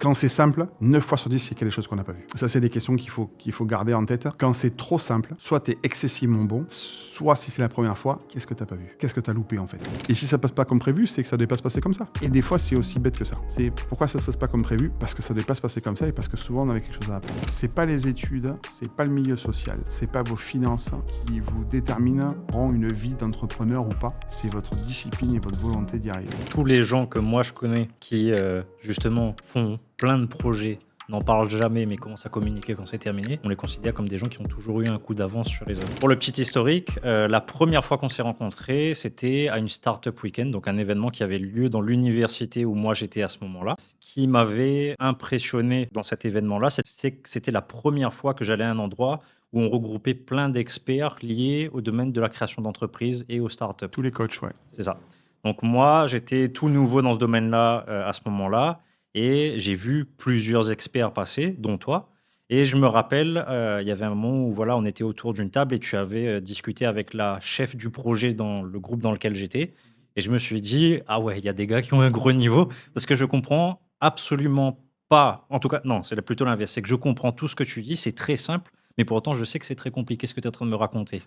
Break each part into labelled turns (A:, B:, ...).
A: Quand c'est simple, 9 fois sur 10, il y a quelque chose qu'on n'a pas vu. Ça, c'est des questions qu'il faut garder en tête. Quand c'est trop simple, soit tu es excessivement bon, soit si c'est la première fois, qu'est-ce que tu n'as pas vu? Qu'est-ce que tu as loupé en fait? Et si ça passe pas comme prévu, c'est que ça ne devait pas se passer comme ça. Et des fois, c'est aussi bête que ça. C'est pourquoi ça ne se passe pas comme prévu? Parce que ça ne devait pas se passer comme ça et parce que souvent, on avait quelque chose à apprendre. C'est pas les études, c'est pas le milieu social, c'est pas vos finances qui vous détermineront une vie d'entrepreneur ou pas. C'est votre discipline et votre volonté d'y arriver.
B: Tous les gens que moi je connais qui justement font plein de projets, n'en parlent jamais mais commencent à communiquer quand c'est terminé, on les considère comme des gens qui ont toujours eu un coup d'avance sur les autres. Pour le petit historique, la première fois qu'on s'est rencontrés, c'était à une Startup Weekend, donc un événement qui avait lieu dans l'université où moi j'étais à ce moment-là. Ce qui m'avait impressionné dans cet événement-là, c'est que c'était la première fois que j'allais à un endroit où on regroupait plein d'experts liés au domaine de la création d'entreprises et aux startups.
A: Tous les coachs, ouais.
B: C'est ça. Donc moi, j'étais tout nouveau dans ce domaine-là à ce moment-là et j'ai vu plusieurs experts passer, dont toi. Et je me rappelle, il y avait un moment où voilà, on était autour d'une table et tu avais discuté avec la chef du projet dans le groupe dans lequel j'étais. Et je me suis dit, ah ouais, il y a des gars qui ont un gros niveau parce que je comprends absolument pas. En tout cas, non, c'est plutôt l'inverse. C'est que je comprends tout ce que tu dis, c'est très simple, mais pour autant, je sais que c'est très compliqué ce que tu es en train de me raconter.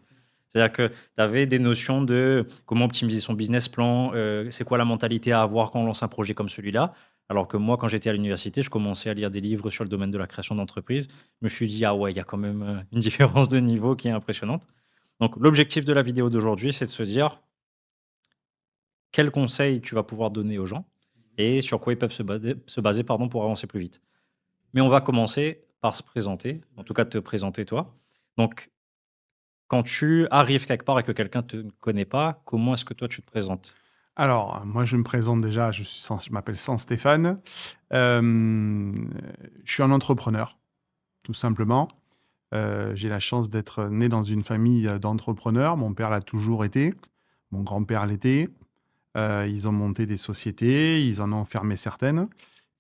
B: C'est-à-dire que tu avais des notions de comment optimiser son business plan, c'est quoi la mentalité à avoir quand on lance un projet comme celui-là. Alors que moi, quand j'étais à l'université, je commençais à lire des livres sur le domaine de la création d'entreprise. Je me suis dit, ah ouais, il y a quand même une différence de niveau qui est impressionnante. Donc, l'objectif de la vidéo d'aujourd'hui, c'est de se dire quels conseils tu vas pouvoir donner aux gens et sur quoi ils peuvent se baser pour avancer plus vite. Mais on va commencer par se présenter, en tout cas te présenter toi. Donc, quand tu arrives quelque part et que quelqu'un ne te connaît pas, comment est-ce que toi tu te présentes?
A: Alors, moi, je me présente déjà, je m'appelle Stéphane. Je suis un entrepreneur, tout simplement. J'ai la chance d'être né dans une famille d'entrepreneurs. Mon père l'a toujours été, mon grand-père l'était. Ils ont monté des sociétés, ils en ont fermé certaines.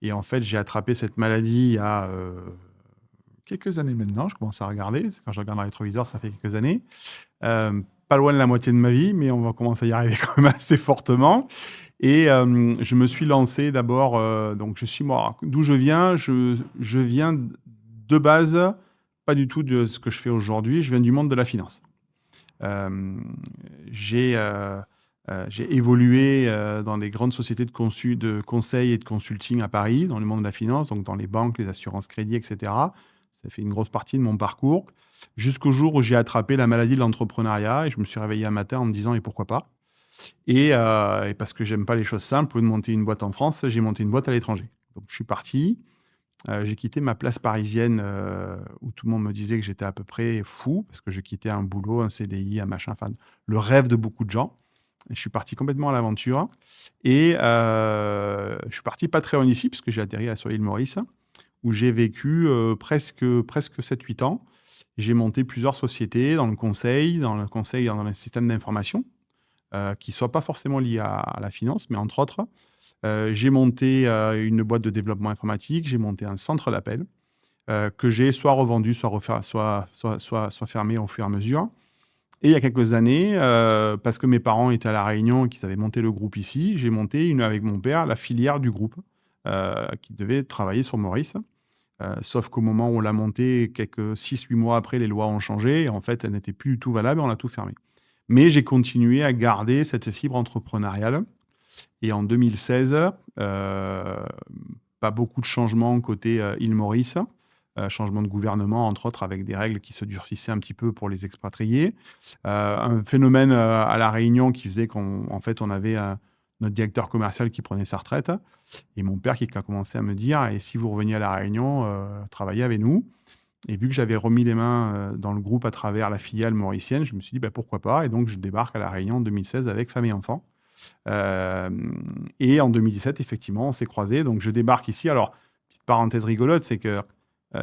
A: Et en fait, j'ai attrapé cette maladie il y a quelques années maintenant. Je commence à regarder. Quand je regarde dans le rétroviseur, ça fait quelques années. Pas loin de la moitié de ma vie, mais on va commencer à y arriver quand même assez fortement. Et je me suis lancé d'abord, donc je suis moi. D'où je viens? Je viens de base, pas du tout de ce que je fais aujourd'hui. Je viens du monde de la finance. Euh, j'ai j'ai évolué dans des grandes sociétés de conseil et de consulting à Paris, dans le monde de la finance, donc dans les banques, les assurances crédit, etc. Ça fait une grosse partie de mon parcours, jusqu'au jour où j'ai attrapé la maladie de l'entrepreneuriat et je me suis réveillé un matin en me disant et pourquoi pas. Et parce que j'aime pas les choses simples, au lieu de monter une boîte en France, j'ai monté une boîte à l'étranger. Donc je suis parti, j'ai quitté ma place parisienne où tout le monde me disait que j'étais à peu près fou parce que je quittais un boulot, un CDI, un machin, enfin le rêve de beaucoup de gens. Et je suis parti complètement à l'aventure et je suis parti pas très loin d'ici puisque j'ai atterri sur l'île Maurice où j'ai vécu presque 7-8 ans. J'ai monté plusieurs sociétés dans le conseil, dans les systèmes d'information qui ne soient pas forcément liés à la finance, mais entre autres. J'ai monté une boîte de développement informatique, j'ai monté un centre d'appel que j'ai soit revendu, soit fermé au fur et à mesure. Et il y a quelques années, parce que mes parents étaient à La Réunion et qu'ils avaient monté le groupe ici, j'ai monté avec mon père la filière du groupe qui devait travailler sur Maurice. Sauf qu'au moment où on l'a monté, quelques 6-8 mois après, les lois ont changé et en fait, elles n'étaient plus du tout valables et on a tout fermé. Mais j'ai continué à garder cette fibre entrepreneuriale. Et en 2016, pas beaucoup de changements côté île Maurice, changement de gouvernement, entre autres, avec des règles qui se durcissaient un petit peu pour les expatriés. Un phénomène à La Réunion qui faisait qu'en fait, on avait notre directeur commercial qui prenait sa retraite et mon père qui a commencé à me dire et si vous reveniez à La Réunion, travaillez avec nous. Et vu que j'avais remis les mains dans le groupe à travers la filiale mauricienne, je me suis dit pourquoi pas. Et donc, je débarque à La Réunion en 2016 avec femme et enfants. Et en 2017, effectivement, on s'est croisés. Donc, je débarque ici. Alors, petite parenthèse rigolote, c'est que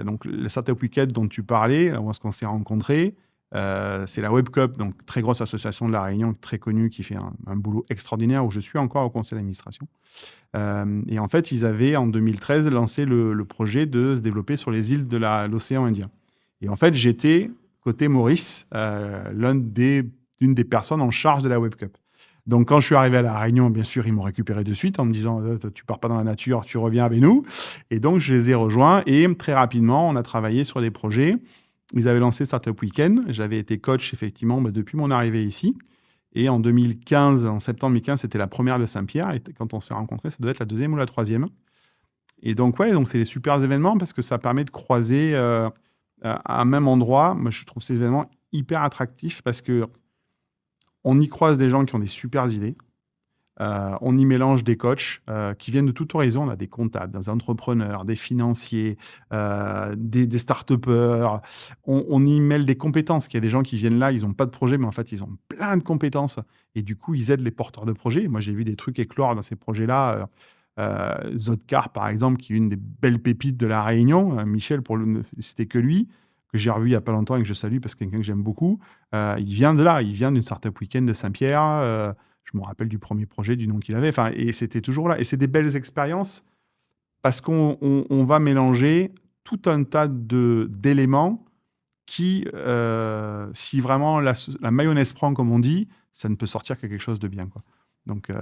A: donc, le Startup Weekend dont tu parlais, où est-ce qu'on s'est rencontrés, c'est la WebCup, donc très grosse association de La Réunion, très connue, qui fait un boulot extraordinaire, où je suis encore au conseil d'administration. Et en fait, ils avaient, en 2013, lancé le projet de se développer sur les îles de l'océan Indien. Et en fait, j'étais, côté Maurice, l'une des personnes en charge de la WebCup. Donc, quand je suis arrivé à La Réunion, bien sûr, ils m'ont récupéré de suite en me disant tu pars pas dans la nature, tu reviens avec nous. Et donc, je les ai rejoints et très rapidement, on a travaillé sur des projets. Ils avaient lancé Startup Weekend. J'avais été coach, effectivement, depuis mon arrivée ici. Et en 2015, en septembre 2015, c'était la première de Saint-Pierre. Et quand on s'est rencontrés, ça doit être la deuxième ou la troisième. Et donc, ouais, donc c'est des super événements parce que ça permet de croiser à un même endroit. Moi, je trouve ces événements hyper attractifs parce que on y croise des gens qui ont des super idées. On y mélange des coachs qui viennent de tout horizon. On a des comptables, des entrepreneurs, des financiers, des start-upers. On y mêle des compétences. Il y a des gens qui viennent là, ils n'ont pas de projet, mais en fait, ils ont plein de compétences. Et du coup, ils aident les porteurs de projets. Moi, j'ai vu des trucs éclore dans ces projets-là. Zodcar, par exemple, qui est une des belles pépites de La Réunion. Michel, pour ne citer que lui, que j'ai revu il n'y a pas longtemps et que je salue parce que c'est quelqu'un que j'aime beaucoup. Il vient de là. Il vient d'une Startup Weekend de Saint-Pierre. Je me rappelle du premier projet, du nom qu'il avait. Enfin, et c'était toujours là. Et c'est des belles expériences parce qu'on va mélanger tout un tas d'éléments qui, si vraiment la mayonnaise prend, comme on dit, ça ne peut sortir que quelque chose de bien, quoi. Donc,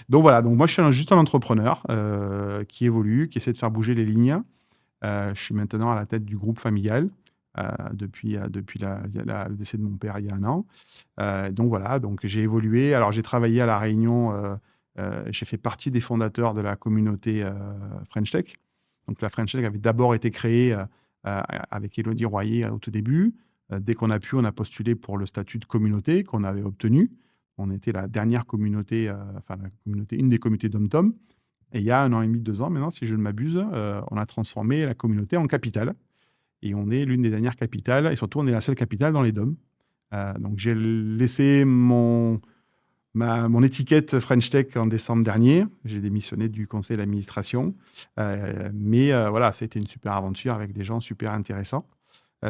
A: voilà. Donc moi, je suis juste un entrepreneur qui évolue, qui essaie de faire bouger les lignes. Je suis maintenant à la tête du groupe familial depuis le décès de mon père il y a 1 an. Donc voilà, donc j'ai évolué. Alors j'ai travaillé à La Réunion. J'ai fait partie des fondateurs de la communauté French Tech. Donc la French Tech avait d'abord été créée avec Élodie Royer au tout début. Dès qu'on a pu, on a postulé pour le statut de communauté qu'on avait obtenu. On était la dernière communauté, une des communautés d'Om-Tom. Et il y a 1 an et demi, 2 ans maintenant, si je ne m'abuse, on a transformé la communauté en capitale. Et on est l'une des dernières capitales. Et surtout, on est la seule capitale dans les DOM. Donc, j'ai laissé mon étiquette French Tech en décembre dernier. J'ai démissionné du conseil d'administration. Mais voilà, ça a été une super aventure avec des gens super intéressants.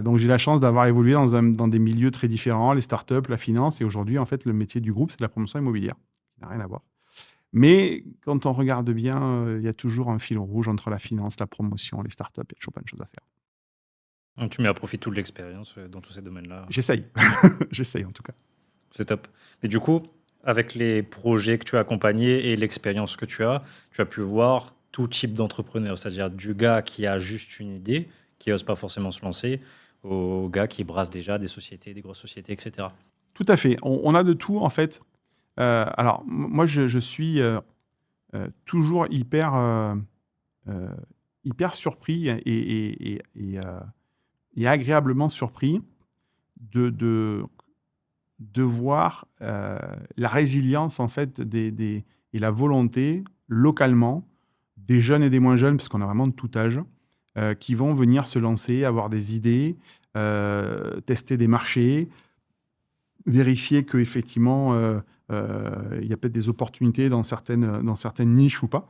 A: Donc, j'ai la chance d'avoir évolué dans des milieux très différents, les startups, la finance. Et aujourd'hui, en fait, le métier du groupe, c'est de la promotion immobilière. Ça n'a rien à voir. Mais quand on regarde bien, il y a toujours un fil rouge entre la finance, la promotion, les startups. Il y a toujours plein de choses à faire.
B: Donc, tu mets à profit toute l'expérience dans tous ces domaines-là.
A: J'essaye. J'essaye en tout cas.
B: C'est top. Mais du coup, avec les projets que tu as accompagnés et l'expérience que tu as pu voir tout type d'entrepreneur, c'est-à-dire du gars qui a juste une idée, qui n'ose pas forcément se lancer, au gars qui brasse déjà des sociétés, des grosses sociétés, etc.
A: Tout à fait. On a de tout en fait. Alors, moi, je suis toujours hyper surpris et agréablement surpris de voir la résilience en fait et la volonté localement des jeunes et des moins jeunes, parce qu'on a vraiment de tout âge, qui vont venir se lancer, avoir des idées, tester des marchés, vérifier qu'effectivement il y a peut-être des opportunités dans certaines niches ou pas,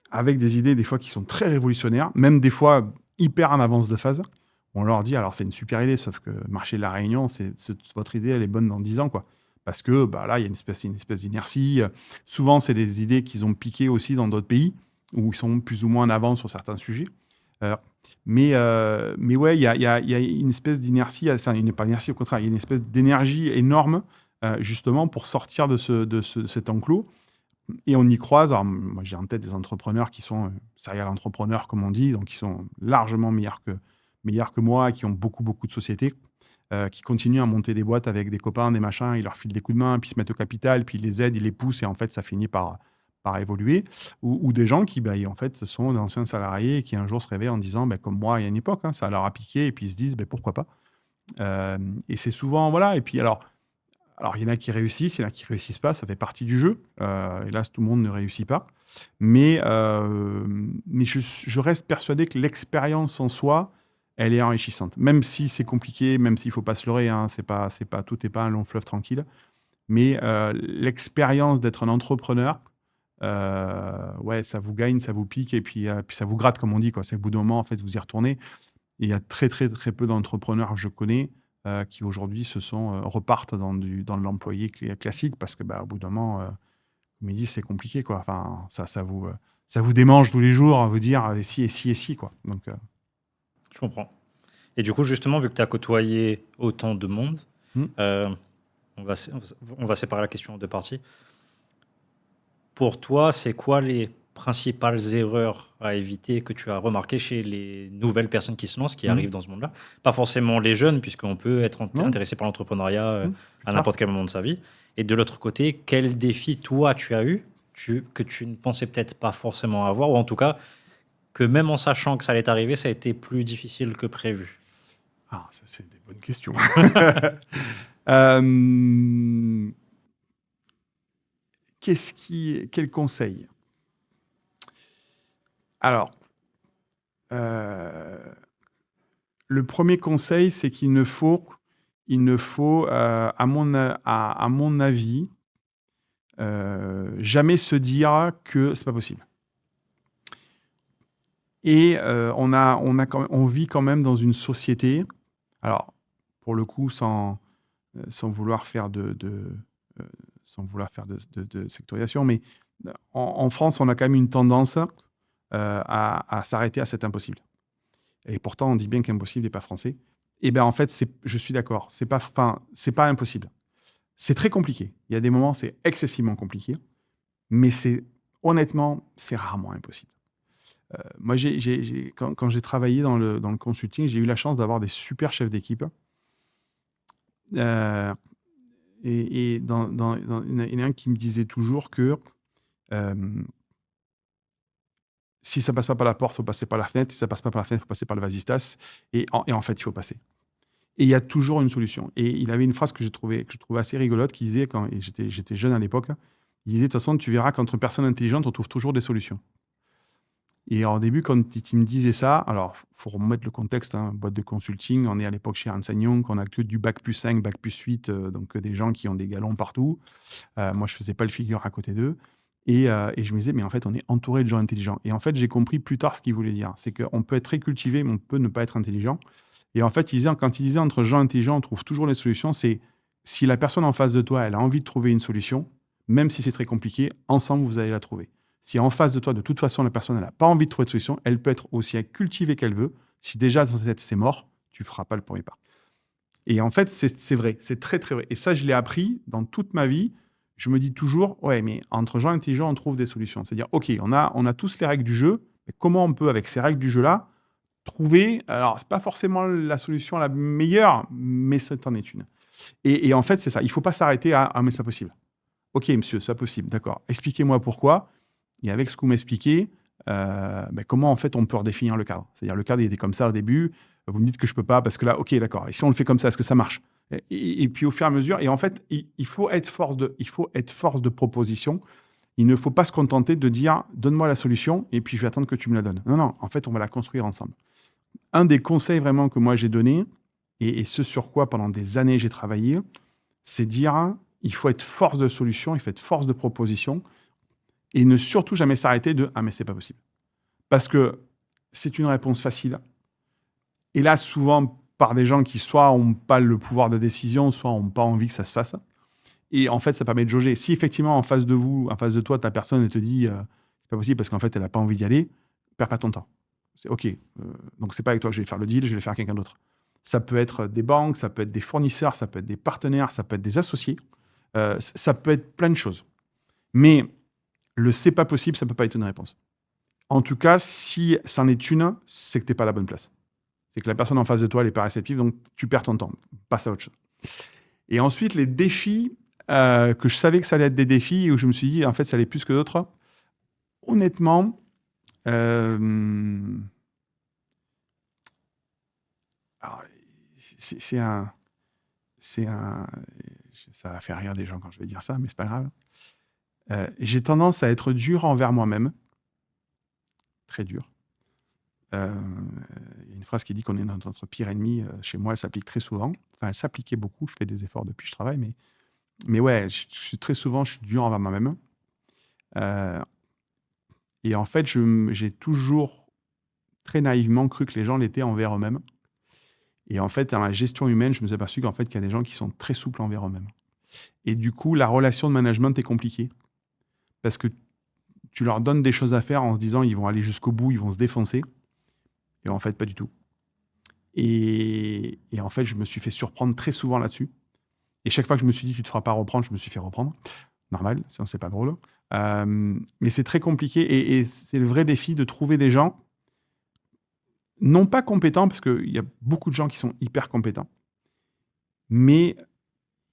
A: avec des idées des fois qui sont très révolutionnaires, même des fois hyper en avance de phase. On leur dit, alors c'est une super idée, sauf que le marché de La Réunion, votre idée, elle est bonne dans 10 ans, quoi. Parce que là, il y a une espèce d'inertie. Souvent, c'est des idées qu'ils ont piquées aussi dans d'autres pays, où ils sont plus ou moins en avance sur certains sujets. Mais ouais, il y a une espèce d'inertie, enfin, il n'est pas d'inertie, au contraire, il y a une espèce d'énergie énorme, justement, pour sortir de cet enclos. Et on y croise. Alors, moi, j'ai en tête des entrepreneurs qui sont serial entrepreneurs, comme on dit, donc qui sont largement meilleurs que moi, qui ont beaucoup, beaucoup de sociétés, qui continuent à monter des boîtes avec des copains, des machins, ils leur filent des coups de main, puis ils se mettent au capital, puis ils les aident, ils les poussent, et en fait, ça finit par évoluer. Ou des gens qui, en fait, sont d'anciens salariés et qui un jour se réveillent en disant, comme moi, il y a une époque, ça leur a piqué, et puis ils se disent, pourquoi pas. Et c'est souvent, voilà. Et puis, alors, il y en a qui réussissent, il y en a qui ne réussissent pas, ça fait partie du jeu. Hélas, tout le monde ne réussit pas. Mais je reste persuadé que l'expérience en soi, elle est enrichissante. Même si c'est compliqué, même s'il ne faut pas se leurrer, tout n'est pas un long fleuve tranquille. Mais l'expérience d'être un entrepreneur, ouais, ça vous gagne, ça vous pique, et puis ça vous gratte, comme on dit, quoi. C'est au bout d'un moment, en fait, vous y retournez. Et il y a très, très, très peu d'entrepreneurs que je connais qui aujourd'hui repartent dans l'employé classique, parce que au bout d'un moment, comme ils disent, c'est compliqué, quoi. Enfin, ça vous démange tous les jours à vous dire et si, quoi. Donc,
B: Je comprends. Et du coup, justement, vu que tu as côtoyé autant de monde, on va séparer la question en deux parties. Pour toi, c'est quoi les principales erreurs à éviter que tu as remarquées chez les nouvelles personnes qui se lancent, qui
A: Mmh.
B: arrivent dans ce monde-là? Pas forcément les jeunes, puisqu'on peut être
A: Non?
B: intéressé par l'entrepreneuriat
A: Plus
B: à
A: tard.
B: n'importe quel moment de sa vie. Et de l'autre côté, quel défi toi tu as eu que tu ne pensais peut-être pas forcément avoir, ou en tout cas que même en sachant que ça allait arriver, ça a été plus difficile que prévu?
A: Ah, ça, c'est des bonnes questions. Hem, quel conseil? Alors, heu, le premier conseil, c'est qu'il ne faut, à mon avis, jamais se dire que c'est pas possible. Et on vit quand même dans une société, alors pour le coup sans vouloir faire sans vouloir faire de sectorisation, mais en France, on a quand même une tendance à s'arrêter à cet impossible. Et pourtant, on dit bien qu'impossible n'est pas français. Et bien, en fait, je suis d'accord. C'est pas impossible. C'est très compliqué. Il y a des moments, c'est excessivement compliqué. Mais honnêtement, c'est rarement impossible. Moi, quand j'ai travaillé dans le consulting, j'ai eu la chance d'avoir des super chefs d'équipe. Euh, il y en a un qui me disait toujours que euh, si ça passe pas par la porte, il faut passer par la fenêtre. Si ça passe pas par la fenêtre, il faut passer par le vasistas. Et en fait, il faut passer. Et il y a toujours une solution. Et il avait une phrase que je trouvais assez rigolote, qui disait, et j'étais jeune à l'époque, il disait, de toute façon, tu verras qu'entre personnes intelligentes, on trouve toujours des solutions. Et au début, quand il me disait ça, alors, il faut remettre le contexte, hein, boîte de consulting, on est à l'époque chez Ernst & Young, on n'a que du bac plus 5, bac plus 8, donc des gens qui ont des galons partout. Moi, je faisais pas le figure à côté d'eux. Et je me disais, mais en fait, on est entouré de gens intelligents. Et en fait, j'ai compris plus tard ce qu'il voulait dire. C'est qu'on peut être très cultivé, mais on peut ne pas être intelligent. Et en fait, quand il disait entre gens intelligents, on trouve toujours les solutions, c'est si la personne en face de toi, elle a envie de trouver une solution, même si c'est très compliqué, ensemble, vous allez la trouver. Si en face de toi, de toute façon, la personne n'a pas envie de trouver de solution, elle peut être aussi cultivée qu'elle veut. Si déjà dans sa tête, c'est mort, tu ne feras pas le premier pas. Et en fait, c'est vrai, c'est très, très vrai. Et ça, je l'ai appris dans toute ma vie. Je me dis toujours, ouais, mais entre gens intelligents, on trouve des solutions. C'est-à-dire, OK, on a tous les règles du jeu, mais comment on peut, avec ces règles du jeu-là, trouver, alors, c'est pas forcément la solution la meilleure, mais ça en est une. Et en fait, c'est ça. Il faut pas s'arrêter à, ah, mais c'est pas possible. OK, monsieur, c'est pas possible. D'accord. Expliquez-moi pourquoi. Et avec ce que vous m'expliquez, comment en fait on peut redéfinir le cadre. C'est-à-dire le cadre il était comme ça au début, vous me dites que je peux pas parce que là, ok, d'accord. Et si on le fait comme ça, est-ce que ça marche? Et puis au fur et à mesure, et en fait, il faut être force de proposition. Il ne faut pas se contenter de dire donne-moi la solution et puis je vais attendre que tu me la donnes. Non, non, en fait, on va la construire ensemble. Un des conseils vraiment que moi j'ai donné, et ce sur quoi pendant des années j'ai travaillé, c'est dire il faut être force de solution, il faut être force de proposition et ne surtout jamais s'arrêter de ah, mais c'est pas possible. Parce que c'est une réponse facile. Et là, souvent, par des gens qui soit n'ont pas le pouvoir de décision, soit n'ont pas envie que ça se fasse. Et en fait, ça permet de jauger. Si effectivement, en face de vous, en face de toi, ta personne, elle te dit c'est pas possible parce qu'en fait, elle n'a pas envie d'y aller, perds pas ton temps. C'est OK. Donc, c'est pas avec toi que je vais faire le deal, je vais le faire avec quelqu'un d'autre. Ça peut être des banques, ça peut être des fournisseurs, ça peut être des partenaires, ça peut être des associés. Ça peut être plein de choses. Mais le c'est pas possible, ça peut pas être une réponse. En tout cas, si c'en est une, c'est que tu n'es pas à la bonne place. C'est que la personne en face de toi, elle n'est pas réceptive, donc tu perds ton temps. Passe à autre chose. Et ensuite, les défis, que je savais que ça allait être des défis, où je me suis dit, en fait, ça allait plus que d'autres. Honnêtement, alors, c'est un... C'est un... Ça va faire rire des gens quand je vais dire ça, mais c'est pas grave. J'ai tendance à être dur envers moi-même. Très dur. Il y a une phrase qui dit qu'on est notre pire ennemi. Chez moi, elle s'applique très souvent. Enfin, elle s'appliquait beaucoup. Je fais des efforts depuis que je travaille, mais ouais, très souvent, je suis dur envers moi-même. Et en fait, j'ai toujours très naïvement cru que les gens l'étaient envers eux-mêmes. Et en fait, dans la gestion humaine, je me suis aperçu qu'en fait, qu'il y a des gens qui sont très souples envers eux-mêmes. Et du coup, la relation de management est compliquée. Parce que tu leur donnes des choses à faire en se disant ils vont aller jusqu'au bout, ils vont se défoncer. Et en fait, pas du tout. Et en fait, je me suis fait surprendre très souvent là-dessus. Et chaque fois que je me suis dit, tu te feras pas reprendre, je me suis fait reprendre. Normal, sinon c'est pas drôle. Mais c'est très compliqué et c'est le vrai défi de trouver des gens, non pas compétents, parce qu'il y a beaucoup de gens qui sont hyper compétents, mais,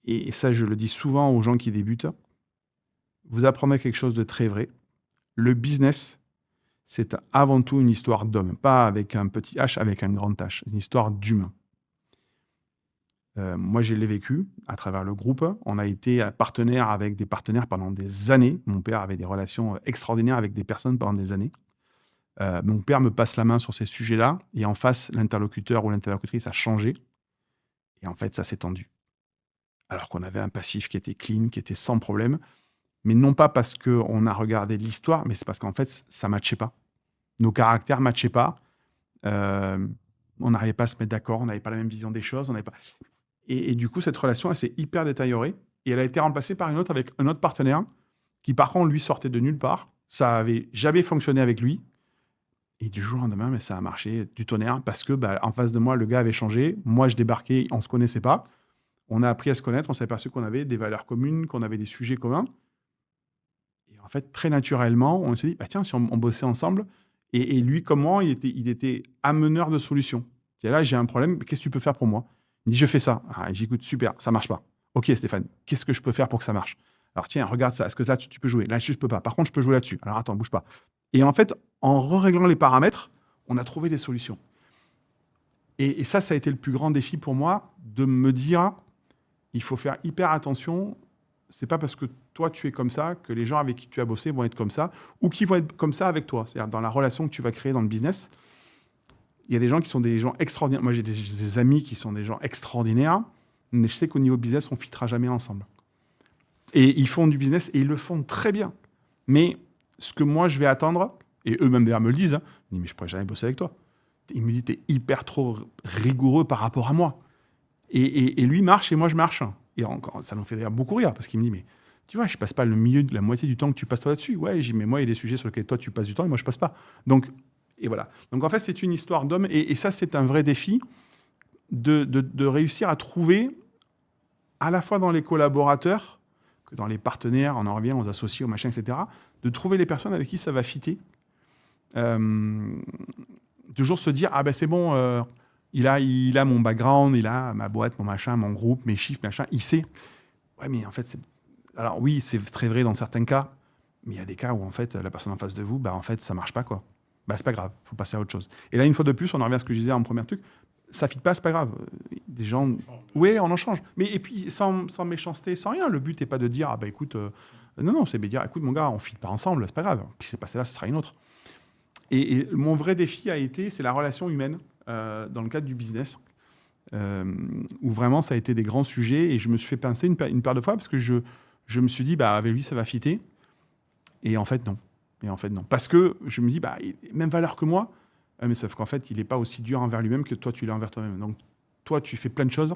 A: et ça je le dis souvent aux gens qui débutent, vous apprendrez quelque chose de très vrai. Le business, c'est avant tout une histoire d'homme, pas avec un petit H, avec un grand H. C'est une histoire d'humain. Moi, je l'ai vécu à travers le groupe. On a été partenaire avec des partenaires pendant des années. Mon père avait des relations extraordinaires avec des personnes pendant des années. Mon père me passe la main sur ces sujets-là et en face, l'interlocuteur ou l'interlocutrice a changé et en fait, ça s'est tendu. Alors qu'on avait un passif qui était clean, qui était sans problème, mais non pas parce qu'on a regardé l'histoire, mais c'est parce qu'en fait, ça matchait pas. Nos caractères matchaient pas. Euh, on n'arrivait pas à se mettre d'accord, on n'avait pas la même vision des choses, on n'avait pas... Et du coup, cette relation, elle s'est hyper détériorée. Et elle a été remplacée par une autre avec un autre partenaire qui, par contre, lui, sortait de nulle part. Ça avait jamais fonctionné avec lui. Et du jour au lendemain, mais ça a marché du tonnerre parce que, en face de moi, le gars avait changé. Moi, je débarquais, on ne se connaissait pas. On a appris à se connaître. On s'est aperçu qu'on avait des valeurs communes, qu'on avait des sujets communs. Et en fait, très naturellement, on s'est dit, tiens, si on bossait ensemble. Et lui, comme moi, il était ameneur de solutions. C'est là, j'ai un problème. Qu'est-ce que tu peux faire pour moi? Il dit, je fais ça. Ah, j'écoute, super, ça marche pas. Ok, Stéphane, qu'est-ce que je peux faire pour que ça marche? Alors tiens, regarde ça. Est-ce que là, tu peux jouer? Là, je peux pas. Par contre, je peux jouer là-dessus. Alors attends, bouge pas. Et en fait, en réglant les paramètres, on a trouvé des solutions. Et ça a été le plus grand défi pour moi, de me dire, il faut faire hyper attention. C'est pas parce que toi, tu es comme ça que les gens avec qui tu as bossé vont être comme ça ou qui vont être comme ça avec toi. C'est-à-dire, dans la relation que tu vas créer dans le business, il y a des gens qui sont des gens extraordinaires. Moi, j'ai des amis qui sont des gens extraordinaires, mais je sais qu'au niveau business, on ne fitera jamais ensemble. Et ils font du business et ils le font très bien. Mais ce que moi, je vais attendre, et eux-mêmes d'ailleurs me le disent, ils me disent, mais je ne pourrais jamais bosser avec toi. Ils me disent, tu es hyper trop rigoureux par rapport à moi. Et lui marche et moi, je marche. Et encore, ça nous fait d'ailleurs beaucoup rire parce qu'il me dit, mais tu vois, je passe pas le milieu de la moitié du temps que tu passes toi là-dessus. Ouais, j'ai dit, mais moi, il y a des sujets sur lesquels toi, tu passes du temps et moi, je passe pas. Donc, et voilà. Donc, en fait, c'est une histoire d'homme. Et ça, c'est un vrai défi de réussir à trouver, à la fois dans les collaborateurs, que dans les partenaires, on en revient aux associés, aux machins, etc., de trouver les personnes avec qui ça va fitter. Toujours se dire, ah ben c'est bon, il a mon background, il a ma boîte, mon machin, mon groupe, mes chiffres, machin, il sait. Ouais, mais en fait, alors oui, c'est très vrai dans certains cas, mais il y a des cas où en fait, la personne en face de vous, en fait, ça marche pas, quoi. C'est pas grave, faut passer à autre chose. Et là, une fois de plus, on en revient à ce que je disais en premier truc, ça fit pas, c'est pas grave. Des gens, oui, on en change. Mais et puis sans méchanceté, sans rien. Le but n'est pas de dire, écoute, non, c'est de dire, écoute, mon gars, on fit pas ensemble, c'est pas grave. Puis c'est passé là, ce sera une autre. Et mon vrai défi a été, c'est la relation humaine dans le cadre du business, où vraiment ça a été des grands sujets et je me suis fait pincer une paire de fois parce que je me suis dit, avec lui, ça va fitter. Et en fait, non. Parce que je me dis, même valeur que moi, mais sauf qu'en fait, il n'est pas aussi dur envers lui-même que toi, tu l'es envers toi-même. Donc, toi, tu fais plein de choses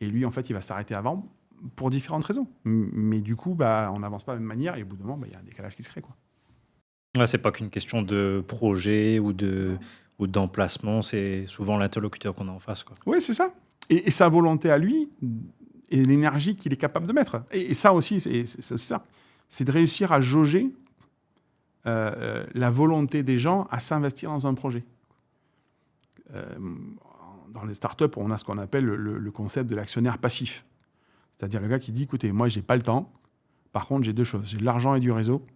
A: et lui, en fait, il va s'arrêter avant pour différentes raisons. Mais du coup, on n'avance pas de la même manière et au bout d'un moment, il y a un décalage qui se crée, quoi.
B: Ouais, c'est pas qu'une question de projet ou d'emplacement, c'est souvent l'interlocuteur qu'on a en face, quoi.
A: Oui, c'est ça. Et sa volonté à lui et l'énergie qu'il est capable de mettre. Et ça aussi, c'est ça. C'est de réussir à jauger la volonté des gens à s'investir dans un projet. Dans les startups, on a ce qu'on appelle le concept de l'actionnaire passif. C'est-à-dire le gars qui dit, écoutez, moi, j'ai pas le temps. Par contre, j'ai deux choses. J'ai de l'argent et du réseau.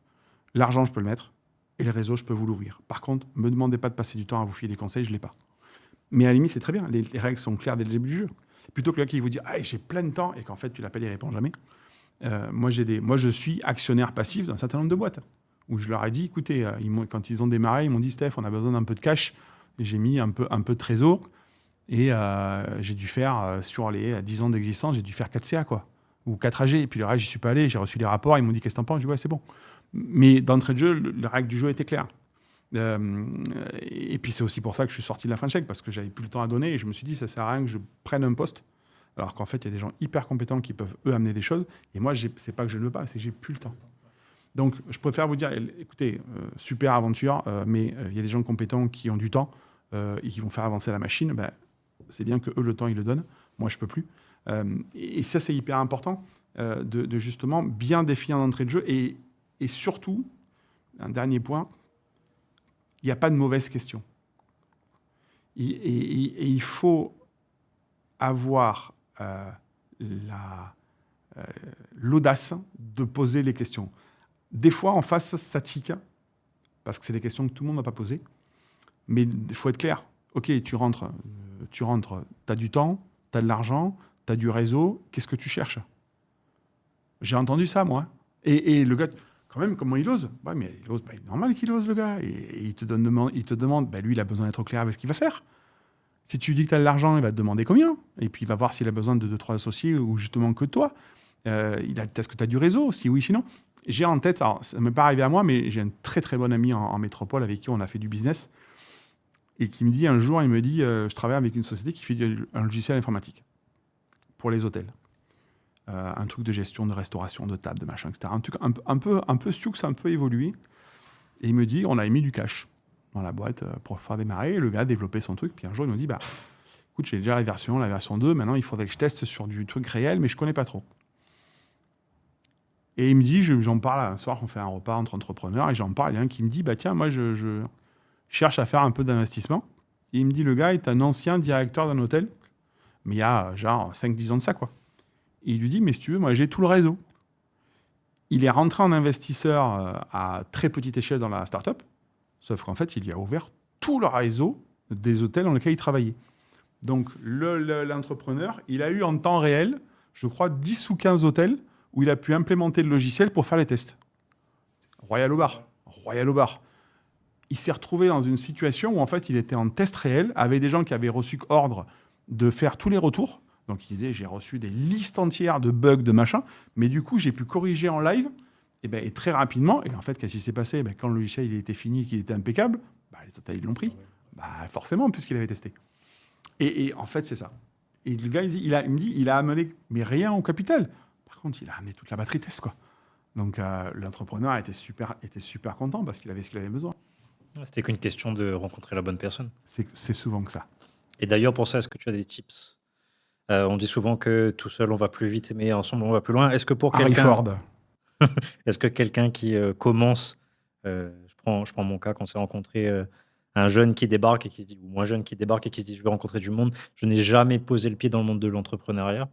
A: L'argent, je peux le mettre. Et le réseau, je peux vous l'ouvrir. Par contre, ne me demandez pas de passer du temps à vous filer des conseils, je ne l'ai pas. Mais à la limite, c'est très bien. Les règles sont claires dès le début du jeu. Plutôt que le gars qui vous dit « j'ai plein de temps » et qu'en fait, tu l'appelles et il ne répond jamais. Moi, je suis actionnaire passif dans un certain nombre de boîtes où je leur ai dit « Écoutez, quand ils ont démarré, ils m'ont dit « Steph, on a besoin d'un peu de cash. » Et j'ai mis un peu de trésor. Et j'ai dû faire, sur les 10 ans d'existence, j'ai dû faire 4 CA, quoi. Ou 4 AG. Et puis le reste, je n'y suis pas allé. J'ai reçu les rapports. Ils m'ont dit « Qu'est-ce que t'en penses ?» Je dis « Ouais, c'est bon. » Mais d'entrée de jeu, la règle du jeu était claire. Et puis c'est aussi pour ça que je suis sorti de la French Tech, parce que j'avais plus le temps à donner et je me suis dit ça sert à rien que je prenne un poste alors qu'en fait il y a des gens hyper compétents qui peuvent eux amener des choses et moi c'est pas que je ne veux pas, c'est que j'ai plus le temps. Donc je préfère vous dire écoutez, super aventure, mais il y a des gens compétents qui ont du temps et qui vont faire avancer la machine. C'est bien que eux le temps ils le donnent, moi je peux plus. Et ça, c'est hyper important de justement bien définir l'entrée de jeu. Et surtout, un dernier point, il n'y a pas de mauvaise question. Et il faut avoir l'audace de poser les questions. Des fois, en face, ça tique, parce que c'est des questions que tout le monde n'a pas posées. Mais il faut être clair. OK, tu rentres, tu as du temps, tu as de l'argent, tu as du réseau, qu'est-ce que tu cherches? J'ai entendu ça, moi. Et le gars, quand même, comment il ose? Ouais, mais il ose, normal qu'il ose, le gars. Et il te demande, lui, il a besoin d'être clair avec ce qu'il va faire. Si tu dis que tu as de l'argent, il va te demander combien. Et puis, il va voir s'il a besoin de 2-3 associés ou justement que toi. Est-ce que tu as du réseau? Si oui, sinon. J'ai en tête, alors ça ne m'est pas arrivé à moi, mais j'ai un très très bon ami en métropole avec qui on a fait du business. Et qui me dit un jour, il me dit, je travaille avec une société qui fait un logiciel informatique pour les hôtels. Un truc de gestion, de restauration, de table, de machin, etc. Un truc un peu sioux, ça a un peu évolué. Et il me dit, on a mis du cash dans la boîte pour faire démarrer. Et le gars a développé son truc. Puis un jour, il me dit, écoute, j'ai déjà la version 2. Maintenant, il faudrait que je teste sur du truc réel, mais je ne connais pas trop. Et il me dit, j'en parle un soir, on fait un repas entre entrepreneurs, et j'en parle. Il y a un qui me dit, tiens, moi, je cherche à faire un peu d'investissement. Et il me dit, le gars est un ancien directeur d'un hôtel, mais il y a genre 5-10 ans de ça, quoi. Et il lui dit, mais si tu veux, moi, j'ai tout le réseau. Il est rentré en investisseur à très petite échelle dans la start-up, sauf qu'en fait, il y a ouvert tout le réseau des hôtels dans lesquels il travaillait. Donc, l'entrepreneur, il a eu en temps réel, je crois, 10 ou 15 hôtels où il a pu implémenter le logiciel pour faire les tests. Royal au bar. Il s'est retrouvé dans une situation où, en fait, il était en test réel avec des gens qui avaient reçu ordre de faire tous les retours. Donc, il disait, j'ai reçu des listes entières de bugs, de machin, mais du coup, j'ai pu corriger en live et très rapidement. Et en fait, qu'est-ce qui s'est passé? Quand le logiciel il était fini, qu'il était impeccable, les hôtels, ils l'ont pris. Forcément, puisqu'il avait testé. Et en fait, c'est ça. Et le gars, il me dit, il a amené, mais rien au capital. Par contre, il a amené toute la batterie test, quoi. Donc, l'entrepreneur était super content parce qu'il avait ce qu'il avait besoin.
B: C'était qu'une question de rencontrer la bonne personne.
A: C'est souvent que ça.
B: Et d'ailleurs, pour ça, est-ce que tu as des tips? On dit souvent que tout seul, on va plus vite, mais ensemble, on va plus loin. Est-ce que pour
A: Harry
B: quelqu'un...
A: Ford.
B: Est-ce que quelqu'un qui commence... je prends mon cas, quand on s'est rencontré, un jeune qui débarque et qui se dit, ou moins jeune qui débarque et qui se dit, je vais rencontrer du monde. Je n'ai jamais posé le pied dans le monde de l'entrepreneuriat.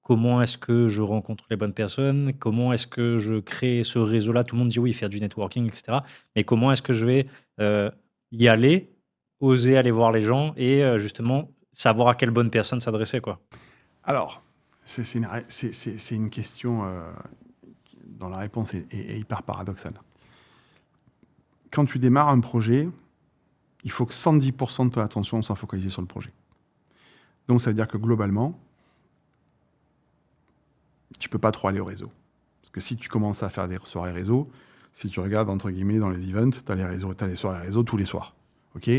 B: Comment est-ce que je rencontre les bonnes personnes? Comment est-ce que je crée ce réseau-là? Tout le monde dit oui, faire du networking, etc. Mais comment est-ce que je vais y aller, oser aller voir les gens et justement savoir à quelle bonne personne s'adresser, quoi?
A: Alors, c'est une question dont la réponse est hyper paradoxale. Quand tu démarres un projet, il faut que 110% de ton attention soit focalisée sur le projet. Donc, ça veut dire que globalement, tu ne peux pas trop aller au réseau. Parce que si tu commences à faire des soirées réseau, si tu regardes, entre guillemets, dans les events, tu as les soirées réseau tous les soirs. OK?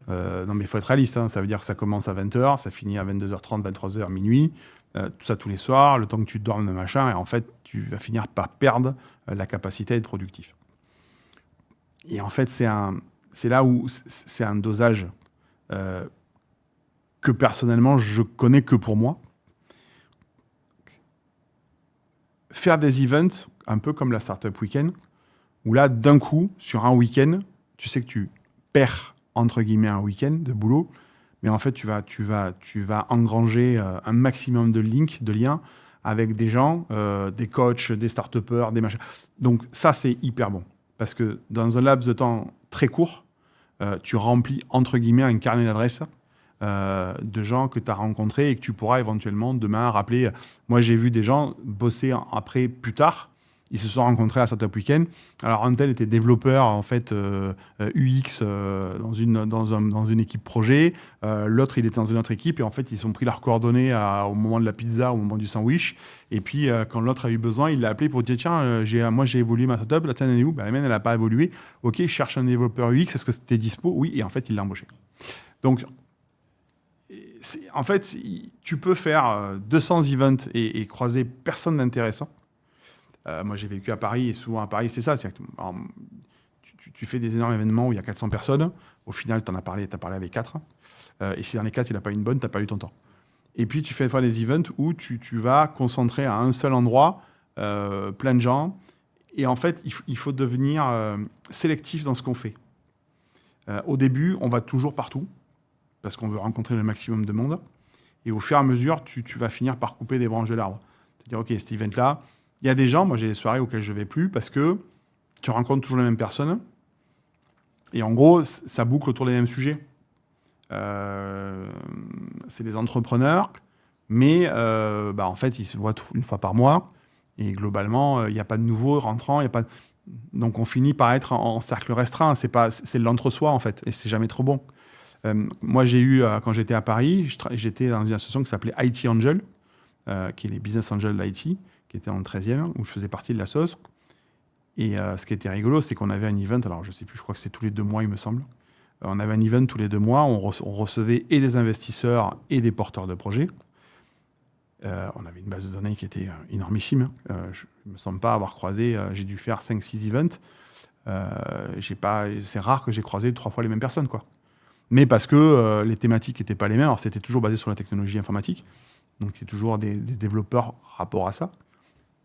A: Non, mais il faut être réaliste. Hein. Ça veut dire que ça commence à 20h, ça finit à 22h30, 23h, minuit. Tout ça tous les soirs, le temps que tu dormes, le machin. Et en fait, tu vas finir par perdre la capacité à être productif. Et en fait, c'est là où c'est un dosage que personnellement, je connais que pour moi. Faire des events, un peu comme la Startup Weekend, où là, d'un coup, sur un week-end, tu sais que tu perds, entre guillemets, un week-end de boulot, mais en fait, tu vas engranger un maximum de links, de liens, avec des gens, des coachs, des start-upers, des machins. Donc ça, c'est hyper bon. Parce que dans un laps de temps très court, tu remplis, entre guillemets, un carnet d'adresses de gens que tu as rencontrés et que tu pourras éventuellement demain rappeler. Moi, j'ai vu des gens bosser après, plus tard. Ils se sont rencontrés à Startup Weekend. Alors, un tel était développeur, en fait, UX dans une équipe projet. L'autre, il était dans une autre équipe. Et en fait, ils ont pris leurs coordonnées au moment de la pizza, au moment du sandwich. Et puis, quand l'autre a eu besoin, il l'a appelé pour dire, tiens, moi, j'ai évolué ma startup. La tienne, elle est où? La mienne, elle n'a pas évolué. OK, je cherche un développeur UX. Est-ce que c'était dispo? Oui. Et en fait, il l'a embauché. Donc, en fait, tu peux faire 200 events et croiser personne d'intéressant. Moi, j'ai vécu à Paris, et souvent à Paris, c'est ça. Tu fais des énormes événements où il y a 400 personnes. Au final, tu as parlé avec 4. Et si dans les 4, il n'a pas une bonne, tu n'as pas eu ton temps. Et puis, tu fais des fois des events où tu vas concentrer à un seul endroit plein de gens. Et en fait, il faut devenir sélectif dans ce qu'on fait. Au début, on va toujours partout, parce qu'on veut rencontrer le maximum de monde. Et au fur et à mesure, tu vas finir par couper des branches de l'arbre. C'est-à-dire, OK, cet event-là, il y a des gens, moi j'ai des soirées auxquelles je ne vais plus, parce que tu rencontres toujours les mêmes personnes. Et en gros, ça boucle autour des mêmes sujets. C'est des entrepreneurs, mais en fait, ils se voient une fois par mois. Et globalement, il n'y a pas de nouveaux rentrants. Donc, on finit par être en cercle restreint. C'est l'entre-soi, en fait. Et c'est jamais trop bon. Moi, j'ai eu, quand j'étais à Paris, j'étais dans une association qui s'appelait IT Angel, qui est les business angels de l'IT, qui était dans le 13e, où je faisais partie de la sauce. Et ce qui était rigolo, c'est qu'on avait un event. Alors, je ne sais plus, je crois que c'est tous les 2 mois, il me semble. On avait un event tous les 2 mois. On recevait et des investisseurs et des porteurs de projets. On avait une base de données qui était énormissime. Je ne me semble pas avoir croisé, j'ai dû faire 5-6 events. C'est rare que j'ai croisé 3 fois les mêmes personnes, quoi. Mais parce que les thématiques n'étaient pas les mêmes. Alors, c'était toujours basé sur la technologie informatique. Donc, c'est toujours des développeurs rapport à ça.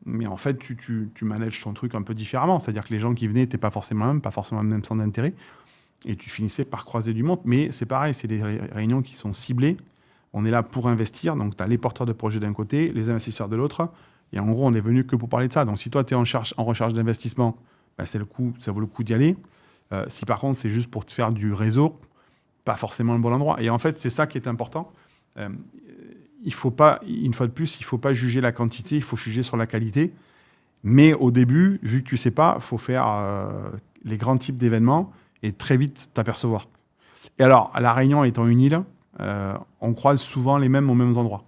A: Mais en fait, tu manages ton truc un peu différemment. C'est-à-dire que les gens qui venaient n'étaient pas forcément le même centre d'intérêt. Et tu finissais par croiser du monde. Mais c'est pareil, c'est des réunions qui sont ciblées. On est là pour investir, donc tu as les porteurs de projets d'un côté, les investisseurs de l'autre, et en gros, on est venu que pour parler de ça. Donc si toi, tu es en recherche d'investissement, ça vaut le coup d'y aller. Si par contre, c'est juste pour te faire du réseau, pas forcément le bon endroit. Et en fait, c'est ça qui est important. Il faut pas, une fois de plus, il ne faut pas juger la quantité, il faut juger sur la qualité. Mais au début, vu que tu ne sais pas, il faut faire les grands types d'événements et très vite t'apercevoir. Et alors, La Réunion étant une île, on croise souvent les mêmes aux mêmes endroits.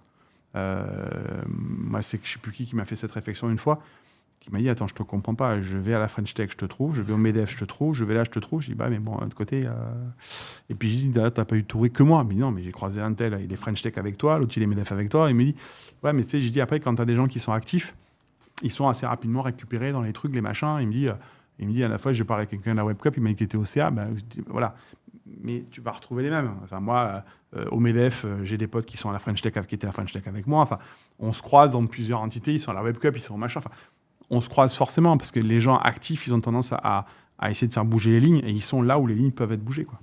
A: Moi, c'est que je ne sais plus qui m'a fait cette réflexion une fois, qui m'a dit, attends, je ne te comprends pas, je vais à la French Tech, je te trouve, je vais au MEDEF, je te trouve, je vais là, je te trouve. Je dis, mais bon, de l'autre côté... Et puis, je dis, tu n'as pas eu trouvé que moi. Mais non, mais j'ai croisé un tel, il est French Tech avec toi, l'autre, il est MEDEF avec toi. Il me dit, ouais, mais tu sais, j'ai dit, après, quand tu as des gens qui sont actifs, ils sont assez rapidement récupérés dans les trucs, les machins. Il me dit, à la fois, je parlais avec quelqu'un de la Web Cup, il m'a dit qu'il était au CA. Voilà. Mais tu vas retrouver les mêmes. Enfin, moi, au MEDEF, j'ai des potes qui sont à la French Tech, qui étaient à la French Tech avec moi. Enfin, on se croise dans plusieurs entités. Ils sont à la Web Cup, ils sont au machin. Enfin, on se croise forcément parce que les gens actifs, ils ont tendance à essayer de faire bouger les lignes et ils sont là où les lignes peuvent être bougées, quoi.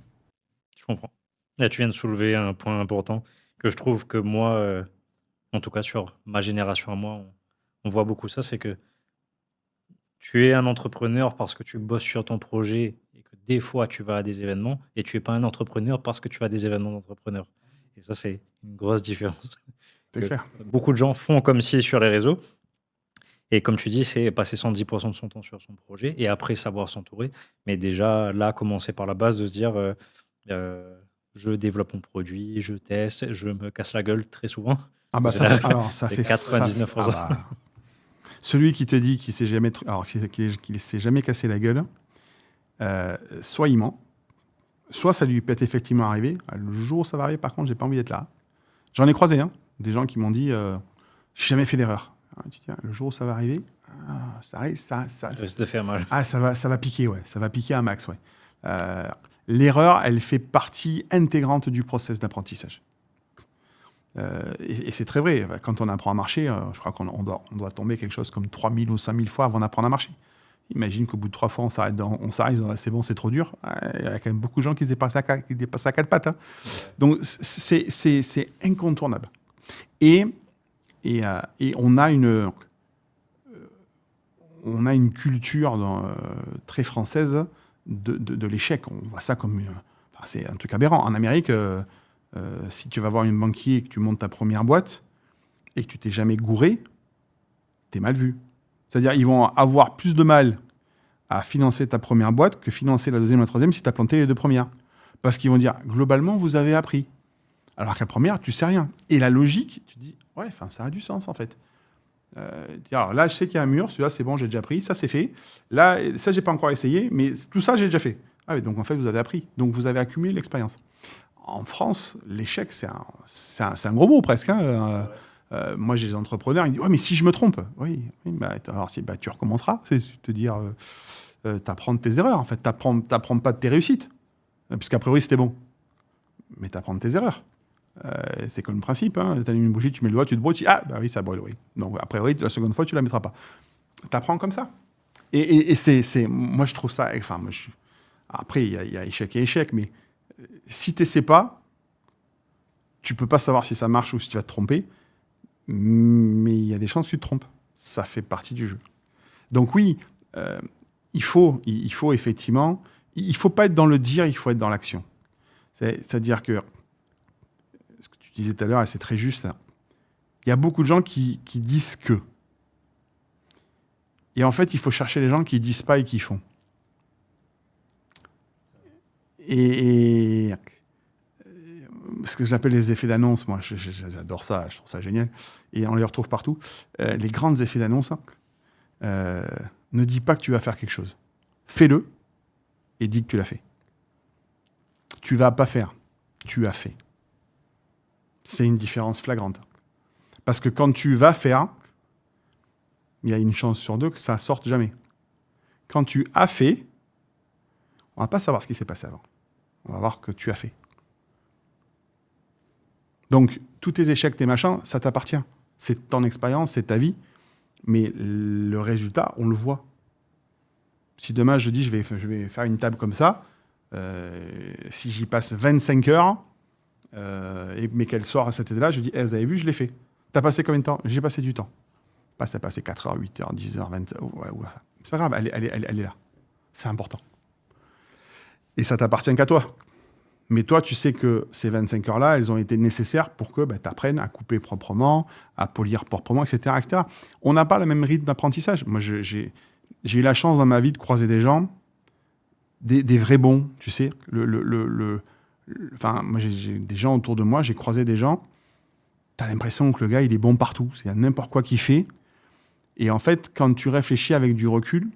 B: Je comprends. Là, tu viens de soulever un point important que je trouve que moi, en tout cas sur ma génération à moi, on voit beaucoup ça, c'est que tu es un entrepreneur parce que tu bosses sur ton projet et que des fois tu vas à des événements et tu es pas un entrepreneur parce que tu vas à des événements d'entrepreneurs. Et ça, c'est une grosse différence.
A: C'est
B: Que
A: clair.
B: beaucoup de gens font comme si sur les réseaux. Et comme tu dis, c'est passer 110% de son temps sur son projet et après savoir s'entourer. Mais déjà, là, commencer par la base de se dire je développe mon produit, je teste, je me casse la gueule très souvent.
A: Ah bah
B: C'est
A: ça fait,
B: la-
A: alors ça
B: c'est
A: fait ça.
B: 99%.
A: Celui qui te dit qu'il s'est jamais, qu'il s'est jamais cassé la gueule, soit il ment, soit ça lui peut être effectivement arrivé. Le jour où ça va arriver, par contre, j'ai pas envie d'être là. J'en ai croisé, des gens qui m'ont dit, j'ai jamais fait d'erreur. Tu dis, le jour où ça va arriver, ça arrive,
B: Ça risque de faire mal.
A: ça va piquer, ouais, ça va piquer un max, ouais. L'erreur, elle fait partie intégrante du process d'apprentissage. Et c'est très vrai. Quand on apprend à marcher, je crois qu'on doit tomber quelque chose comme 3000 ou 5000 fois avant d'apprendre à marcher. Imagine qu'au bout de 3 fois, on s'arrête, c'est bon, c'est trop dur. Il y a quand même beaucoup de gens qui se dépassent à 4 pattes. Hein. Donc, c'est incontournable. Et on a une culture très française de l'échec. On voit ça comme... c'est un truc aberrant. En Amérique... si tu vas voir un banquier et que tu montes ta première boîte et que tu t'es jamais gouré, t'es mal vu. C'est-à-dire ils vont avoir plus de mal à financer ta première boîte que financer la deuxième et la troisième si tu as planté les 2 premières. Parce qu'ils vont dire, globalement, vous avez appris. Alors qu'à la première, tu sais rien. Et la logique, tu te dis, ouais, ça a du sens en fait. Alors là, je sais qu'il y a un mur, celui-là, c'est bon, j'ai déjà pris, ça c'est fait. Là, ça, j'ai pas encore essayé, mais tout ça, j'ai déjà fait. Ah oui, donc en fait, vous avez appris. Donc vous avez accumulé l'expérience. En France, l'échec, c'est un gros mot presque. Hein. Moi, j'ai des entrepreneurs, ils disent « Ouais, mais si je me trompe ?» Oui, alors tu recommenceras. C'est te dire, t'apprends de tes erreurs. En fait, t'apprends pas de tes réussites. Puisqu'a priori, c'était bon. Mais t'apprends de tes erreurs. C'est comme le principe. Hein. Tu allumes une bougie, tu mets le doigt, tu te brûles, tu dis, ah, bah oui, ça brûle, oui. Donc, après, oui, la seconde fois, tu la mettras pas. Tu apprends comme ça. Et moi, je trouve ça. Enfin, après, il y a échec et échec, mais si tu n'essaies pas, tu peux pas savoir si ça marche ou si tu vas te tromper, mais il y a des chances que tu te trompes. Ça fait partie du jeu. Donc oui, il faut effectivement, il faut pas être dans le dire, il faut être dans l'action. C'est-à-dire que, ce que tu disais tout à l'heure, et c'est très juste, il y a beaucoup de gens qui disent que. Et en fait, il faut chercher les gens qui disent pas et qui font. Et ce que j'appelle les effets d'annonce, moi, j'adore ça, je trouve ça génial. Et on les retrouve partout. Les grands effets d'annonce, ne dis pas que tu vas faire quelque chose. Fais-le et dis que tu l'as fait. Tu vas pas faire, tu as fait. C'est une différence flagrante. Parce que quand tu vas faire, il y a une chance sur deux que ça sorte jamais. Quand tu as fait, on va pas savoir ce qui s'est passé avant. On va voir que tu as fait. Donc, tous tes échecs, tes machins, ça t'appartient. C'est ton expérience, c'est ta vie. Mais le résultat, on le voit. Si demain, je dis, je vais faire une table comme ça, si j'y passe 25 heures, mais qu'elle sort à cette tête-là, je dis, vous avez vu, je l'ai fait. T'as passé combien de temps? J'ai passé du temps. T'as passé 4 heures, 8 heures, 10 heures, 20 heures. C'est pas grave, elle est là. C'est important. Et ça t'appartient qu'à toi. Mais toi, tu sais que ces 25 heures-là, elles ont été nécessaires pour que tu apprennes à couper proprement, à polir proprement, etc. etc. On n'a pas le même rythme d'apprentissage. Moi, j'ai eu la chance dans ma vie de croiser des gens, des vrais bons, tu sais. Enfin, moi, j'ai des gens autour de moi, j'ai croisé des gens, tu as l'impression que le gars, il est bon partout. C'est n'importe quoi qu'il fait. Et en fait, quand tu réfléchis avec du recul,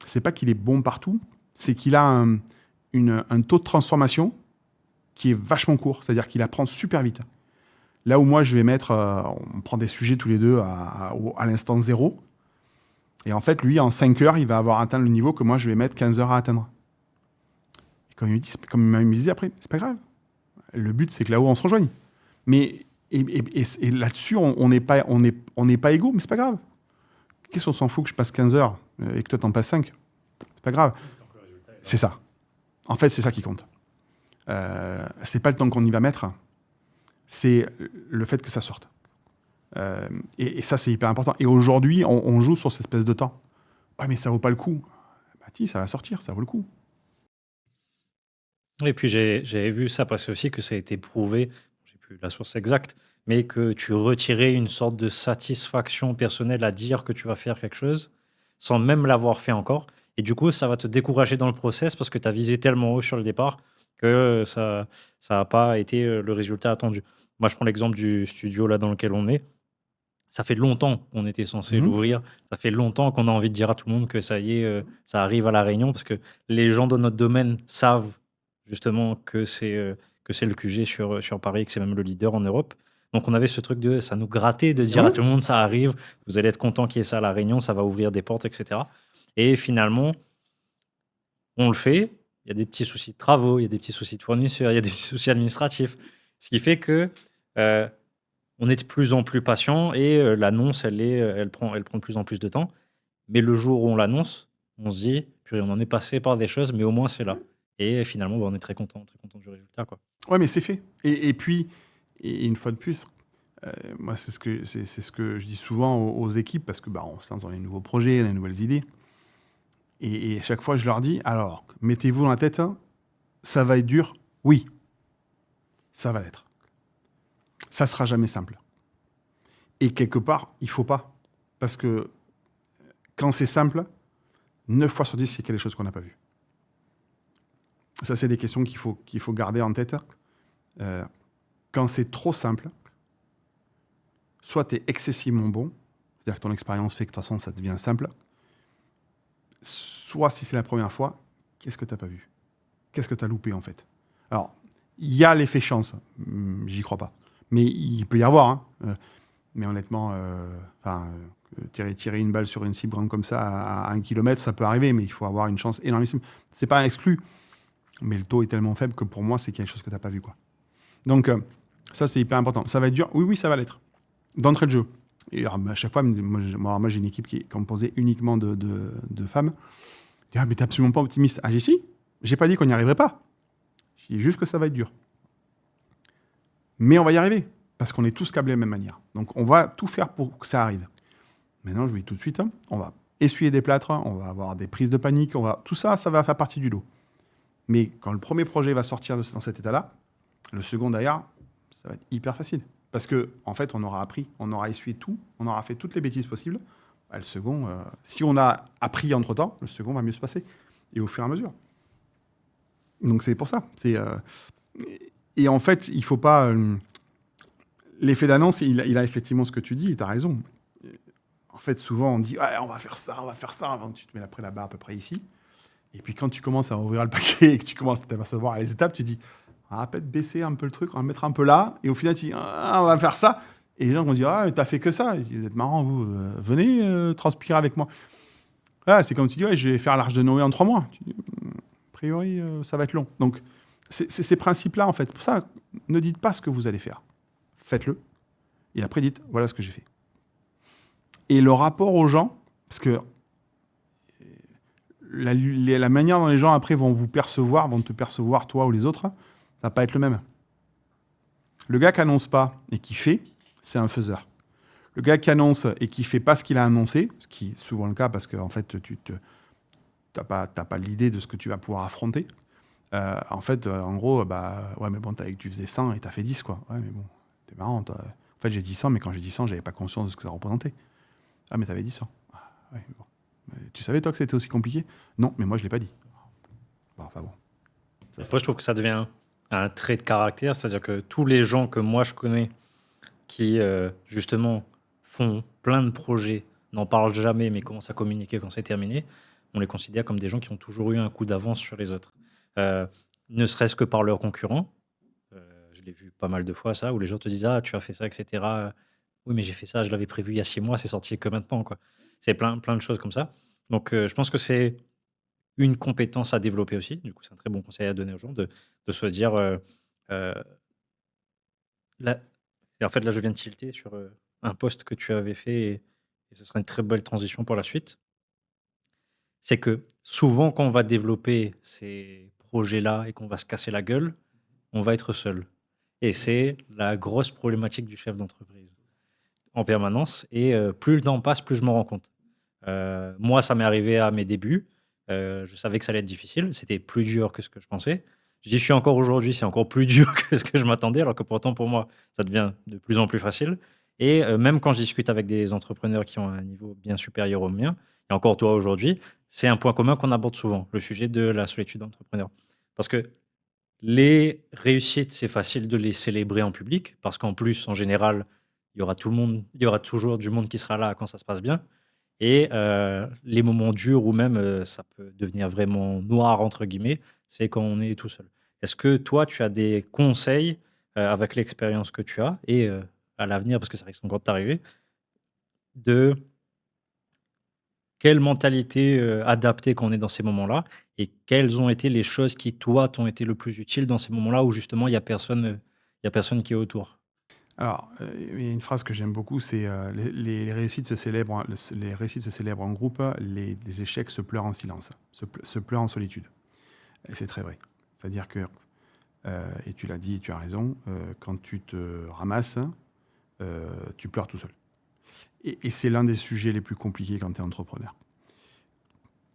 A: c'est pas qu'il est bon partout, c'est qu'il a un taux de transformation qui est vachement court, c'est-à-dire qu'il apprend super vite. Là où moi, je vais mettre, on prend des sujets tous les deux à l'instant zéro, et en fait, lui, en 5 heures, il va avoir atteint le niveau que moi, je vais mettre 15 heures à atteindre. Et comme il me disait après, c'est pas grave. Le but, c'est que là-haut, on se rejoigne. Mais et là-dessus, on n'est pas égaux, mais c'est pas grave. Qu'est-ce qu'on s'en fout que je passe 15 heures et que toi, t'en passes 5? C'est pas grave. C'est ça. En fait, c'est ça qui compte. C'est pas le temps qu'on y va mettre, c'est le fait que ça sorte. Et ça, c'est hyper important. Et aujourd'hui, on joue sur cette espèce de temps. Ouais, mais ça vaut pas le coup. Bah, ça va sortir, ça vaut le coup.
B: Et puis j'avais vu ça passer aussi, que ça a été prouvé, j'ai plus la source exacte, mais que tu retirais une sorte de satisfaction personnelle à dire que tu vas faire quelque chose sans même l'avoir fait encore. Et du coup, ça va te décourager dans le process parce que tu as visé tellement haut sur le départ que ça n'a pas été le résultat attendu. Moi, je prends l'exemple du studio là dans lequel on est. Ça fait longtemps qu'on était censé l'ouvrir. Ça fait longtemps qu'on a envie de dire à tout le monde que ça y est, ça arrive à La Réunion parce que les gens de notre domaine savent justement que c'est le QG sur Paris, que c'est même le leader en Europe. Donc on avait ce truc de ça nous grattait de dire à tout le monde ça arrive, vous allez être content qu'il y ait ça à La Réunion, ça va ouvrir des portes, etc. Et finalement, on le fait. Il y a des petits soucis de travaux, il y a des petits soucis de fournisseurs, il y a des petits soucis administratifs. Ce qui fait que on est de plus en plus patient et l'annonce, elle prend de plus en plus de temps. Mais le jour où on l'annonce, on se dit, purée, on en est passé par des choses, mais au moins c'est là. Et finalement, bah, on est très content du résultat, quoi.
A: Ouais, mais c'est fait. Et puis, une fois de plus, moi, c'est ce que je dis souvent aux équipes, parce que on se lance dans les nouveaux projets, les nouvelles idées. Et à chaque fois, je leur dis, alors, mettez-vous dans la tête, ça va être dur. Oui, ça va l'être. Ça sera jamais simple. Et quelque part, il faut pas. Parce que quand c'est simple, 9 fois sur 10, il y a quelque chose qu'on n'a pas vu. Ça, c'est des questions qu'il faut garder en tête. Quand c'est trop simple, soit tu es excessivement bon, c'est-à-dire que ton expérience fait que de toute façon, ça devient simple, soit si c'est la première fois, qu'est-ce que tu n'as pas vu? Qu'est-ce que tu as loupé, en fait? Alors, il y a l'effet chance, j'y crois pas. Mais il peut y avoir. Mais honnêtement, tirer une balle sur une cible grande comme ça à 1 kilomètre, ça peut arriver, mais il faut avoir une chance énormissime. C'est pas exclu, mais le taux est tellement faible que pour moi, c'est quelque chose que tu n'as pas vu, quoi. Donc, Ça, c'est hyper important. Ça va être dur. Oui, oui, ça va l'être. D'entrée de jeu. Et alors, à chaque fois, moi, j'ai une équipe qui est composée uniquement de femmes. Je dis, ah, mais t'es absolument pas optimiste. Ah, j'ai si. J'ai pas dit qu'on n'y arriverait pas. Je dis juste que ça va être dur. Mais on va y arriver. Parce qu'on est tous câblés de la même manière. Donc, on va tout faire pour que ça arrive. Maintenant, je vous dis tout de suite, hein, on va essuyer des plâtres, on va avoir des prises de panique, tout ça, ça va faire partie du lot. Mais quand le premier projet va sortir dans cet état-là, le second derrière, ça va être hyper facile. Parce que en fait, on aura appris, on aura essuyé tout, on aura fait toutes les bêtises possibles. Le second, si on a appris entre-temps, le second va mieux se passer. Et au fur et à mesure. Donc c'est pour ça. Et en fait, il ne faut pas... l'effet d'annonce, il a effectivement ce que tu dis, et tu as raison. En fait, souvent, on dit, on va faire ça, avant tu te mets après la barre à peu près ici. Et puis quand tu commences à ouvrir le paquet et que tu commences à t'apercevoir les étapes, tu dis, on va peut-être baisser un peu le truc, on va mettre un peu là. Et au final, tu dis, on va faire ça. Et les gens vont dire, mais t'as fait que ça. Vous êtes marrant, vous. Venez transpirer avec moi. C'est comme tu dis, je vais faire l'Arche de Noé en 3 mois. Tu dis, a priori, ça va être long. Donc, c'est ces principes-là, en fait. Pour ça, ne dites pas ce que vous allez faire. Faites-le. Et après, dites, voilà ce que j'ai fait. Et le rapport aux gens, parce que la manière dont les gens après vont te percevoir, toi ou les autres, ça va pas être le même. Le gars qui annonce pas et qui fait, c'est un faiseur. Le gars qui annonce et qui fait pas ce qu'il a annoncé, ce qui est souvent le cas parce qu'en fait, tu n'as pas l'idée de ce que tu vas pouvoir affronter. En fait, en gros, ouais, mais bon, tu faisais 100 et tu as fait 10, quoi. Ouais, mais bon, t'es marrant. En fait, j'ai dit 100, mais quand j'ai dit 100, j'avais pas conscience de ce que ça représentait. Ah, mais t'avais dit 100. Ah, ouais, bon. Tu savais, toi, que c'était aussi compliqué? Non, mais moi, je l'ai pas dit. Bon, enfin bon.
B: Après, je trouve que ça devient un trait de caractère, c'est-à-dire que tous les gens que moi je connais qui, justement, font plein de projets, n'en parlent jamais, mais commencent à communiquer quand c'est terminé, on les considère comme des gens qui ont toujours eu un coup d'avance sur les autres. Euh, Ne serait-ce que par leurs concurrents. Je l'ai vu pas mal de fois, ça, où les gens te disent, ah, tu as fait ça, etc. Oui, mais j'ai fait ça, je l'avais prévu il y a 6 mois, c'est sorti que maintenant, quoi. C'est plein de choses comme ça. Donc, je pense que c'est une compétence à développer aussi. Du coup, c'est un très bon conseil à donner aux gens de se dire, euh, là, et en fait, là, je viens de tilter sur un post que tu avais fait et ce sera une très belle transition pour la suite. C'est que souvent, quand on va développer ces projets-là et qu'on va se casser la gueule, on va être seul. Et c'est la grosse problématique du chef d'entreprise en permanence. Et plus le temps passe, plus je m'en rends compte. Moi, ça m'est arrivé à mes débuts. Je savais que ça allait être difficile. C'était plus dur que ce que je pensais. J'y suis encore aujourd'hui. C'est encore plus dur que ce que je m'attendais, alors que pourtant, pour moi, ça devient de plus en plus facile. Et même quand je discute avec des entrepreneurs qui ont un niveau bien supérieur au mien, et encore toi aujourd'hui, c'est un point commun qu'on aborde souvent, le sujet de la solitude d'entrepreneur. Parce que les réussites, c'est facile de les célébrer en public, parce qu'en plus, en général, il y aura tout le monde, il y aura toujours du monde qui sera là quand ça se passe bien. Et les moments durs ou même, ça peut devenir vraiment «noir» entre guillemets, c'est quand on est tout seul. Est-ce que toi, tu as des conseils, avec l'expérience que tu as et à l'avenir, parce que ça risque encore de t'arriver, de quelle mentalité, adapter quand on est dans ces moments-là? Et quelles ont été les choses qui, toi, t'ont été le plus utiles dans ces moments-là où justement il y a personne qui est autour?
A: Alors, il y a une phrase que j'aime beaucoup, c'est les réussites se célèbrent, les réussites se célèbrent en groupe, les échecs se pleurent en silence, se pleurent en solitude. Et c'est très vrai. C'est-à-dire que, et tu l'as dit et tu as raison, quand tu te ramasses, tu pleures tout seul. Et c'est l'un des sujets les plus compliqués quand tu es entrepreneur.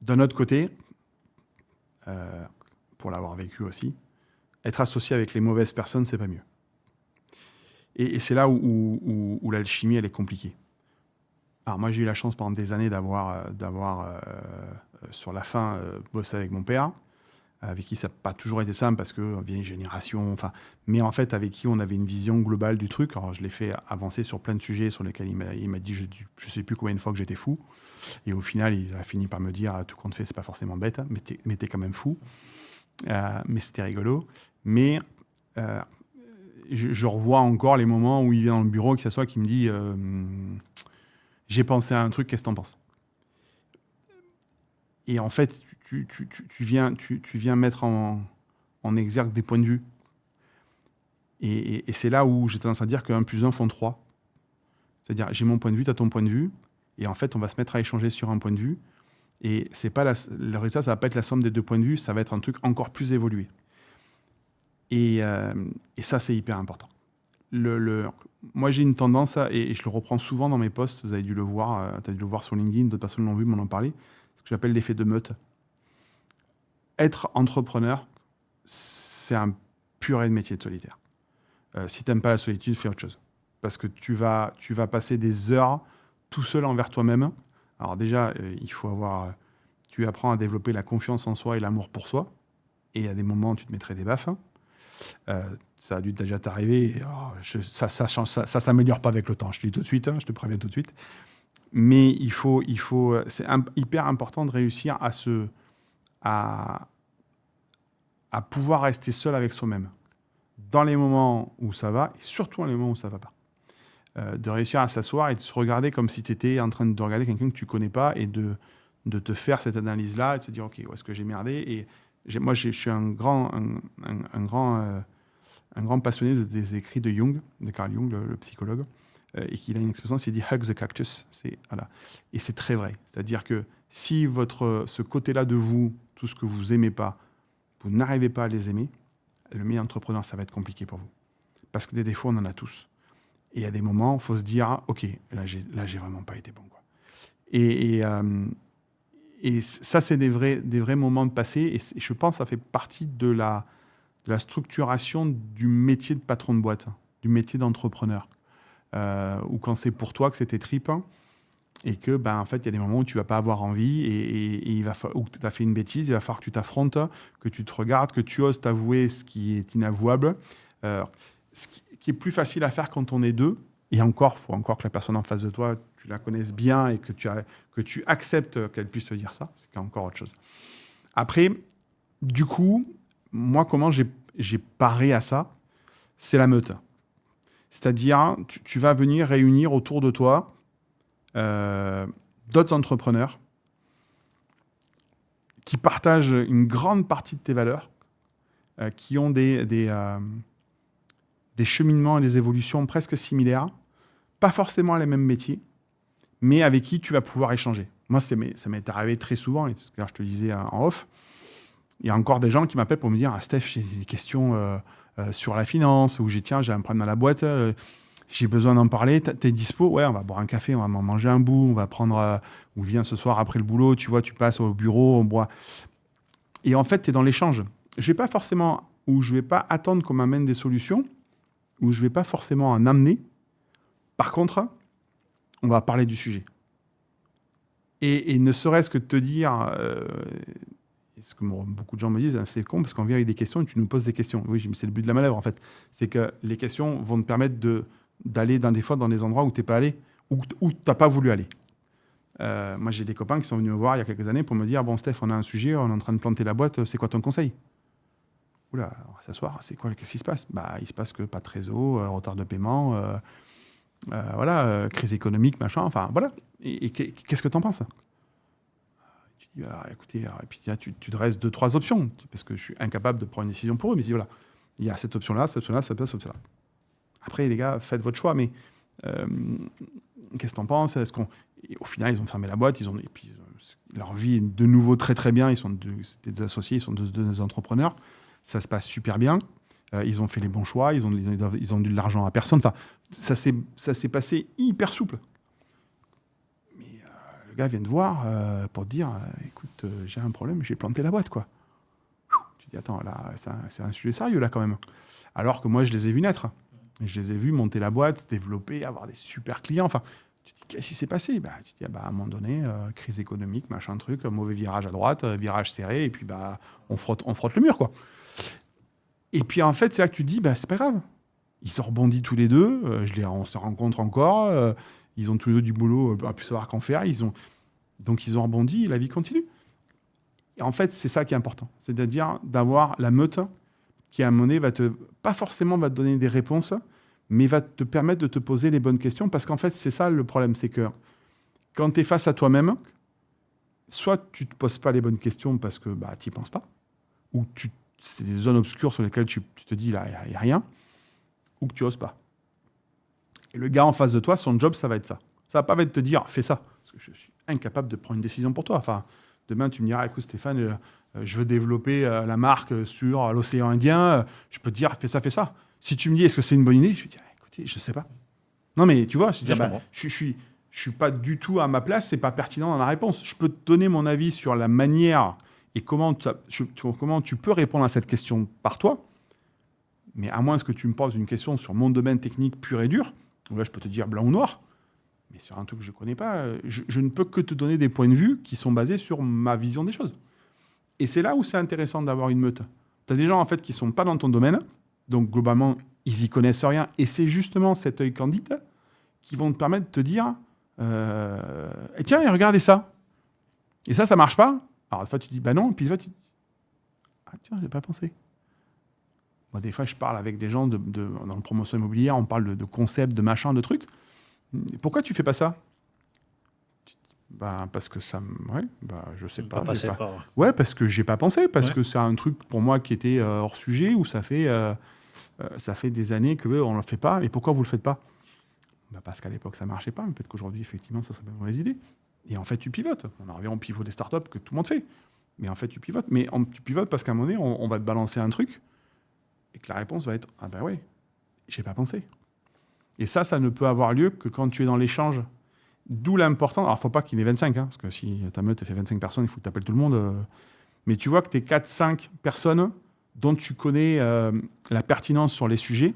A: D'un autre côté, pour l'avoir vécu aussi, être associé avec les mauvaises personnes, c'est pas mieux. Et c'est là où l'alchimie, elle est compliquée. Alors moi, j'ai eu la chance pendant des années d'avoir sur la fin, bossé avec mon père, avec qui ça n'a pas toujours été simple parce que vieille génération, mais en fait avec qui on avait une vision globale du truc. Alors je l'ai fait avancer sur plein de sujets sur lesquels il m'a dit je sais plus combien de fois que j'étais fou. Et au final, il a fini par me dire tout compte fait, c'est pas forcément bête, hein, mais t'es quand même fou. Mais c'était rigolo. Mais je revois encore les moments où il vient dans le bureau, qu'il s'assoit, qui me dit j'ai pensé à un truc, qu'est-ce que t'en penses? Et en fait, tu viens mettre en exergue des points de vue. Et c'est là où j'ai tendance à dire que 1 plus 1 font 3. C'est-à-dire, j'ai mon point de vue, tu as ton point de vue, et en fait, on va se mettre à échanger sur un point de vue, et c'est pas le résultat, ça va pas être la somme des 2 points de vue, ça va être un truc encore plus évolué. Et ça, c'est hyper important. Moi, j'ai une tendance, et je le reprends souvent dans mes posts, vous avez dû le voir, tu as dû le voir sur LinkedIn, d'autres personnes l'ont vu, m'en ont parlé, ce que j'appelle l'effet de meute. Être entrepreneur, c'est un purée de métier de solitaire. Si tu n'aimes pas la solitude, fais autre chose. Parce que tu vas passer des heures tout seul envers toi-même. Alors déjà, tu apprends à développer la confiance en soi et l'amour pour soi. Et à des moments, tu te mettrais des baffes. Ça a dû déjà t'arriver. Ça s'améliore pas avec le temps. Je te dis tout de suite, je te préviens tout de suite. Mais c'est hyper important de réussir à pouvoir rester seul avec soi-même. Dans les moments où ça va, et surtout dans les moments où ça ne va pas. De réussir à s'asseoir et de se regarder comme si tu étais en train de regarder quelqu'un que tu ne connais pas et de te faire cette analyse-là et de se dire, OK, où est-ce que j'ai merdé? Et moi, je suis un grand passionné des écrits de Jung, de Carl Jung, le psychologue, et qu'il a une expression, il dit « hug the cactus ». Voilà. Et c'est très vrai. C'est-à-dire que si ce côté-là de vous, tout ce que vous n'aimez pas, vous n'arrivez pas à les aimer, le meilleur entrepreneur, ça va être compliqué pour vous. Parce que des défauts, on en a tous. Et il y a des moments, il faut se dire, OK, là, j'ai vraiment pas été bon, quoi. Et ça, c'est des vrais moments de passé. Et je pense que ça fait partie de la structuration du métier de patron de boîte, du métier d'entrepreneur. Ou quand c'est pour toi que c'était trip, et que, en fait, il y a des moments où tu vas pas avoir envie et où tu as fait une bêtise, il va falloir que tu t'affrontes, que tu te regardes, que tu oses t'avouer ce qui est inavouable. Ce qui est plus facile à faire quand on est deux, et encore, il faut encore que la personne en face de toi, tu la connaisses bien et que tu acceptes qu'elle puisse te dire ça, c'est encore autre chose. Après, du coup, moi, comment j'ai paré à ça? C'est la meute. C'est-à-dire, tu vas venir réunir autour de toi d'autres entrepreneurs qui partagent une grande partie de tes valeurs, qui ont des cheminements et des évolutions presque similaires, pas forcément les mêmes métiers, mais avec qui tu vas pouvoir échanger. Moi, ça m'est arrivé très souvent, et je te le disais en off, il y a encore des gens qui m'appellent pour me dire « Ah, Steph, j'ai des questions sur la finance, ou j'ai un problème dans la boîte, j'ai besoin d'en parler, t'es dispo? Ouais, on va boire un café, on va manger un bout, on va prendre... ou viens ce soir après le boulot, tu vois, tu passes au bureau, on boit... » Et en fait, tu es dans l'échange. Je vais pas attendre qu'on m'amène des solutions, ou je vais pas forcément en amener. Par contre, on va parler du sujet. Et ne serait-ce que de te dire... ce que beaucoup de gens me disent, c'est con, parce qu'on vient avec des questions et tu nous poses des questions. Oui, mais c'est le but de la manœuvre, en fait. C'est que les questions vont te permettre d'aller des fois dans des endroits où tu n'es pas allé, où tu n'as pas voulu aller. Moi, j'ai des copains qui sont venus me voir il y a quelques années pour me dire « Bon, Steph, on a un sujet, on est en train de planter la boîte, c'est quoi ton conseil ?» Oula, on va s'asseoir, qu'est-ce qui se passe? Il se passe que pas de réseau, retard de paiement, crise économique, machin, enfin, voilà. Et qu'est-ce que tu en penses? Écoutez, et puis tu dresses 2-3 options, parce que je suis incapable de prendre une décision pour eux, mais tu dis voilà, il y a cette option-là, cette option-là, cette option-là. Après, les gars, faites votre choix, mais qu'est-ce que t'en penses? Au final, ils ont fermé la boîte, et puis leur vie est de nouveau très très bien, c'était deux associés, ils sont deux entrepreneurs, ça se passe super bien, ils ont fait les bons choix, ils ont de l'argent à personne, enfin, ça s'est passé hyper souple. Le gars vient te voir pour te dire écoute, j'ai un problème, j'ai planté la boîte, quoi. Tu dis attends, là, c'est un sujet sérieux, là, quand même. Alors que moi, je les ai vus naître. Je les ai vus monter la boîte, développer, avoir des super clients. Enfin, tu te dis qu'est-ce qui s'est passé? Tu te dis à un moment donné, crise économique, machin truc, mauvais virage à droite, virage serré, et puis on frotte le mur, quoi. Et puis en fait, c'est là que tu te dis c'est pas grave. Ils ont rebondi tous les deux, on se rencontre encore. Ils ont tous les deux du boulot, à plus savoir qu'en faire. Donc, ils ont rebondi et la vie continue. Et en fait, c'est ça qui est important. C'est-à-dire d'avoir la meute qui, à un moment donné, pas forcément va te donner des réponses, mais va te permettre de te poser les bonnes questions. Parce qu'en fait, c'est ça le problème. C'est que quand tu es face à toi-même, soit tu ne te poses pas les bonnes questions parce que tu n'y penses pas, ou c'est des zones obscures sur lesquelles tu te dis, là, il n'y a rien. ou que tu oses pas. Et le gars en face de toi, son job, ça va être ça. Ça va pas être de te dire, fais ça. Parce que je suis incapable de prendre une décision pour toi. Enfin, demain, tu me diras, écoute Stéphane, je veux développer la marque sur l'océan Indien. Je peux te dire, fais ça, fais ça. Si tu me dis, est-ce que c'est une bonne idée? Je vais dire, écoutez, je sais pas. Non, mais tu vois, je suis pas du tout à ma place, c'est pas pertinent dans la réponse. Je peux te donner mon avis sur la manière et comment tu peux répondre à cette question par toi. Mais à moins que tu me poses une question sur mon domaine technique pur et dur, où là, je peux te dire blanc ou noir. Mais sur un truc que je ne connais pas, je ne peux que te donner des points de vue qui sont basés sur ma vision des choses. Et c'est là où c'est intéressant d'avoir une meute. Tu as des gens, en fait, qui ne sont pas dans ton domaine. Donc, globalement, ils n'y connaissent rien. Et c'est justement cet œil candide qui vont te permettre de te dire tiens, regardez ça. Et ça ne marche pas. Alors, des fois, tu dis bah non. Et puis, des fois, tu dis tiens, je n'ai pas pensé. Moi, des fois, je parle avec des gens dans le promotion immobilière, on parle de concepts, de machins, de trucs. Pourquoi tu fais pas ça? Bah, parce que ça... Ouais, bah, je sais pas. Ouais, parce que j'ai pas pensé, parce que c'est un truc pour moi qui était hors sujet, où ça fait des années qu'on ne le fait pas. Et pourquoi vous le faites pas? Bah, parce qu'à l'époque, ça marchait pas, mais peut-être qu'aujourd'hui, effectivement, ça serait pas une mauvaise idée. Et en fait, tu pivotes. On en revient au pivot des startups que tout le monde fait. Mais en fait, tu pivotes. Mais tu pivotes parce qu'à un moment donné, on va te balancer un truc et que la réponse va être « Ah ben oui, j'ai pas pensé ». Et ça ne peut avoir lieu que quand tu es dans l'échange. D'où l'important. Alors, il ne faut pas qu'il y ait 25, parce que si ta meute fait 25 personnes, il faut que tu appelles tout le monde. Mais tu vois que tu es 4-5 personnes dont tu connais la pertinence sur les sujets.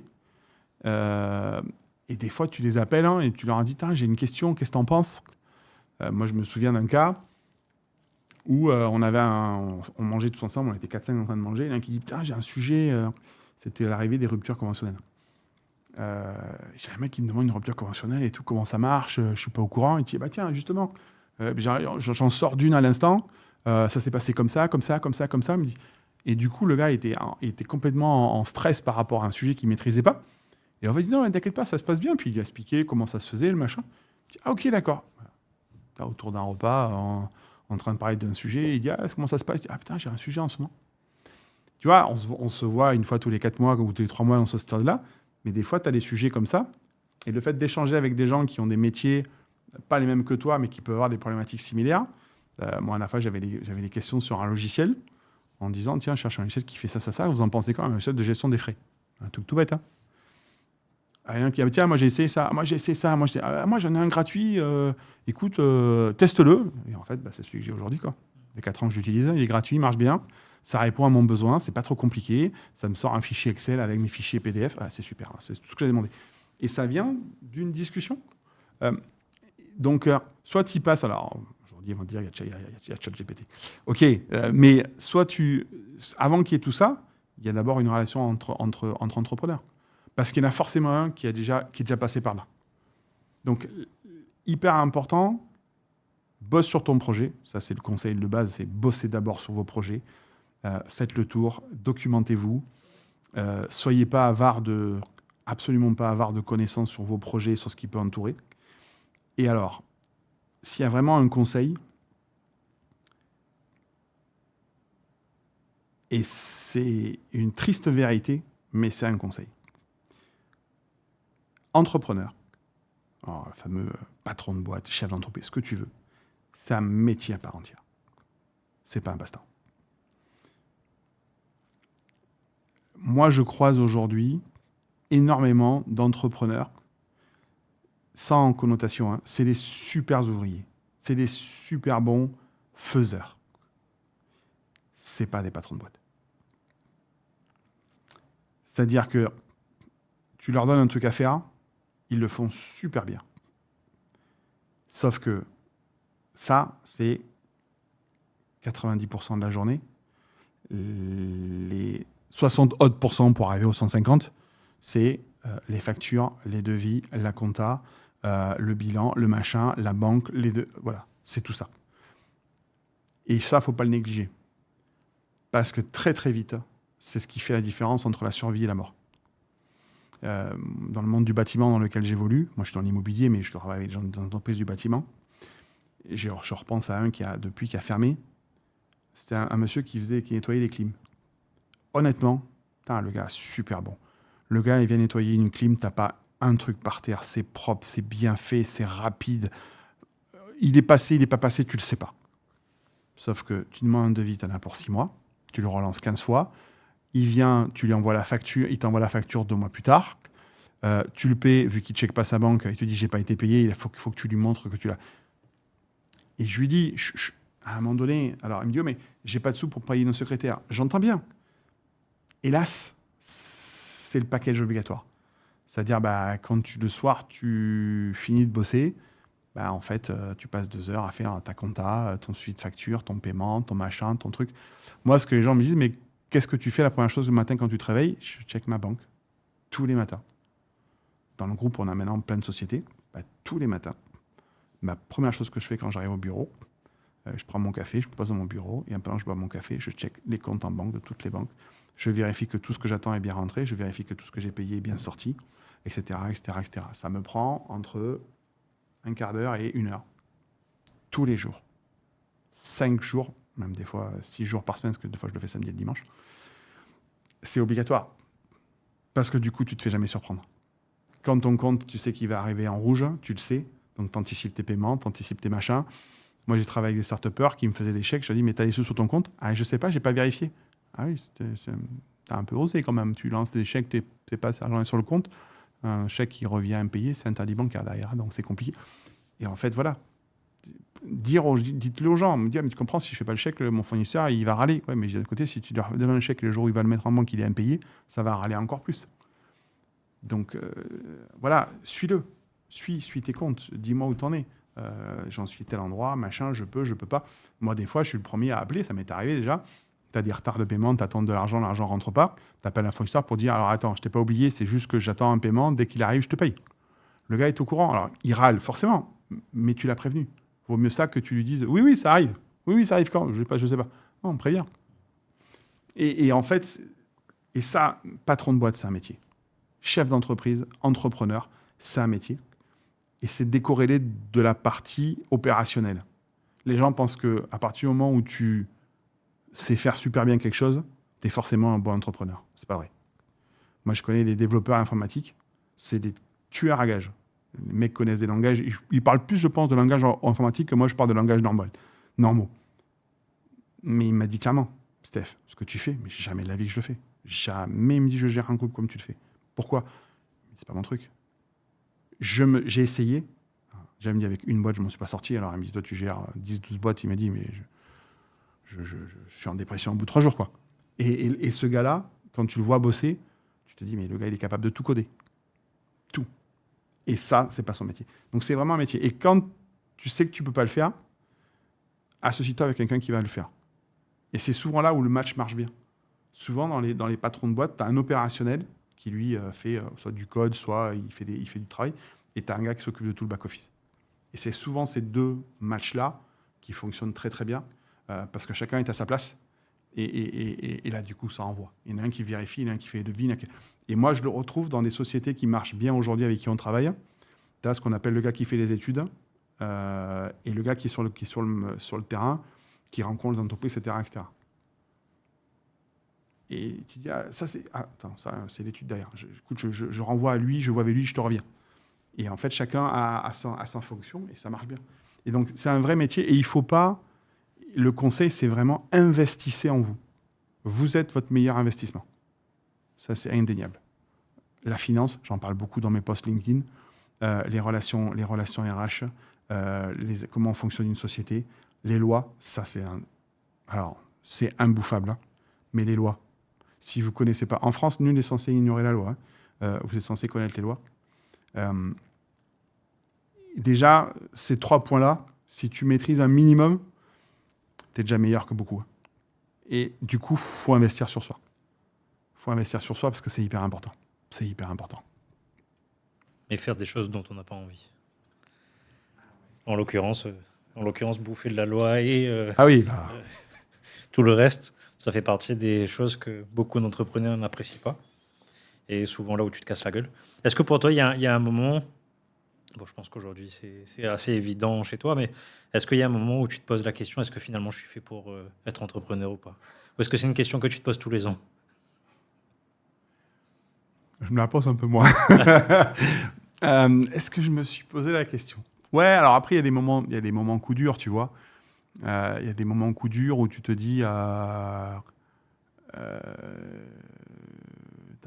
A: Et des fois, tu les appelles et tu leur dis « j'ai une question, qu'est-ce que tu en penses ?» Moi, je me souviens d'un cas où on mangeait tous ensemble, on était 4-5 en train de manger. Il y en a un qui dit « j'ai un sujet, c'était l'arrivée des ruptures conventionnelles. » J'ai un mec qui me demande une rupture conventionnelle et tout, comment ça marche, je suis pas au courant. Il dit bah tiens, justement, j'en sors d'une à l'instant, ça s'est passé comme ça, comme ça, comme ça, comme ça. Il me dit, et du coup, le gars était complètement en stress par rapport à un sujet qu'il maîtrisait pas. Et on va dire non, t'inquiète pas, ça se passe bien. Puis il lui a expliqué comment ça se faisait, le machin. Il dit, ah ok, d'accord. Là, autour d'un repas, en train de parler d'un sujet, il dit comment ça se passe? Il dit, ah putain, j'ai un sujet en ce moment. Tu vois, on se voit une fois tous les 4 mois ou tous les 3 mois dans ce stade-là. Mais des fois, tu as des sujets comme ça. Et le fait d'échanger avec des gens qui ont des métiers, pas les mêmes que toi, mais qui peuvent avoir des problématiques similaires. Moi, à la fois, j'avais des questions sur un logiciel en disant, tiens, je cherche un logiciel qui fait ça, ça, ça. Vous en pensez quoi? Un logiciel de gestion des frais. Un truc tout bête. Hein. Il y en a qui dit, tiens, moi, j'ai essayé ça. Moi, j'ai essayé ça. Moi, j'en ai un gratuit. Écoute, teste-le. Et en fait, c'est celui que j'ai aujourd'hui. Quoi. Les 4 ans que j'utilise, il est gratuit, il marche bien. Ça répond à mon besoin, c'est pas trop compliqué. Ça me sort un fichier Excel avec mes fichiers PDF. Ah, c'est super, c'est tout ce que j'ai demandé. Et ça vient d'une discussion. Donc, soit tu y passes, alors aujourd'hui, ils vont te dire, il y a ChatGPT. Ok, mais soit avant qu'il y ait tout ça, il y a d'abord une relation entre entrepreneurs. Parce qu'il y en a forcément un qui est déjà passé par là. Donc, hyper important, bosse sur ton projet. Ça, c'est le conseil de base, c'est bosser d'abord sur vos projets. Faites le tour, documentez-vous. Soyez pas absolument pas avare de connaissances sur vos projets, sur ce qui peut entourer. Et alors, s'il y a vraiment un conseil, et c'est une triste vérité, mais c'est un conseil. Entrepreneur, le fameux patron de boîte, chef d'entreprise, ce que tu veux, c'est un métier à part entière. C'est pas un passe-temps. Moi, je croise aujourd'hui énormément d'entrepreneurs, sans connotation, hein, c'est des super ouvriers, c'est des super bons faiseurs. C'est pas des patrons de boîte. C'est-à-dire que tu leur donnes un truc à faire, ils le font super bien. Sauf que ça, c'est 90% de la journée. Les 60% pour arriver aux 150, c'est les factures, les devis, la compta, le bilan, le machin, la banque, les deux. Voilà, c'est tout ça. Et ça, il ne faut pas le négliger. Parce que très, très vite, c'est ce qui fait la différence entre la survie et la mort. Dans le monde du bâtiment dans lequel j'évolue, moi je suis dans l'immobilier, mais je travaille avec des gens dans l'entreprise du bâtiment. Et je repense à un qui a fermé. C'était un monsieur qui nettoyait les clims. Honnêtement, le gars, super bon. Le gars, il vient nettoyer une clim, t'as pas un truc par terre, c'est propre, c'est bien fait, c'est rapide. Il est passé, il n'est pas passé, tu le sais pas. Sauf que tu demandes un devis, t'en as pour 6 mois, tu le relances 15 fois, il vient, tu lui envoies la facture, il t'envoie la facture 2 mois plus tard. Tu le paies, vu qu'il ne check pas sa banque, il te dit j'ai pas été payé, faut que tu lui montres que tu l'as. Et je lui dis, à un moment donné, alors il me dit, oh, mais j'ai pas de sous pour payer nos secrétaires. J'entends bien. Hélas, c'est le package obligatoire. C'est-à-dire, quand le soir, tu finis de bosser, en fait, tu passes 2 heures à faire ta compta, ton suivi de facture, ton paiement, ton machin, ton truc. Moi, ce que les gens me disent, mais qu'est-ce que tu fais la première chose le matin quand tu te réveilles? Je check ma banque tous les matins. Dans le groupe, on a maintenant plein de sociétés. Tous les matins, ma première chose que je fais quand j'arrive au bureau, je prends mon café, je me pose dans mon bureau, et pendant que je bois mon café, je check les comptes en banque de toutes les banques. Je vérifie que tout ce que j'attends est bien rentré, je vérifie que tout ce que j'ai payé est bien sorti, etc., etc., etc. Ça me prend entre un quart d'heure et 1 heure. Tous les jours. 5 jours, même des fois 6 jours par semaine, parce que des fois je le fais samedi et le dimanche. C'est obligatoire. Parce que du coup, tu ne te fais jamais surprendre. Quand ton compte, tu sais qu'il va arriver en rouge, tu le sais, donc tu anticipes tes paiements, tu anticipes tes machins. Moi, j'ai travaillé avec des start-upers qui me faisaient des chèques. Je leur dis, mais tu as les sous sur ton compte? Ah, je sais pas, j'ai pas vérifié. Ah oui, t'as un peu osé quand même. Tu lances des chèques, tu sais pas si l'argent est sur le compte. Un chèque qui revient impayé, c'est interdit bancaire derrière, donc c'est compliqué. Et en fait, voilà. Dites-le aux gens, me dire, mais tu comprends, si je fais pas le chèque, mon fournisseur, il va râler. Ouais, mais d'un côté, si tu leur donnes un chèque le jour où il va le mettre en banque, il est impayé, ça va râler encore plus. Donc, voilà, suis-le. Suis tes comptes. Dis-moi où t'en es. J'en suis tel endroit, machin, je peux pas. Moi, des fois, je suis le premier à appeler, ça m'est arrivé déjà. Tu as des retards de paiement, tu attends de l'argent rentre pas. Tu appelles un fournisseur pour dire, alors attends, je t'ai pas oublié, c'est juste que j'attends un paiement, dès qu'il arrive, je te paye. Le gars est au courant. Alors, il râle, forcément, mais tu l'as prévenu. Vaut mieux ça que tu lui dises, oui, oui, ça arrive. Oui, oui, ça arrive quand? Je sais pas. Non, on prévient. Et en fait, et ça, patron de boîte, c'est un métier. Chef d'entreprise, entrepreneur, c'est un métier. Et c'est décorrélé de la partie opérationnelle. Les gens pensent qu'à partir du moment où tu sais faire super bien quelque chose, tu es forcément un bon entrepreneur. C'est pas vrai. Moi, je connais des développeurs informatiques, c'est des tueurs à gages. Les mecs connaissent des langages. Ils parlent plus, je pense, de langage informatique que moi, je parle de langage normaux. Mais il m'a dit clairement, Steph, ce que tu fais, mais jamais de la vie que je le fais. Jamais il me dit, je gère un groupe comme tu le fais. Pourquoi? C'est pas mon truc. J'ai essayé. J'avais dit avec une boîte, je ne m'en suis pas sorti. Alors, il me dit, toi, tu gères 10-12 boîtes. Il m'a dit, mais je suis en dépression au bout de 3 jours, quoi. Et ce gars-là, quand tu le vois bosser, tu te dis, mais le gars, il est capable de tout coder. Tout. Et ça, c'est pas son métier. Donc, c'est vraiment un métier. Et quand tu sais que tu peux pas le faire, associe-toi avec quelqu'un qui va le faire. Et c'est souvent là où le match marche bien. Souvent, dans les patrons de boîte, tu as un opérationnel qui, lui, fait soit du code, soit il fait du travail. Et tu as un gars qui s'occupe de tout le back-office. Et c'est souvent ces deux matchs-là qui fonctionnent très très bien, parce que chacun est à sa place. Et là, du coup, ça envoie. Il y en a un qui vérifie, il y en a un qui fait les devis. Et moi, je le retrouve dans des sociétés qui marchent bien aujourd'hui, avec qui on travaille. Tu as ce qu'on appelle le gars qui fait les études, et le gars qui est sur le terrain, qui rencontre les entreprises, etc. etc. Et tu dis, ça, c'est l'étude derrière. Écoute, je renvoie à lui, je vois avec lui, je te reviens. Et en fait, chacun a sa fonction et ça marche bien. Et donc, c'est un vrai métier et il ne faut pas... Le conseil, c'est vraiment investissez en vous. Vous êtes votre meilleur investissement. Ça, c'est indéniable. La finance, j'en parle beaucoup dans mes posts LinkedIn. Les relations RH, comment fonctionne une société. Les lois, ça, alors, c'est imbouffable. Hein, mais les lois, si vous ne connaissez pas... En France, nul n'est censé ignorer la loi. Hein, vous êtes censé connaître les lois. Déjà, ces 3 points-là, si tu maîtrises un minimum, tu es déjà meilleur que beaucoup. Et du coup, il faut investir sur soi. Il faut investir sur soi parce que c'est hyper important. C'est hyper important.
B: Et faire des choses dont on n'a pas envie. En l'occurrence, bouffer de la loi et
A: Ah oui,
B: tout le reste, ça fait partie des choses que beaucoup d'entrepreneurs n'apprécient pas. Et souvent là où tu te casses la gueule. Est-ce que pour toi, il y a un moment... Bon, je pense qu'aujourd'hui, c'est assez évident chez toi, mais est-ce qu'il y a un moment où tu te poses la question, est-ce que finalement je suis fait pour être entrepreneur ou pas? Ou est-ce que c'est une question que tu te poses tous les ans?
A: Je me la pose un peu moins. Est-ce que je me suis posé la question? Ouais, alors après, il y a des moments coups durs, tu vois. Il y a des moments coups durs où tu te dis,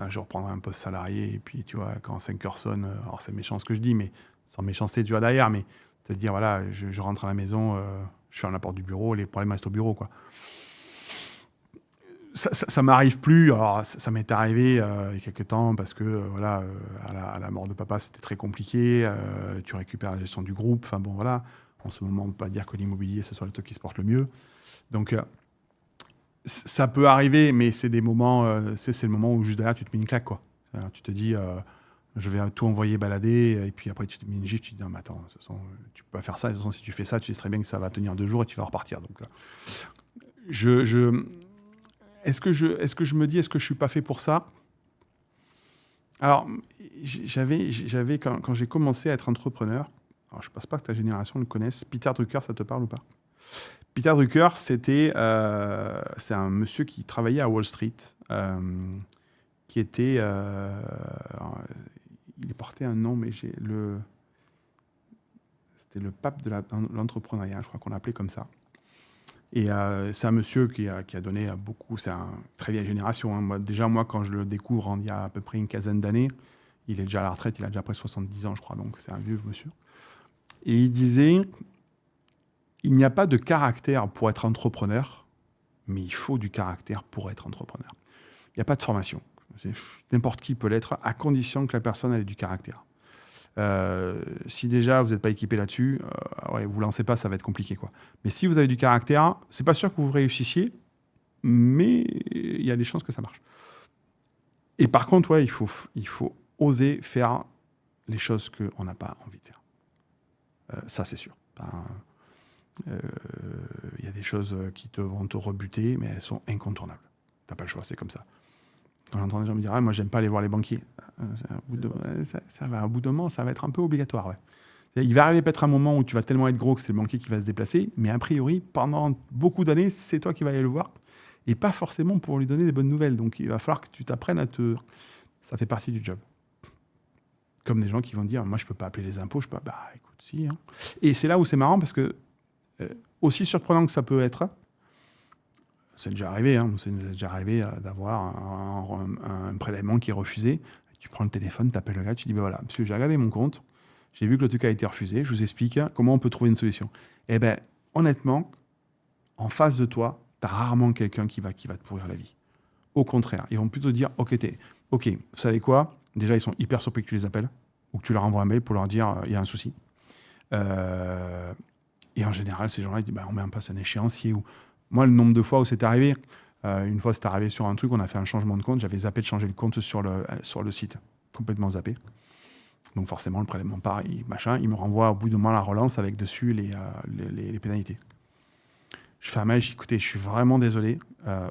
A: je reprendrai un poste salarié, et puis, tu vois, quand 5 heures sonnent, alors c'est méchant ce que je dis, mais sans méchanceté, tu vois, derrière, mais te dire, voilà, je rentre à la maison, je ferme la porte du bureau, les problèmes restent au bureau, quoi. Ça m'arrive plus. Alors, ça m'est arrivé il y a quelques temps parce que voilà, à la mort de papa, c'était très compliqué. Tu récupères la gestion du groupe. Enfin bon, voilà. En ce moment, on ne peut pas dire que l'immobilier, ce soit le truc qui se porte le mieux. Donc, ça peut arriver, mais c'est des moments, c'est le moment où juste derrière, tu te mets une claque, quoi. Tu te dis, je vais tout envoyer balader, et puis après, tu te mets une gifle, tu te dis, non, mais attends, de toute façon, tu peux pas faire ça. De toute façon, si tu fais ça, tu sais très bien que ça va tenir 2 jours et tu vas repartir. Donc, je, je, est-ce que je me dis, est-ce que je suis pas fait pour ça? Alors, quand j'ai commencé à être entrepreneur, alors je ne pense pas que ta génération le connaisse, Peter Drucker, ça te parle ou pas? Peter Drucker, c'est un monsieur qui travaillait à Wall Street, qui était, il portait un nom, mais c'était le pape de l'entrepreneuriat, je crois qu'on l'appelait comme ça. Et c'est un monsieur qui a donné beaucoup, c'est une très vieille génération. Hein. Moi, quand je le découvre, il y a à peu près une quinzaine d'années, il est déjà à la retraite, il a déjà près 70 ans, je crois, donc c'est un vieux monsieur. Et il disait, il n'y a pas de caractère pour être entrepreneur, mais il faut du caractère pour être entrepreneur. Il n'y a pas de formation. N'importe qui peut l'être, à condition que la personne ait du caractère. Si déjà vous n'êtes pas équipé là-dessus, ouais, vous lancez pas, ça va être compliqué, quoi. Mais si vous avez du caractère, c'est pas sûr que vous réussissiez, mais il y a des chances que ça marche. Et par contre, ouais, il faut oser faire les choses qu'on n'a pas envie de faire. Ça, c'est sûr. Il y a des choses qui vont te rebuter, mais elles sont incontournables. T'as pas le choix, c'est comme ça. Quand j'entends des gens me dire, ah, moi, j'aime pas aller voir les banquiers. Au bout d'un moment, ça va être un peu obligatoire. Ouais. Il va arriver peut-être un moment où tu vas tellement être gros que c'est le banquier qui va se déplacer, mais a priori, pendant beaucoup d'années, c'est toi qui vas aller le voir, et pas forcément pour lui donner des bonnes nouvelles. Donc, il va falloir que tu t'apprennes à te... Ça fait partie du job. Comme des gens qui vont dire, moi, je peux pas appeler les impôts. Je peux pas... Bah, écoute, si. Hein. Et c'est là où c'est marrant, parce que, aussi surprenant que ça peut être, c'est déjà arrivé, hein, d'avoir un prélèvement qui est refusé. Tu prends le téléphone, tu appelles le gars, tu dis, ben voilà, monsieur, j'ai regardé mon compte, j'ai vu que le truc a été refusé, je vous explique comment on peut trouver une solution. Eh bien, honnêtement, en face de toi, tu as rarement quelqu'un qui va te pourrir la vie. Au contraire, ils vont plutôt dire, ok, vous savez quoi? Déjà, ils sont hyper surpris que tu les appelles ou que tu leur envoies un mail pour leur dire, il y a un souci. Et en général, ces gens-là, ils disent, on met en place un échéancier. Moi, le nombre de fois où c'est arrivé, une fois c'est arrivé sur un truc, on a fait un changement de compte, j'avais zappé de changer le compte sur le site, complètement zappé. Donc forcément, le prélèvement part, il me renvoie au bout de moment la relance avec dessus les pénalités. Je fais un mail, écoutez, je suis vraiment désolé,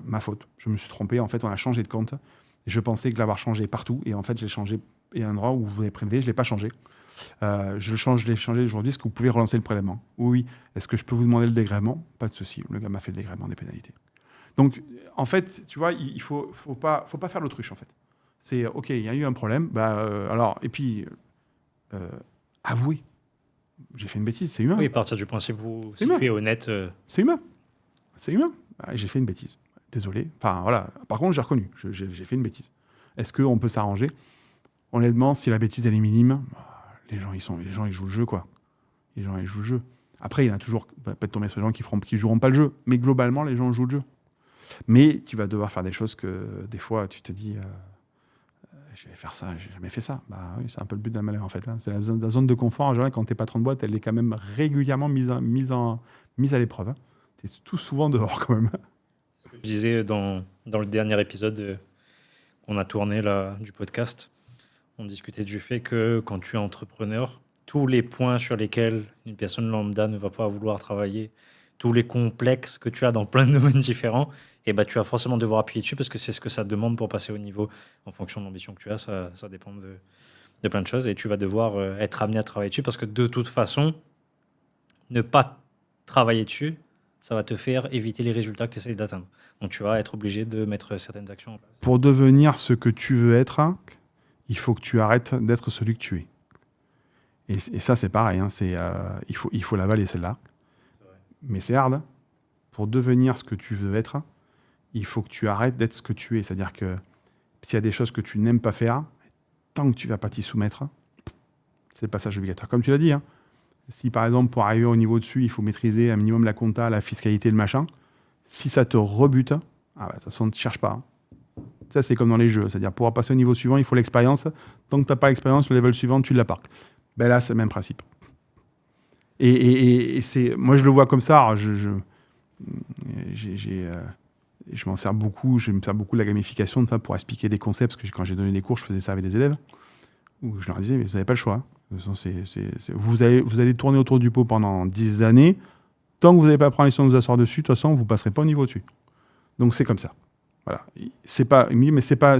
A: ma faute, je me suis trompé, en fait, on a changé de compte, et je pensais que l'avoir changé partout, et en fait, j'ai changé, il y a un endroit où vous avez prélevé, je ne l'ai pas changé. Je l'ai changé aujourd'hui, est-ce que vous pouvez relancer le prélèvement? Oui. Est-ce que je peux vous demander le dégrèvement? Pas de souci, le gars m'a fait le dégrèvement des pénalités. Donc, en fait, tu vois, il faut pas faire l'autruche, en fait. C'est, ok, il y a eu un problème, et puis, avouer. J'ai fait une bêtise, c'est humain.
B: Oui, partir du principe où si
A: humain.
B: tu es honnête...
A: C'est humain. C'est humain. J'ai fait une bêtise. Désolé. Enfin, voilà. Par contre, j'ai reconnu. J'ai fait une bêtise. Est-ce qu'on peut s'arranger? Honnêtement, si la bêtise, elle est minime, les gens, ils jouent le jeu, quoi. Les gens, ils jouent le jeu. Après, il y en a toujours, peut-être tomber sur les gens qui joueront pas le jeu. Mais globalement, les gens jouent le jeu. Mais tu vas devoir faire des choses que, des fois, tu te dis, je vais faire ça, j'ai jamais fait ça. Bah oui, c'est un peu le but d'un malheur, en fait. Hein. C'est la zone de confort, en général, quand t'es patron de boîte, elle est quand même régulièrement mise à l'épreuve. Hein. T'es tout souvent dehors, quand même.
B: Ce que je disais dans le dernier épisode qu'on a tourné là, du podcast, on discutait du fait que quand tu es entrepreneur, tous les points sur lesquels une personne lambda ne va pas vouloir travailler, tous les complexes que tu as dans plein de domaines différents, et tu vas forcément devoir appuyer dessus parce que c'est ce que ça demande pour passer au niveau en fonction de l'ambition que tu as. Ça dépend de plein de choses et tu vas devoir être amené à travailler dessus parce que de toute façon, ne pas travailler dessus, ça va te faire éviter les résultats que tu essaies d'atteindre. Donc tu vas être obligé de mettre certaines actions en place.
A: Pour devenir ce que tu veux être, il faut que tu arrêtes d'être celui que tu es. Et ça, c'est pareil. Hein, il faut l'avaler, celle-là. Mais c'est hard. Hein. Pour devenir ce que tu veux être, il faut que tu arrêtes d'être ce que tu es. C'est-à-dire que s'il y a des choses que tu n'aimes pas faire, tant que tu ne vas pas t'y soumettre, c'est le passage obligatoire. Comme tu l'as dit, hein, si par exemple, pour arriver au niveau dessus, il faut maîtriser un minimum la compta, la fiscalité, le machin, si ça te rebute, de toute façon, ne cherche pas. Hein. Ça, c'est comme dans les jeux. C'est-à-dire, pour passer au niveau suivant, il faut l'expérience. Tant que tu n'as pas l'expérience, le level suivant, tu ne l'as pas. Ben là, c'est le même principe. Et moi, je le vois comme ça. Alors, je m'en sers beaucoup. Je me sers beaucoup de la gamification pour expliquer des concepts. Parce que quand j'ai donné des cours, je faisais ça avec des élèves. Où je leur disais, mais vous n'avez pas le choix. De toute façon, vous allez tourner autour du pot pendant 10 années. Tant que vous n'avez pas pris la licence de vous asseoir dessus, de toute façon, vous ne passerez pas au niveau dessus. Donc, c'est comme ça. Voilà. Il me dit, mais c'est pas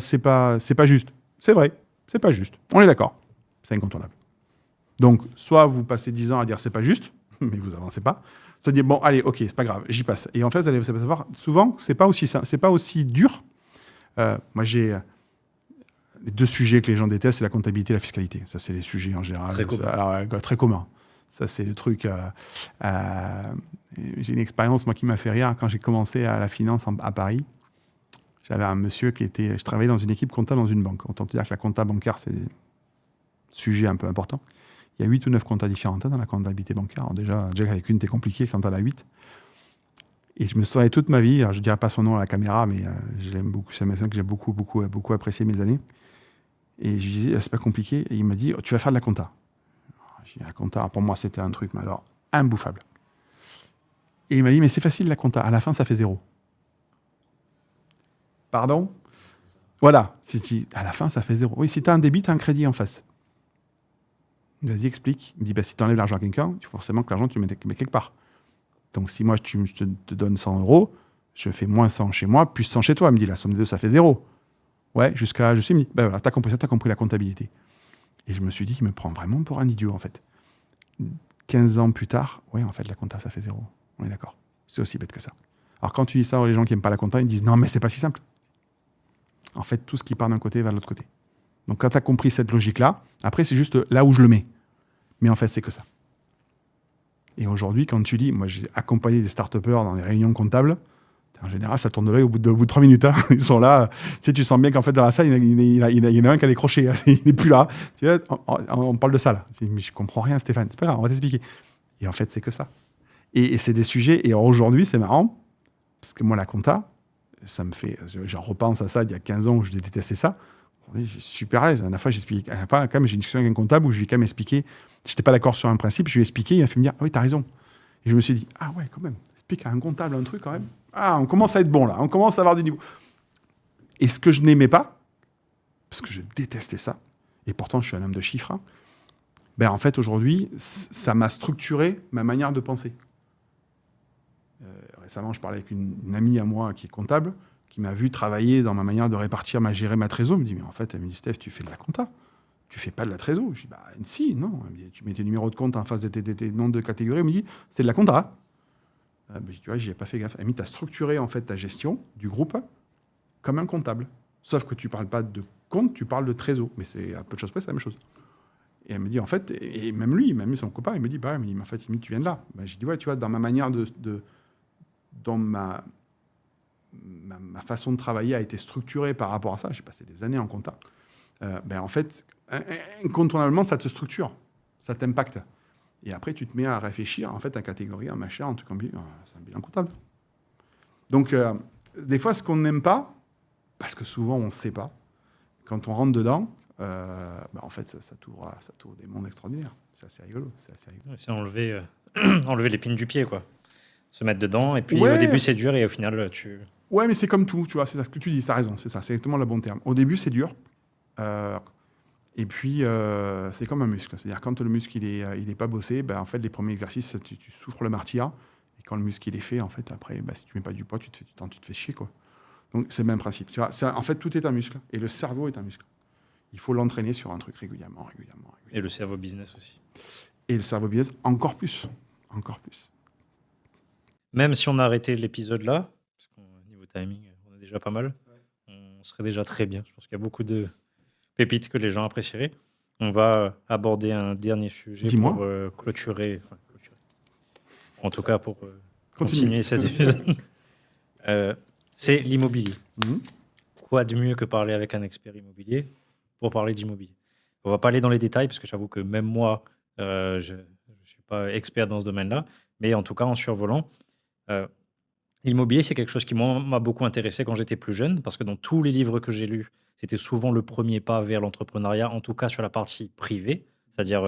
A: juste. C'est vrai, c'est pas juste. On est d'accord. C'est incontournable. Donc, soit vous passez 10 ans à dire c'est pas juste, mais vous avancez pas. Ça dit bon, allez, ok, c'est pas grave, j'y passe. Et en fait, vous allez savoir souvent que c'est pas aussi dur. Moi, j'ai les deux sujets que les gens détestent, c'est la comptabilité et la fiscalité. Ça, c'est les sujets en général. Très commun. Ça, c'est le truc. J'ai une expérience, moi, qui m'a fait rire quand j'ai commencé à la finance à Paris. J'avais un monsieur je travaillais dans une équipe comptable dans une banque. Autant te dire que la compta bancaire, c'est un sujet un peu important. Il y a 8 ou 9 comptas différentes dans la comptabilité bancaire. Alors déjà avec une, t'es compliqué quand t'as la 8. Et je me souviens toute ma vie, alors je ne dirais pas son nom à la caméra, mais je l'aime beaucoup. C'est un monsieur que j'ai beaucoup apprécié mes années. Et je lui disais, c'est pas compliqué. Et il m'a dit, tu vas faire de la compta. J'ai dit, la compta, pour moi, c'était un truc, mais alors, imbouffable. Et il m'a dit, mais c'est facile la compta. À la fin, ça fait 0. Pardon ? Voilà. À la fin, ça fait 0. Oui, si tu as un débit, tu as un crédit en face. Vas-y, explique. Il me dit, si tu enlèves l'argent à quelqu'un, il faut forcément que l'argent, tu le mets quelque part. Donc, si moi, je te donne 100 euros, je fais moins 100 chez moi, plus 100 chez toi. Il me dit, la somme des deux, ça fait 0. Ouais, jusqu'à, je sais, il me dit, ben voilà, t'as compris ça, t'as compris la comptabilité. Et je me suis dit qu'il me prend vraiment pour un idiot, en fait. 15 ans plus tard, ouais, en fait, la compta, ça fait 0. On est d'accord. C'est aussi bête que ça. Alors, quand tu dis ça aux gens qui n'aiment pas la compta, ils disent, non, mais c'est pas si simple. En fait, tout ce qui part d'un côté va de l'autre côté. Donc, quand tu as compris cette logique-là, après, c'est juste là où je le mets. Mais en fait, c'est que ça. Et aujourd'hui, quand tu dis, moi, j'ai accompagné des start-upers dans les réunions comptables, en général, ça tourne de l'œil au bout de 3 minutes. Hein. Ils sont là. Tu sens bien qu'en fait, dans la salle, il y en a un qui a décroché. Hein. Il n'est plus là. Tu vois, on parle de ça, là. Mais je comprends rien, Stéphane. C'est pas grave, on va t'expliquer. Et en fait, c'est que ça. Et c'est des sujets. Et aujourd'hui, c'est marrant, parce que moi, la compta, ça me fait. J'en repense à ça il y a 15 ans où je détestais ça. Je suis super à l'aise. La fois, j'explique. À la fin, quand même, j'ai une discussion avec un comptable où je lui ai quand même expliqué. Je n'étais pas d'accord sur un principe. Je lui ai expliqué. Il m'a fait me dire, ah oui, t'as raison. Et je me suis dit, ah ouais, quand même. Explique à un comptable un truc quand même. Ah, on commence à être bon là. On commence à avoir du niveau. Et ce que je n'aimais pas, parce que je détestais ça, et pourtant je suis un homme de chiffres, hein, ben en fait aujourd'hui, ça m'a structuré ma manière de penser. Récemment, je parlais avec une amie à moi qui est comptable, qui m'a vu travailler dans ma manière de répartir, gérer ma trésor. Elle me dit, mais en fait, elle me dit, Steph, tu fais de la compta. Tu fais pas de la trésor. Je dis, bah si, non. Elle me dit, tu mets tes numéros de compte en face de tes noms de catégorie. Elle me dit, c'est de la compta. Tu vois, j'y ai pas fait gaffe. Elle me dit, tu as structuré en fait ta gestion du groupe comme un comptable. Sauf que tu parles pas de compte, tu parles de trésor. Mais c'est à peu de choses près, c'est la même chose. Et elle me dit, en fait, et même lui, même son copain, il me dit, bah, en fait, tu viens de là. Je dis, ouais, tu vois, dans ma manière dans ma façon de travailler a été structurée par rapport à ça. J'ai passé des années en compta. En fait, incontournablement, ça te structure, ça t'impacte. Et après, tu te mets à réfléchir, en fait, à catégorie, à machin, en tout cas, c'est un bilan comptable. Donc, des fois, ce qu'on n'aime pas, parce que souvent, on ne sait pas, quand on rentre dedans, en fait, ça t'ouvre des mondes extraordinaires. C'est assez rigolo.
B: C'est enlever l'épine du pied, quoi. Se mettre dedans, et puis
A: Ouais.
B: au début, c'est dur, et au final, tu...
A: Ouais, mais c'est comme tout, tu vois, c'est ça ce que tu dis, t'as raison, c'est ça, c'est exactement le bon terme. Au début, c'est dur. Et puis, c'est comme un muscle. C'est-à-dire, quand le muscle, il est pas bossé, en fait, les premiers exercices, tu souffres le martyre. Et quand le muscle, il est fait, en fait, après, si tu mets pas du poids, tu te fais chier, quoi. Donc, c'est le même principe. Tu vois, en fait, tout est un muscle. Et le cerveau est un muscle. Il faut l'entraîner sur un truc régulièrement.
B: Et le cerveau business aussi.
A: Et le cerveau business, encore plus. Encore plus.
B: Même si on a arrêté l'épisode là, parce qu'au niveau timing, on est déjà pas mal, on serait déjà très bien. Je pense qu'il y a beaucoup de pépite que les gens apprécieraient. On va aborder un dernier sujet
A: Dis-moi.
B: pour clôturer, en tout cas pour
A: Continue.
B: continuer cet épisode. C'est l'immobilier.
A: Mhm.
B: Quoi de mieux que parler avec un expert immobilier pour parler d'immobilier? On va pas aller dans les détails parce que j'avoue que même moi, je ne suis pas expert dans ce domaine-là. Mais en tout cas, en survolant, euh, l'immobilier, c'est quelque chose qui moi, m'a beaucoup intéressé quand j'étais plus jeune parce que dans tous les livres que j'ai lus, c'était souvent le premier pas vers l'entrepreneuriat, en tout cas sur la partie privée. C'est-à-dire,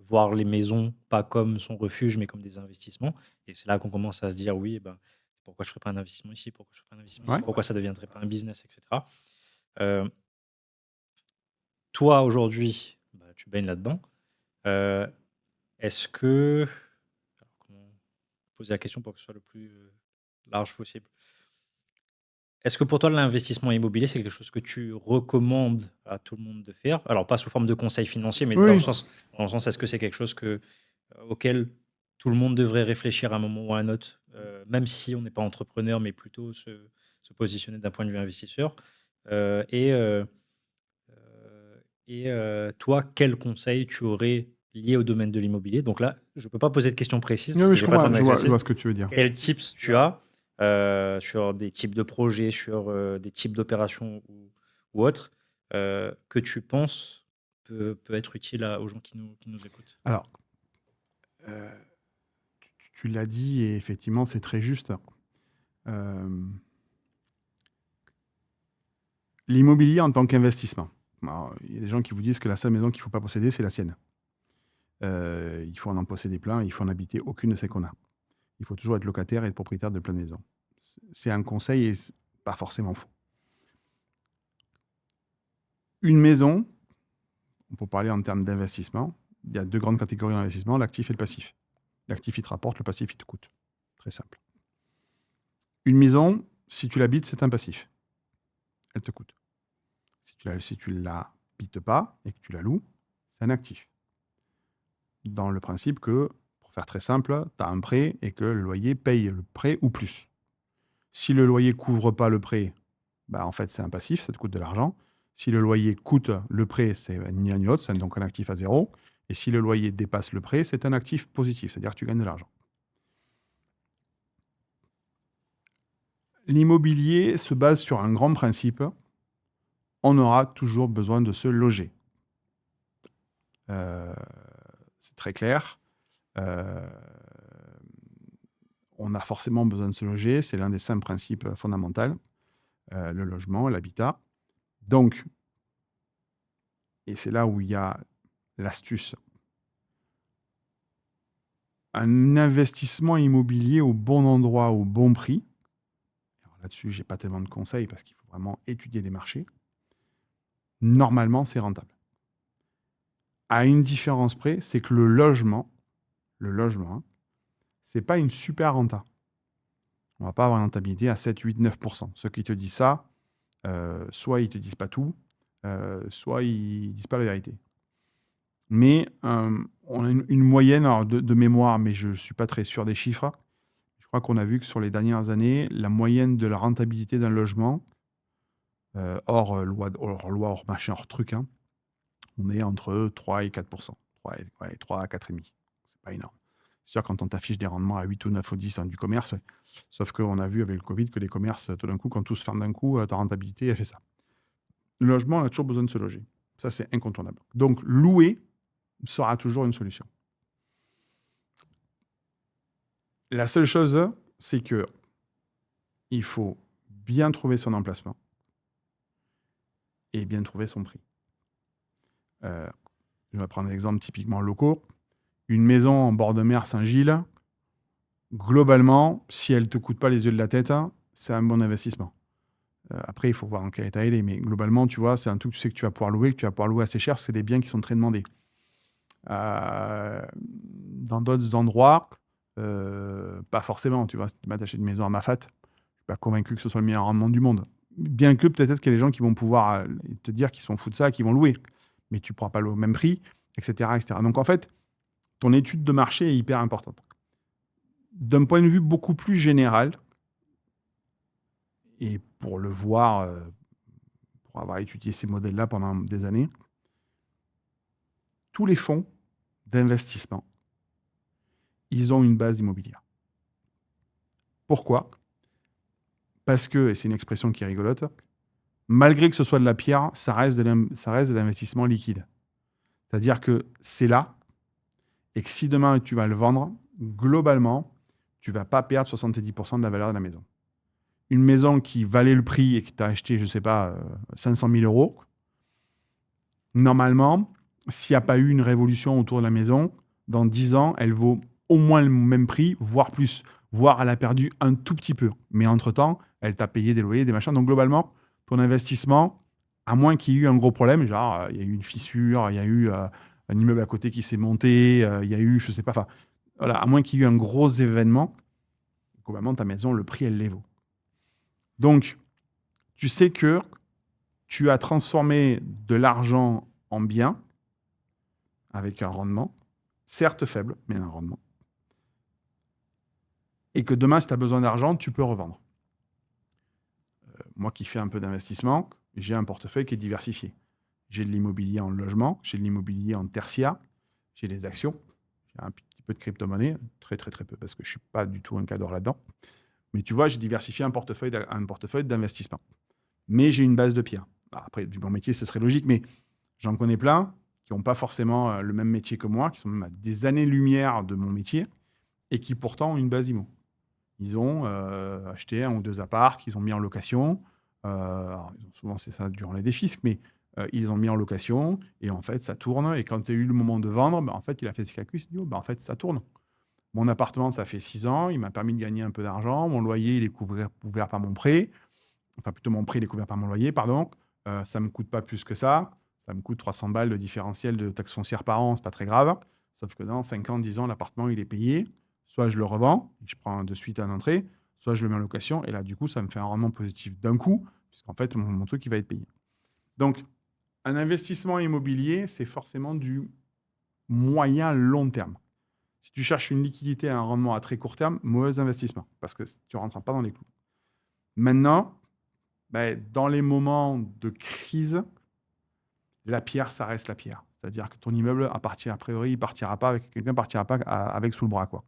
B: voir les maisons pas comme son refuge, mais comme des investissements. Et c'est là qu'on commence à se dire, oui, eh ben, pourquoi je ne ferais pas un investissement ici? Pourquoi je ne ferais pas un investissement ici?
A: Ouais.
B: Pourquoi ça ne deviendrait pas un business, etc. Euh, Toi, aujourd'hui, bah, tu baignes là-dedans. Euh, Est-ce que... alors, comment poser la question pour que ce soit le plus large possible? Est-ce que pour toi, l'investissement immobilier, c'est quelque chose que tu recommandes à tout le monde de faire? Alors, pas sous forme de conseil financier, mais
A: Oui.
B: dans le sens, est-ce que c'est quelque chose auquel tout le monde devrait réfléchir à un moment ou à un autre, même si on n'est pas entrepreneur, mais plutôt se positionner d'un point de vue investisseur? Euh, et euh, Toi, quels conseils tu aurais liés au domaine de l'immobilier? Donc là, je ne peux pas poser de questions précises
A: Oui,
B: parce
A: oui,
B: que
A: je
B: j'ai pas
A: comprends.
B: ton
A: Je
B: exercice.
A: vois ce que tu veux dire.
B: Quels tips tu as sur des types de projets, sur des types d'opérations ou autres, que tu penses peut être utile aux gens qui nous écoutent?
A: Alors, euh, tu l'as dit et effectivement, c'est très juste. Euh, L'immobilier en tant qu'investissement. Alors, il y a des gens qui vous disent que la seule maison qu'il ne faut pas posséder, c'est la sienne. Il faut en posséder plein, il faut en habiter aucune de celles qu'on a. Il faut toujours être locataire et être propriétaire de plein de maisons. C'est un conseil et c'est pas forcément faux. Une maison, pour parler en termes d'investissement, il y a deux grandes catégories d'investissement, l'actif et le passif. L'actif, il te rapporte, le passif, il te coûte. Très simple. Une maison, si tu l'habites, c'est un passif. Elle te coûte. Si tu ne l'habites pas et que tu la loues, c'est un actif. Dans le principe que, pour faire très simple, tu as un prêt et que le loyer paye le prêt ou plus. Si le loyer couvre pas le prêt, bah en fait, c'est un passif, ça te coûte de l'argent. Si le loyer coûte le prêt, c'est ni l'un ni l'autre, c'est donc un actif à zéro. Et si le loyer dépasse le prêt, c'est un actif positif, c'est-à-dire que tu gagnes de l'argent. L'immobilier se base sur un grand principe. On aura toujours besoin de se loger. Euh, c'est très clair. Euh, on a forcément besoin de se loger. C'est l'un des 5 principes fondamentaux. Le logement, l'habitat. Donc, et c'est là où il y a l'astuce, un investissement immobilier au bon endroit, au bon prix. Alors là-dessus, je n'ai pas tellement de conseils parce qu'il faut vraiment étudier les marchés. Normalement, c'est rentable. À une différence près, c'est que le logement, c'est pas une super renta. On va pas avoir une rentabilité à 7, 8, 9%. Ceux qui te disent ça, soit ils te disent pas tout, soit ils disent pas la vérité. Mais on a une moyenne alors de mémoire, mais je ne suis pas très sûr des chiffres. Je crois qu'on a vu que sur les dernières années, la moyenne de la rentabilité d'un logement, hors loi, hors machin, hors truc, hein, on est entre 3 et 4%. 3 à 4,5%. C'est pas énorme. C'est sûr, quand on t'affiche des rendements à 8 ou 9 ou 10 du commerce, ouais. Sauf qu'on a vu avec le Covid que les commerces, tout d'un coup, quand tout se ferme d'un coup, ta rentabilité, elle fait ça. Le logement, on a toujours besoin de se loger. Ça, c'est incontournable. Donc, louer sera toujours une solution. La seule chose, c'est que il faut bien trouver son emplacement et bien trouver son prix. Je vais prendre un exemple typiquement locaux. Une maison en bord de mer Saint-Gilles, globalement, si elle ne te coûte pas les yeux de la tête, c'est un bon investissement. Après, il faut voir en quel état elle est, mais globalement, tu vois, c'est un truc que tu sais que tu vas pouvoir louer assez cher, parce que c'est des biens qui sont très demandés. Dans d'autres endroits, pas forcément, tu vois. Si tu vas t'acheter une maison à Mafate, je ne suis pas convaincu que ce soit le meilleur rendement du monde. Bien que peut-être qu'il y a des gens qui vont pouvoir te dire qu'ils sont fous de ça, qu'ils vont louer. Mais tu ne pourras pas louer au même prix, etc., etc. Donc en fait, ton étude de marché est hyper importante. D'un point de vue beaucoup plus général, et pour le voir, pour pour avoir étudié ces modèles-là pendant des années. Tous les fonds d'investissement, ils ont une base immobilière. Pourquoi? Parce que, et c'est une expression qui est rigolote, malgré que ce soit de la pierre, ça reste de l'investissement liquide. C'est-à-dire que c'est là, et que si demain tu vas le vendre, globalement, tu ne vas pas perdre 70% de la valeur de la maison. Une maison qui valait le prix et que tu as acheté, je ne sais pas, 500 000 euros, normalement, s'il n'y a pas eu une révolution autour de la maison, dans 10 ans, elle vaut au moins le même prix, voire plus. Voire elle a perdu un tout petit peu. Mais entre-temps, elle t'a payé des loyers, des machins. Donc globalement, ton investissement, à moins qu'il y ait eu un gros problème, genre il y a eu une fissure, il y a eu un immeuble à côté qui s'est monté, il y a eu, je ne sais pas, enfin, voilà, à moins qu'il y ait eu un gros événement, globalement, ta maison, le prix, elle les vaut. Donc, tu sais que tu as transformé de l'argent en bien avec un rendement, certes faible, mais un rendement. Et que demain, si tu as besoin d'argent, tu peux revendre. Moi qui fais un peu d'investissement, j'ai un portefeuille qui est diversifié. J'ai de l'immobilier en logement, j'ai de l'immobilier en tertiaire, j'ai des actions, j'ai un petit peu de crypto-monnaie, très très très peu, parce que je ne suis pas du tout un cadre là-dedans. Mais tu vois, j'ai diversifié un portefeuille d'investissement. Mais j'ai une base de pierre. Après, du bon métier, ce serait logique, mais j'en connais plein qui n'ont pas forcément le même métier que moi, qui sont même à des années-lumière de mon métier, et qui pourtant ont une base IMO. Ils ont acheté 1 ou 2 apparts qu'ils ont mis en location. Alors, souvent, c'est ça durant les défisques, mais ils ont mis en location, et en fait, ça tourne. Et quand il y a eu le moment de vendre, en fait, il a fait ses calculs, il s'est dit, en fait, ça tourne. Mon appartement, ça fait 6 ans, il m'a permis de gagner un peu d'argent. Mon loyer, il est couvert par mon prêt. Enfin, plutôt mon prix, il est couvert par mon loyer, pardon. Ça ne me coûte pas plus que ça. Ça me coûte 300 balles de différentiel de taxes foncières par an, c'est pas très grave. Sauf que dans 5 ans, 10 ans, l'appartement, il est payé. Soit je le revends, et je prends de suite un entrée, soit je le mets en location, et là, du coup, ça me fait un rendement positif d'un coup, puisqu'en fait, mon truc, il va être payé. Donc, un investissement immobilier, c'est forcément du moyen long terme. Si tu cherches une liquidité et un rendement à très court terme, mauvais investissement, parce que tu ne rentres pas dans les clous. Maintenant, dans les moments de crise, la pierre, ça reste la pierre. C'est-à-dire que ton immeuble, a priori, il partira pas avec quelqu'un, partira pas avec sous le bras, quoi.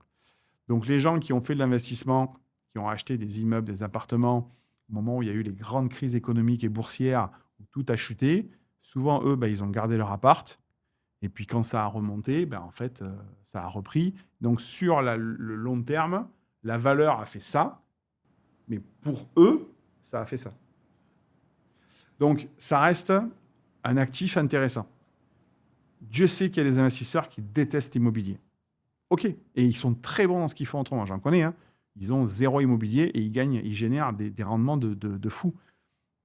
A: Donc les gens qui ont fait de l'investissement, qui ont acheté des immeubles, des appartements, au moment où il y a eu les grandes crises économiques et boursières, où tout a chuté, souvent, eux, ils ont gardé leur appart. Et puis quand ça a remonté, en fait, ça a repris. Donc sur le long terme, la valeur a fait ça, mais pour eux, ça a fait ça. Donc ça reste un actif intéressant. Dieu sait qu'il y a des investisseurs qui détestent l'immobilier. OK. Et ils sont très bons dans ce qu'ils font autrement. J'en connais. Ils ont 0 immobilier et ils génèrent des rendements de fou.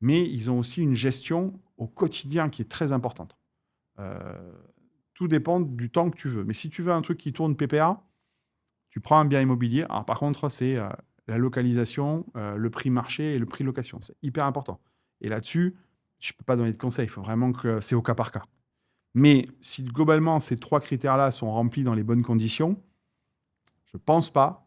A: Mais ils ont aussi une gestion au quotidien qui est très importante. Tout dépend du temps que tu veux. Mais si tu veux un truc qui tourne PPA, tu prends un bien immobilier. Alors, par contre, c'est la localisation, le prix marché et le prix location. C'est hyper important. Et là-dessus, je ne peux pas donner de conseils. Il faut vraiment que c'est au cas par cas. Mais si globalement, ces 3 critères-là sont remplis dans les bonnes conditions, je ne pense pas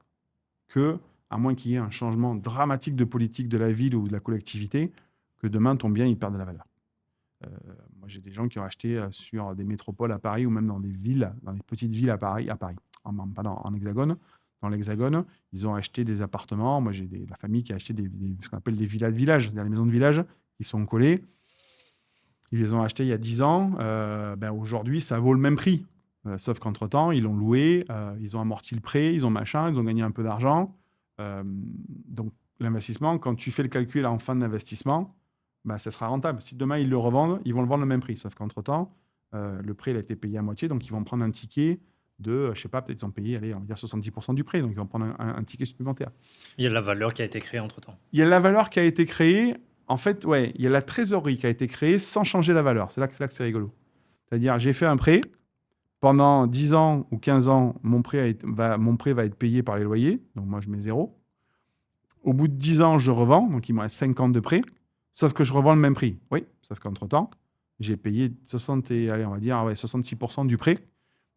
A: que, à moins qu'il y ait un changement dramatique de politique de la ville ou de la collectivité, que demain, ton bien, il perde de la valeur. Moi, j'ai des gens qui ont acheté sur des métropoles à Paris ou même dans des villes, dans les petites villes à Paris, en Hexagone. Dans l'Hexagone, ils ont acheté des appartements. Moi, j'ai la famille qui a acheté ce qu'on appelle des villas de village, c'est-à-dire les maisons de village qui sont collées. Ils les ont achetés il y a 10 ans. Aujourd'hui, ça vaut le même prix. Sauf qu'entre-temps, ils l'ont loué, ils ont amorti le prêt, ils ont gagné un peu d'argent. Donc, l'investissement, quand tu fais le calcul en fin d'investissement, ça sera rentable. Si demain, ils le revendent, ils vont le vendre le même prix. Sauf qu'entre-temps, le prêt il a été payé à moitié. Donc, ils vont prendre un ticket de, je sais pas, peut-être ils ont payé, allez, on va dire 70% du prêt. Donc, ils vont prendre un ticket supplémentaire.
B: Il y a de la valeur qui a été créée entre-temps.
A: Il y a la valeur qui a été créée. En fait, ouais, il y a la trésorerie qui a été créée sans changer la valeur. C'est là que c'est rigolo. C'est-à-dire, j'ai fait un prêt. Pendant 10 ans ou 15 ans, mon prêt va être payé par les loyers. Donc, moi, je mets 0. Au bout de 10 ans, je revends. Donc, il me reste 50 de prêt. Sauf que je revends le même prix. Oui, sauf qu'entre-temps, j'ai payé 66% du prêt.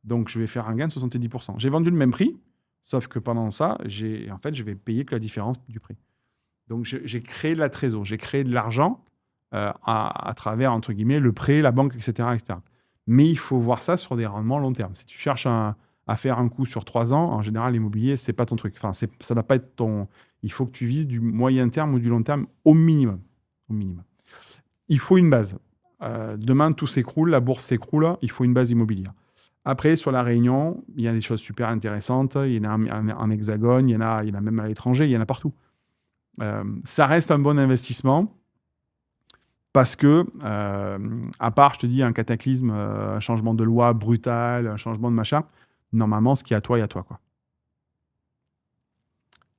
A: Donc, je vais faire un gain de 70%. J'ai vendu le même prix. Sauf que pendant ça, je vais payer que la différence du prêt. Donc, j'ai créé de la trésor, j'ai créé de l'argent à travers, entre guillemets, le prêt, la banque, etc., etc. Mais il faut voir ça sur des rendements long terme. Si tu cherches à faire un coup sur 3 ans, en général, l'immobilier, c'est pas ton truc. Enfin, ça ne va pas être ton. Il faut que tu vises du moyen terme ou du long terme au minimum. Au minimum. Il faut une base. Demain, tout s'écroule, la bourse s'écroule, il faut une base immobilière. Après, sur la Réunion, il y a des choses super intéressantes. Il y en a en Hexagone, il y en a même à l'étranger, il y en a partout. Ça reste un bon investissement parce que, à part, je te dis, un cataclysme, un changement de loi brutal, un changement de machin, normalement, ce qui est à toi est à toi, quoi.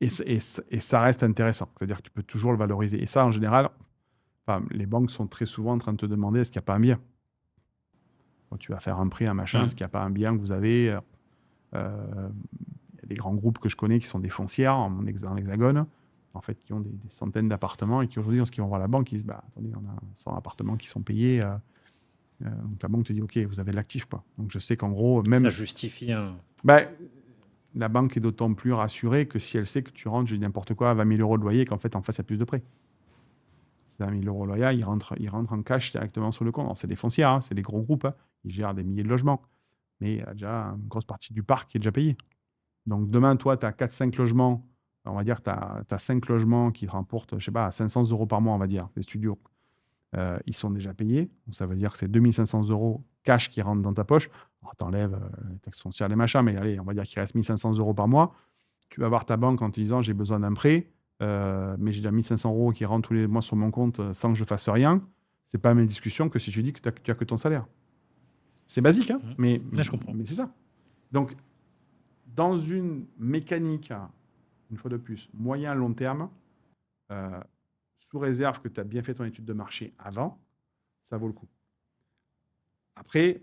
A: Et ça reste intéressant. C'est-à-dire que tu peux toujours le valoriser. Et ça, en général, enfin, les banques sont très souvent en train de te demander est-ce qu'il n'y a pas un bien. Quand tu vas faire un prêt, un machin, est-ce qu'il n'y a pas un bien que vous avez il y a des grands groupes que je connais qui sont des foncières dans l'Hexagone, en fait, qui ont des centaines d'appartements et qui aujourd'hui, lorsqu'ils vont voir la banque, ils disent bah, attendez, on a 100 appartements qui sont payés. Donc la banque te dit ok, vous avez de l'actif, quoi. Donc je sais qu'en gros, même.
B: Ça justifie un.
A: Bah, la banque est d'autant plus rassurée que si elle sait que tu rentres, je dis n'importe quoi, à 20 000 euros de loyer, qu'en fait, en face, il y a plus de prêts. C'est 20 000 euros de loyer, ils rentrent en cash directement sur le compte. Alors, c'est des foncières, hein, c'est des gros groupes, hein, ils gèrent des milliers de logements. Mais il y a déjà une grosse partie du parc qui est déjà payée. Donc demain, toi, tu as 4-5 logements, on va dire que tu as 5 logements qui te rapportent, je sais pas, 500 euros par mois, on va dire, des studios. Ils sont déjà payés. Donc, ça veut dire que c'est 2 500 euros cash qui rentrent dans ta poche. Alors, tu enlèves les taxes foncières, les machins, mais allez, on va dire qu'il reste 1 500 euros par mois. Tu vas voir ta banque en te disant j'ai besoin d'un prêt, mais j'ai déjà 1 500 euros qui rentrent tous les mois sur mon compte sans que je fasse rien. C'est pas la même discussion que si tu dis que tu as que ton salaire. C'est basique, hein, mais
B: je comprends.
A: c'est ça. Donc, dans une mécanique, une fois de plus, moyen-long terme, sous réserve que tu as bien fait ton étude de marché avant, ça vaut le coup. Après,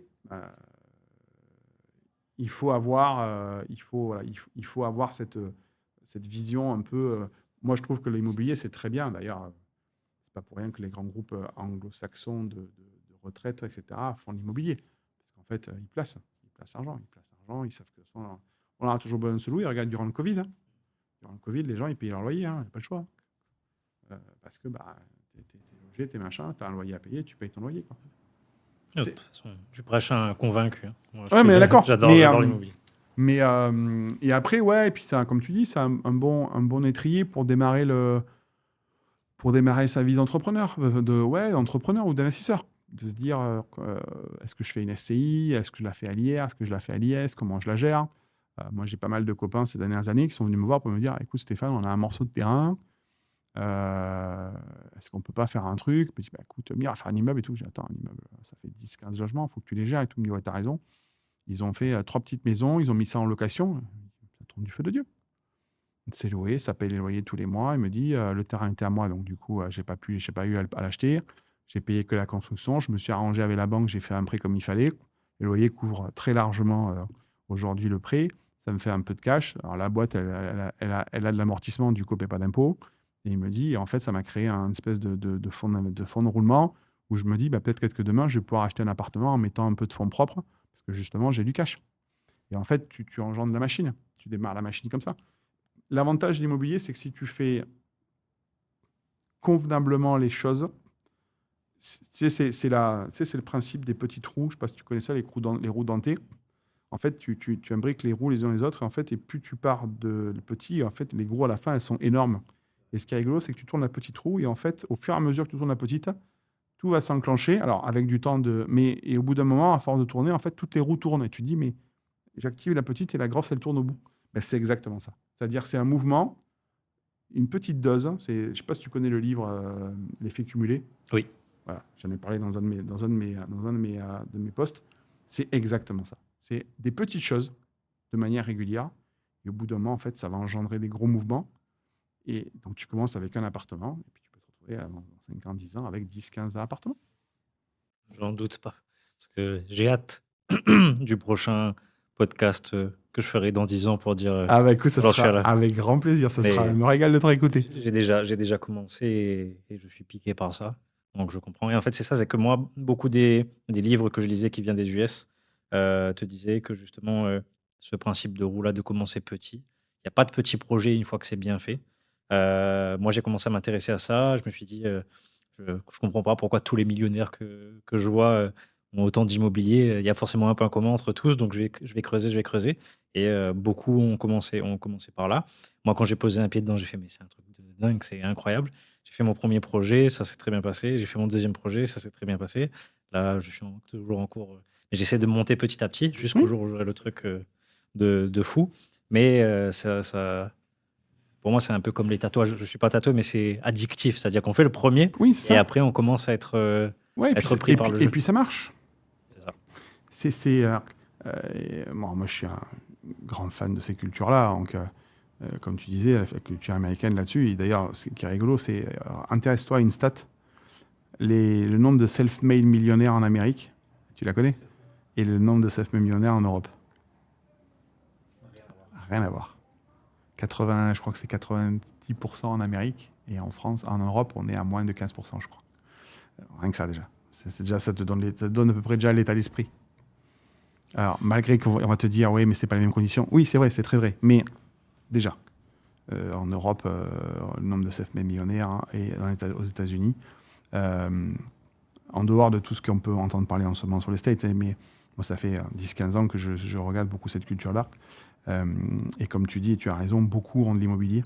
A: il faut avoir, il faut avoir cette vision un peu. Moi, je trouve que l'immobilier, c'est très bien. D'ailleurs, c'est pas pour rien que les grands groupes anglo-saxons de retraite, etc., font l'immobilier. Parce qu'en fait, ils placent l'argent. Ils savent que on aura toujours besoin de se louer. Regarde, durant le Covid, durant le Covid, les gens, ils payaient leur loyer. Il n'y a pas le choix. Parce que bah, t'es logé, t'es machin, t'as un loyer à payer, tu payes ton loyer, quoi.
B: De toute façon, je prêche un convaincu. Hein. Moi,
A: Ouais, mais d'accord.
B: J'adore l'immobilier.
A: Mais et après, ouais, et puis ça, comme tu dis, c'est un bon étrier pour démarrer sa vie d'entrepreneur, d'entrepreneur ou d'investisseur. De se dire, est-ce que je fais une SCI? Est-ce que je la fais à l'IR? Est-ce que je la fais à l'IS? Comment je la gère? Moi, j'ai pas mal de copains ces dernières années qui sont venus me voir pour me dire, écoute Stéphane, on a un morceau de terrain. Est-ce qu'on peut pas faire un truc? Puis, bah, écoute, on va faire un immeuble et tout. J'ai dit, attends, un immeuble, ça fait 10-15 logements, il faut que tu les gères et tout. Il me dit, ouais, t'as raison. Ils ont fait 3 petites maisons, ils ont mis ça en location. Ça tourne du feu de Dieu. C'est loué, ça paye les loyers tous les mois. Il me dit, le terrain était à moi, donc du coup, j'ai pas eu à l'acheter. J'ai payé que la construction. Je me suis arrangé avec la banque, j'ai fait un prêt comme il fallait. Le loyer couvre très largement aujourd'hui le prêt. Ça me fait un peu de cash. Alors la boîte, elle a de l'amortissement, du coup, elle paie pas d'impôt. Et il me dit, en fait, ça m'a créé un espèce de fonds de roulement où je me dis, bah, peut-être que demain, je vais pouvoir acheter un appartement en mettant un peu de fonds propres parce que justement, j'ai du cash. Et en fait, tu engendres la machine. Tu démarres la machine comme ça. L'avantage de l'immobilier, c'est que si tu fais convenablement les choses, c'est le principe des petits trous. Je ne sais pas si tu connais ça, les roues dentées. En fait, tu imbriques les roues les uns les autres. Et en fait, et plus tu pars de petits, en fait, les gros à la fin, elles sont énormes. Et ce qui est rigolo, c'est que tu tournes la petite roue. Et en fait, au fur et à mesure que tu tournes la petite, tout va s'enclencher. Alors, avec du temps et au bout d'un moment, à force de tourner, en fait, toutes les roues tournent. Et tu te dis, mais j'active la petite et la grosse, elle tourne au bout. Ben, c'est exactement ça. C'est-à-dire c'est un mouvement, une petite dose. Je ne sais pas si tu connais le livre L'effet cumulé.
B: Oui.
A: Voilà, j'en ai parlé dans un de mes posts. C'est exactement ça. C'est des petites choses de manière régulière. Et au bout d'un moment, en fait, ça va engendrer des gros mouvements. Et donc, tu commences avec un appartement. Et puis, tu peux te retrouver dans 5 ans, 10 ans avec 10, 15, 20 appartements.
B: J'en doute pas. Parce que j'ai hâte du prochain podcast que je ferai dans 10 ans pour dire.
A: Ah bah écoute, ça sera avec grand plaisir. Ça sera me régale de te réécouter.
B: J'ai déjà commencé et je suis piqué par ça. Donc je comprends. Et en fait, c'est ça, c'est que moi, beaucoup des livres que je lisais qui viennent des US te disaient que justement, ce principe de roue là, de commencer petit. Il n'y a pas de petit projet une fois que c'est bien fait. Moi, j'ai commencé à m'intéresser à ça. Je me suis dit, je Je comprends pas pourquoi tous les millionnaires que je vois ont autant d'immobilier. Il y a forcément un point commun entre tous, donc je vais creuser, je vais creuser. Et beaucoup ont commencé par là. Moi, quand j'ai posé un pied dedans, j'ai fait, mais c'est un truc de dingue, c'est incroyable. J'ai fait mon premier projet, ça s'est très bien passé. J'ai fait mon deuxième projet, ça s'est très bien passé. Là, je suis toujours en cours. Mais j'essaie de monter petit à petit jusqu'au
A: Oui,
B: jour où j'aurai le truc de fou. Mais pour moi, c'est un peu comme les tatouages. Je suis pas tatoué, mais c'est addictif. C'est-à-dire qu'on fait le premier
A: oui, c'est
B: et
A: ça.
B: après, on commence à
A: Ouais,
B: être pris par le
A: et
B: jeu.
A: puis ça marche.
B: C'est ça.
A: C'est, bon, moi, je suis un grand fan de ces cultures-là. Donc, comme tu disais, la culture américaine là-dessus. Et d'ailleurs, ce qui est rigolo, c'est intéresse-toi à une stat. Le nombre de self-made millionnaires en Amérique, tu la connais? Et le nombre de self-made millionnaires en Europe. Rien à voir. 80, je crois que c'est 90% en Amérique. Et en France, en Europe, on est à moins de 15%, je crois. Rien que ça, déjà. C'est déjà, ça te donne à peu près déjà l'état d'esprit. Alors, malgré qu'on va te dire, oui, mais c'est pas les mêmes conditions. Oui, c'est vrai, c'est très vrai. Mais déjà, en Europe, le nombre de self-made millionnaires hein, et aux États-Unis, euh, en dehors de tout ce qu'on peut entendre parler en ce moment sur les States, hein, mais moi, ça fait 10-15 ans que je regarde beaucoup cette culture-là. Et comme tu dis, tu as raison, beaucoup ont de l'immobilier.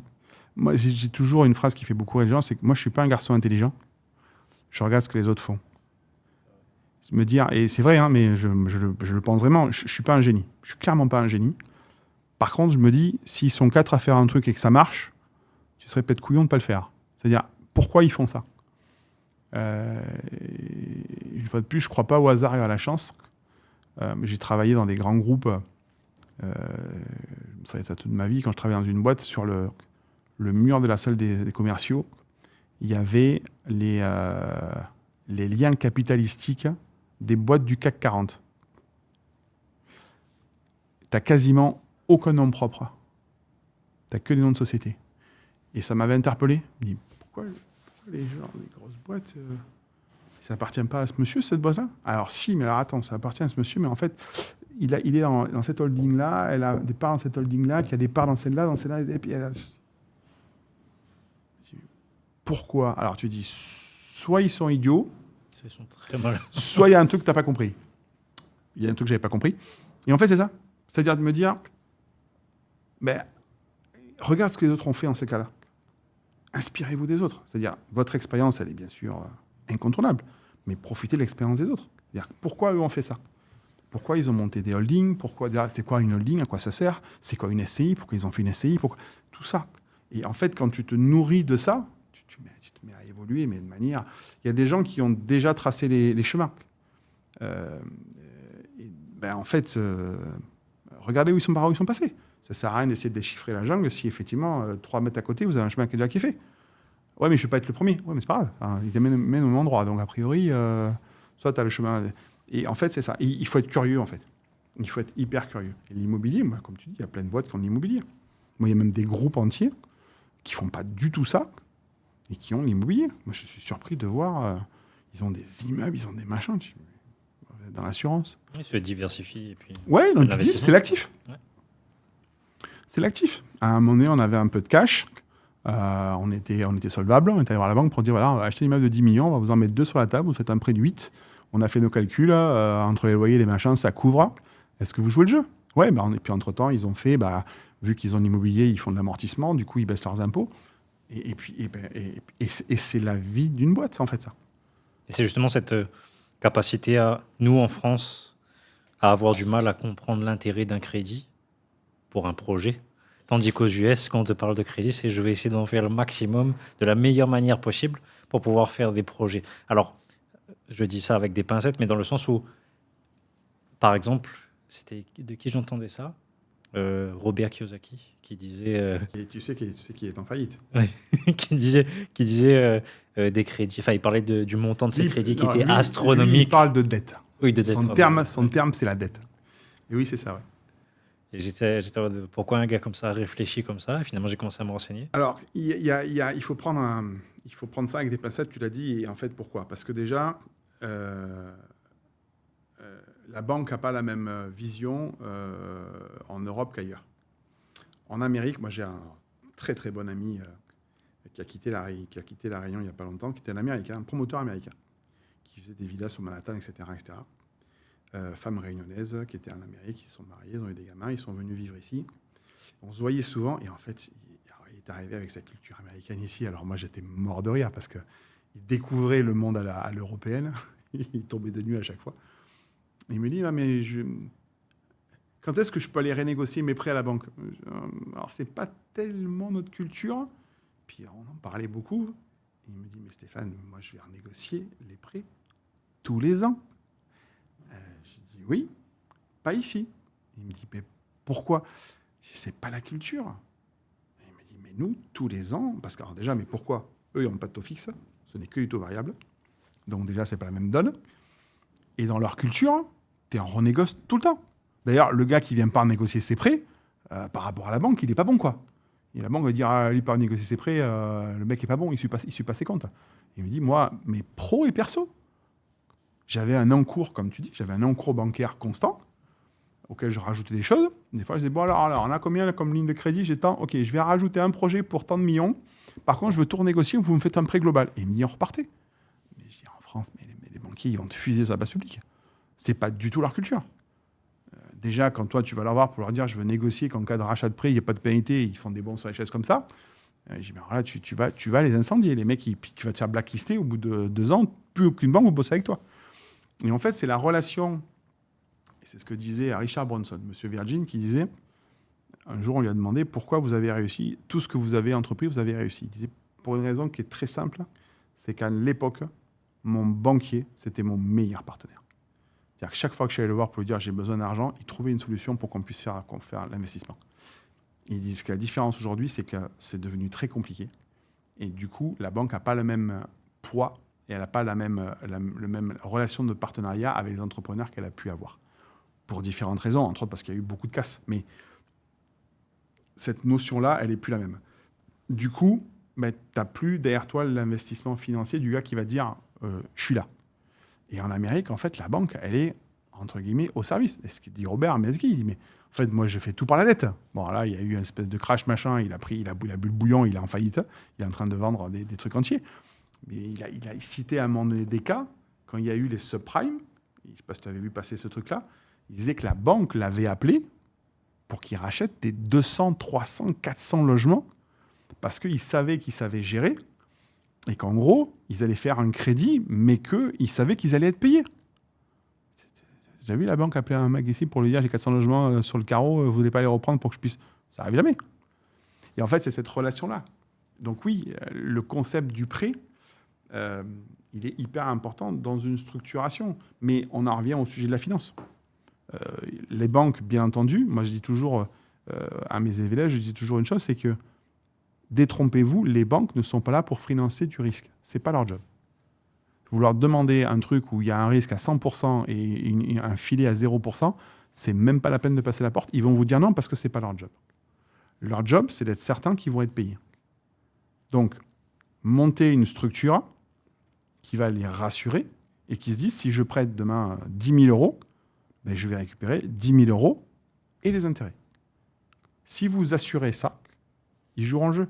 A: Moi, j'ai toujours une phrase qui fait beaucoup rire les gens, c'est que moi, je suis pas un garçon intelligent. Je regarde ce que les autres font. Me dire, et c'est vrai, hein, mais je le pense vraiment, je suis pas un génie. Je suis clairement pas un génie. Par contre, je me dis, s'ils sont quatre à faire un truc et que ça marche, tu serais peut-être couillon de pas le faire. C'est-à-dire, pourquoi ils font ça? Une fois de plus, je crois pas au hasard et à la chance. J'ai travaillé dans des grands groupes, ça va être toute ma vie, quand je travaillais dans une boîte, sur le mur de la salle des commerciaux, il y avait les liens capitalistiques des boîtes du CAC 40. Tu n'as quasiment aucun nom propre. Tu n'as que des noms de société. Et ça m'avait interpellé. Je me dis, pourquoi les grosses boîtes, ça appartient pas à ce monsieur, cette boîte-là? Alors si, mais alors attends, ça appartient à ce monsieur, mais en fait, il est dans cette holding-là, elle a des parts dans cette holding-là, qui a des parts dans celle-là, et puis elle a... Pourquoi? Alors tu dis, soit ils sont idiots,
B: Ils sont très mal.
A: soit il y a un truc que tu n'as pas compris. Il y a un truc que je n'avais pas compris. Et en fait, c'est ça. C'est-à-dire de me dire, ben, regarde ce que les autres ont fait en ces cas-là. Inspirez-vous des autres. C'est-à-dire, votre expérience, elle est bien sûr incontournable, mais profitez de l'expérience des autres. C'est-à-dire, pourquoi eux ont fait ça? Pourquoi ils ont monté des holdings? Pourquoi, c'est quoi une holding? À quoi ça sert? C'est quoi une SCI? Pourquoi ils ont fait une SCI? Pourquoi... Tout ça. Et en fait, quand tu te nourris de ça, tu te mets à évoluer, mais de manière... Il y a des gens qui ont déjà tracé les chemins. En fait, regardez où ils sont, par où ils sont passés. Ça ne sert à rien d'essayer de déchiffrer la jungle si effectivement, 3 mètres à côté, vous avez un chemin qui est déjà fait. Ouais, mais je ne vais pas être le premier. Ouais, mais c'est pas grave. Hein, il t'amène au même endroit. Donc, a priori, soit tu as le chemin. Et en fait, c'est ça. Il faut être curieux, en fait. Il faut être hyper curieux. Et l'immobilier, moi, comme tu dis, il y a plein de boîtes qui ont de l'immobilier. Moi, il y a même des groupes entiers qui ne font pas du tout ça et qui ont de l'immobilier. Moi, je suis surpris de voir. Ils ont des immeubles, ils ont des machins. Dans l'assurance.
B: Ils se diversifient et puis
A: Ouais,
B: c'est
A: donc
B: de l'investissement.
A: c'est l'actif.
B: Ouais.
A: C'est l'actif. À un moment donné, on avait un peu de cash. On était solvable. On est allé voir la banque pour dire voilà, on va acheter une immeuble de 10 millions, on va vous en mettre deux sur la table, vous faites un prêt de 8. On a fait nos calculs. Entre les loyers et les machins, ça couvre. Est-ce que vous jouez le jeu? Ouais, et puis entre-temps, ils ont fait, vu qu'ils ont l'immobilier, ils font de l'amortissement, du coup, ils baissent leurs impôts. Et c'est la vie d'une boîte, en fait, ça.
B: Et c'est justement cette capacité à, nous en France, à avoir du mal à comprendre l'intérêt d'un crédit pour un projet. Tandis qu'aux US, quand on te parle de crédit, c'est je vais essayer d'en faire le maximum de la meilleure manière possible pour pouvoir faire des projets. Alors, je dis ça avec des pincettes, mais dans le sens où, par exemple, c'était de qui j'entendais ça? Robert Kiyosaki, qui disait,
A: Et tu sais qui est en faillite.
B: ouais, qui disait des crédits. Enfin, il parlait du montant de ces crédits qui était
A: Lui,
B: astronomique.
A: il parle de dette.
B: Oui, de dette.
A: Son terme, c'est la dette. Et oui, c'est ça, ouais.
B: Et j'étais en mode, pourquoi un gars comme ça réfléchit comme ça? Et finalement, j'ai commencé à me renseigner.
A: Alors, il faut prendre ça avec des pincettes, tu l'as dit, et en fait, pourquoi? Parce que déjà, la banque n'a pas la même vision en Europe qu'ailleurs. En Amérique, moi j'ai un très très bon ami qui a quitté la Réunion il n'y a pas longtemps, qui était un Américain, un promoteur américain, qui faisait des villas sur Manhattan, etc. etc. Femme réunionnaise qui était en Amérique, ils se sont mariés, ils ont eu des gamins, ils sont venus vivre ici. On se voyait souvent, et en fait, il est arrivé avec sa culture américaine ici. Alors moi, j'étais mort de rire parce qu'il découvrait le monde à l'européenne. Il tombait de nuit à chaque fois. Et il me dit, ah, mais quand est-ce que je peux aller renégocier mes prêts à la banque? Alors, c'est pas tellement notre culture. Puis on en parlait beaucoup. Et il me dit, mais Stéphane, moi, je vais renégocier les prêts tous les ans. Je dis, oui, pas ici. Il me dit, mais pourquoi? C'est pas la culture. Et il me dit, mais nous, tous les ans, parce que alors déjà, mais pourquoi? Eux, ils n'ont pas de taux fixe, ce n'est que du taux variable. Donc déjà, c'est pas la même donne. Et dans leur culture, tu es en renégoce tout le temps. D'ailleurs, le gars qui vient pas négocier ses prêts, par rapport à la banque, il n'est pas bon, quoi. Et la banque va dire, ah, lui, pas négocier ses prêts, le mec est pas bon, il suit pas ses comptes. Il me dit, moi, mes pro et perso, j'avais un encours, comme tu dis, j'avais un encours bancaire constant, auquel je rajoutais des choses. Des fois, je disais, bon, alors, on a combien comme ligne de crédit? J'ai tant, ok, je vais rajouter un projet pour tant de millions. Par contre, je veux tout renégocier, vous me faites un prêt global. Et il me dit, on repartait. Mais je dis, en France, mais les banquiers, ils vont te fuser sur la place publique. C'est pas du tout leur culture. Déjà, quand toi, tu vas leur voir pour leur dire, je veux négocier qu'en cas de rachat de prêt, il n'y a pas de pénalité, ils font des bons sur les chaises comme ça. Je dis, mais alors là, tu vas les incendier. Les mecs, tu vas te faire blacklister au bout de 2 ans, plus aucune banque va bosser avec toi. Et en fait, c'est la relation, et c'est ce que disait Richard Branson, monsieur Virgin, qui disait, un jour, on lui a demandé pourquoi vous avez réussi, tout ce que vous avez entrepris, vous avez réussi. Il disait, pour une raison qui est très simple, c'est qu'à l'époque, mon banquier, c'était mon meilleur partenaire. C'est-à-dire que chaque fois que je suis allé le voir pour lui dire j'ai besoin d'argent, il trouvait une solution pour qu'on puisse faire l'investissement. Ils disent que la différence aujourd'hui, c'est que c'est devenu très compliqué. Et du coup, la banque n'a pas le même poids et elle n'a pas la même relation de partenariat avec les entrepreneurs qu'elle a pu avoir. Pour différentes raisons, entre autres parce qu'il y a eu beaucoup de casses. Mais cette notion-là, elle n'est plus la même. Du coup, tu n'as plus derrière toi l'investissement financier du gars qui va dire je suis là. Et en Amérique, en fait, la banque, elle est, entre guillemets, au service. Et ce que dit Robert Mesky, il dit, mais en fait, moi, je fais tout par la dette. Bon, là, il y a eu une espèce de crash, machin, il a bu le bouillon, il est en faillite, il est en train de vendre des trucs entiers. Mais il a cité à un moment donné des cas, quand il y a eu les subprimes, je ne sais pas si tu avais vu passer ce truc-là, il disait que la banque l'avait appelé pour qu'il rachète des 200, 300, 400 logements, parce qu'il savait qu'ils savaient gérer, et qu'en gros, ils allaient faire un crédit, mais qu'ils savaient qu'ils allaient être payés. J'ai vu la banque appeler un mec ici pour lui dire j'ai 400 logements sur le carreau, vous voulez pas les reprendre pour que je puisse... Ça arrive jamais. Et en fait, c'est cette relation-là. Donc oui, le concept du prêt, il est hyper important dans une structuration. Mais on en revient au sujet de la finance. Les banques, bien entendu, moi je dis toujours à mes élèves, je dis toujours une chose, c'est que détrompez-vous, les banques ne sont pas là pour financer du risque. Ce n'est pas leur job. Vous leur demandez un truc où il y a un risque à 100% et un filet à 0%, c'est même pas la peine de passer la porte. Ils vont vous dire non parce que ce n'est pas leur job. Leur job, c'est d'être certains qu'ils vont être payés. Donc, monter une structure qui va les rassurer et qui se dit, si je prête demain 10 000 euros, ben, je vais récupérer 10 000 euros et les intérêts. Si vous assurez ça, ils joueront le jeu.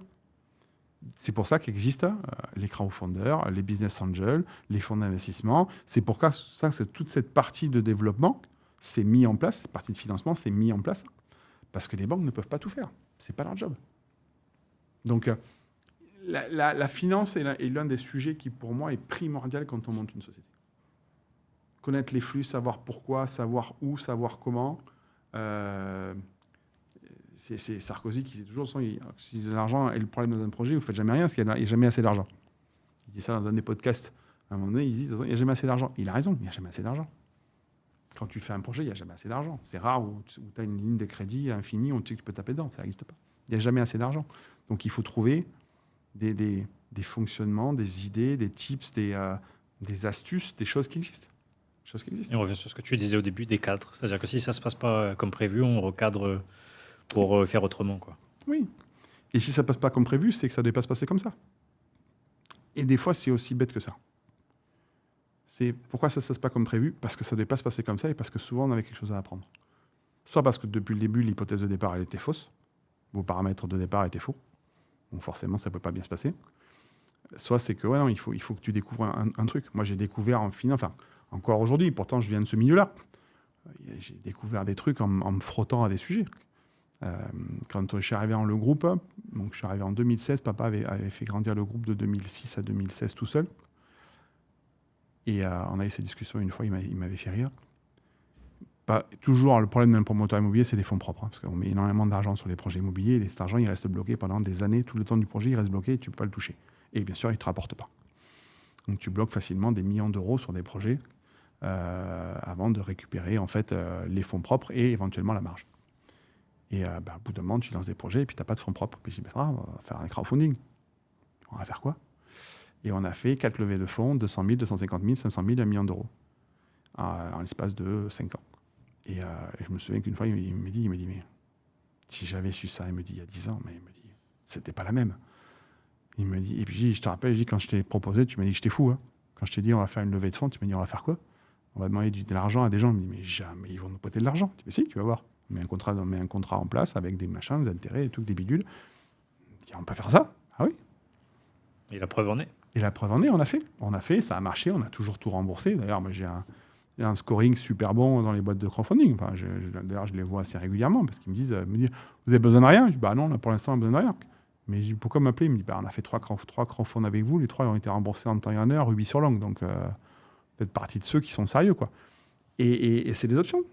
A: C'est pour ça qu'existent les crowdfunders, les business angels, les fonds d'investissement. C'est pour ça que toute cette partie de développement s'est mise en place, cette partie de financement s'est mise en place, parce que les banques ne peuvent pas tout faire. Ce n'est pas leur job. Donc, la finance est l'un des sujets qui, pour moi, est primordial quand on monte une société. Connaître les flux, savoir pourquoi, savoir où, savoir comment. C'est Sarkozy qui dit toujours, si l'argent est le problème dans un projet, vous ne faites jamais rien parce qu'il n'y a jamais assez d'argent. Il dit ça dans un des podcasts. À un moment donné, il dit, il n'y a jamais assez d'argent. Il a raison, il n'y a jamais assez d'argent. Quand tu fais un projet, il n'y a jamais assez d'argent. C'est rare où tu as une ligne de crédit infinie, on te dit que tu peux taper dedans. Ça n'existe pas. Il n'y a jamais assez d'argent. Donc il faut trouver des fonctionnements, des idées, des tips, des astuces, des choses qui existent.
B: Et on revient sur ce que tu disais au début des cadres. C'est-à-dire que si ça ne se passe pas comme prévu, on recadre pour faire autrement, quoi.
A: Oui. Et si ça ne passe pas comme prévu, c'est que ça ne devait pas se passer comme ça. Et des fois, c'est aussi bête que ça. C'est pourquoi ça ne se passe pas comme prévu? Parce que ça ne devait pas se passer comme ça et parce que souvent, on avait quelque chose à apprendre. Soit parce que depuis le début, l'hypothèse de départ, elle était fausse. Vos paramètres de départ étaient faux. Donc forcément, ça ne peut pas bien se passer. Soit c'est que, ouais, non, il faut que tu découvres un truc. Moi, j'ai découvert en finance, enfin, encore aujourd'hui, pourtant, je viens de ce milieu-là. J'ai découvert des trucs en me frottant à des sujets. Quand je suis arrivé dans le groupe, donc je suis arrivé en 2016, papa avait fait grandir le groupe de 2006 à 2016 tout seul. Et on a eu cette discussion une fois, il m'avait fait rire. Toujours, le problème d'un promoteur immobilier, c'est les fonds propres. Parce qu'on met énormément d'argent sur les projets immobiliers. Et cet argent, il reste bloqué pendant des années. Tout le temps du projet, il reste bloqué et tu ne peux pas le toucher. Et bien sûr, il ne te rapporte pas. Donc tu bloques facilement des millions d'euros sur des projets avant de récupérer en fait, les fonds propres et éventuellement la marge. Et au bout d'un moment, tu lances des projets et puis tu n'as pas de fonds propres. Puis je dis, on va faire un crowdfunding. On va faire quoi? Et on a fait 4 levées de fonds, 200 000, 250 000, 500 000, 1 million d'euros en l'espace de 5 ans. Et je me souviens qu'une fois, il me dit, mais si j'avais su ça, il me dit, il y a 10 ans, mais il me dit, c'était pas la même. Il me dit, et puis je te rappelle, quand je t'ai proposé, tu m'as dit que j'étais fou. Hein. Quand je t'ai dit, on va faire une levée de fonds, tu m'as dit, on va faire quoi? On va demander de l'argent à des gens. Il me dit, mais jamais ils vont nous prêter de l'argent. Tu dis, mais si, tu vas voir. On met un contrat en place avec des machins, des intérêts, et tout, des bidules. Il dit, on peut faire ça? Ah oui.
B: Et la preuve en est.
A: Et la preuve en est, on a fait. On a fait, ça a marché, on a toujours tout remboursé. D'ailleurs, moi, j'ai un scoring super bon dans les boîtes de crowdfunding. Enfin, d'ailleurs, je les vois assez régulièrement parce qu'ils me disent, vous avez besoin de rien? Je dis, bah non, là, pour l'instant, on n'a besoin de rien. Mais je dis, pourquoi m'appeler? Il me dit, bah, on a fait 3 crowdfunds avec vous, les 3 ont été remboursés en temps et en heure, rubis sur l'ongle. Donc, faites partie de ceux qui sont sérieux, quoi. Et c'est des options.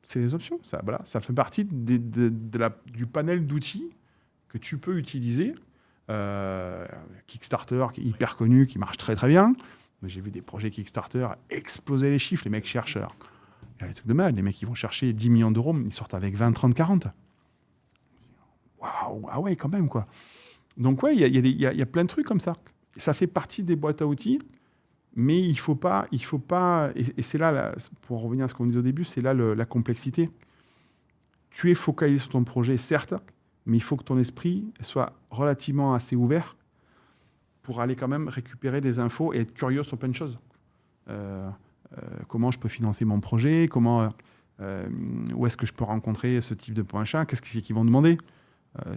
A: C'est des options. Ça, voilà, ça fait partie du panel d'outils que tu peux utiliser. Kickstarter, qui est hyper connu, qui marche très très bien. J'ai vu des projets Kickstarter exploser les chiffres. Les mecs cherchent. Il y a des trucs de mal. Les mecs, ils vont chercher 10 millions d'euros, ils sortent avec 20, 30, 40. Waouh, ah ouais, quand même, quoi. Donc, ouais, il y a plein de trucs comme ça. Ça fait partie des boîtes à outils, mais il faut pas et c'est là, pour revenir à ce qu'on disait au début, c'est là la complexité. Tu es focalisé sur ton projet, certes, mais il faut que ton esprit soit relativement assez ouvert pour aller quand même récupérer des infos et être curieux sur plein de choses. Comment je peux financer mon projet? Où est-ce que je peux rencontrer ce type de machin? Qu'est-ce qu'ils vont demander?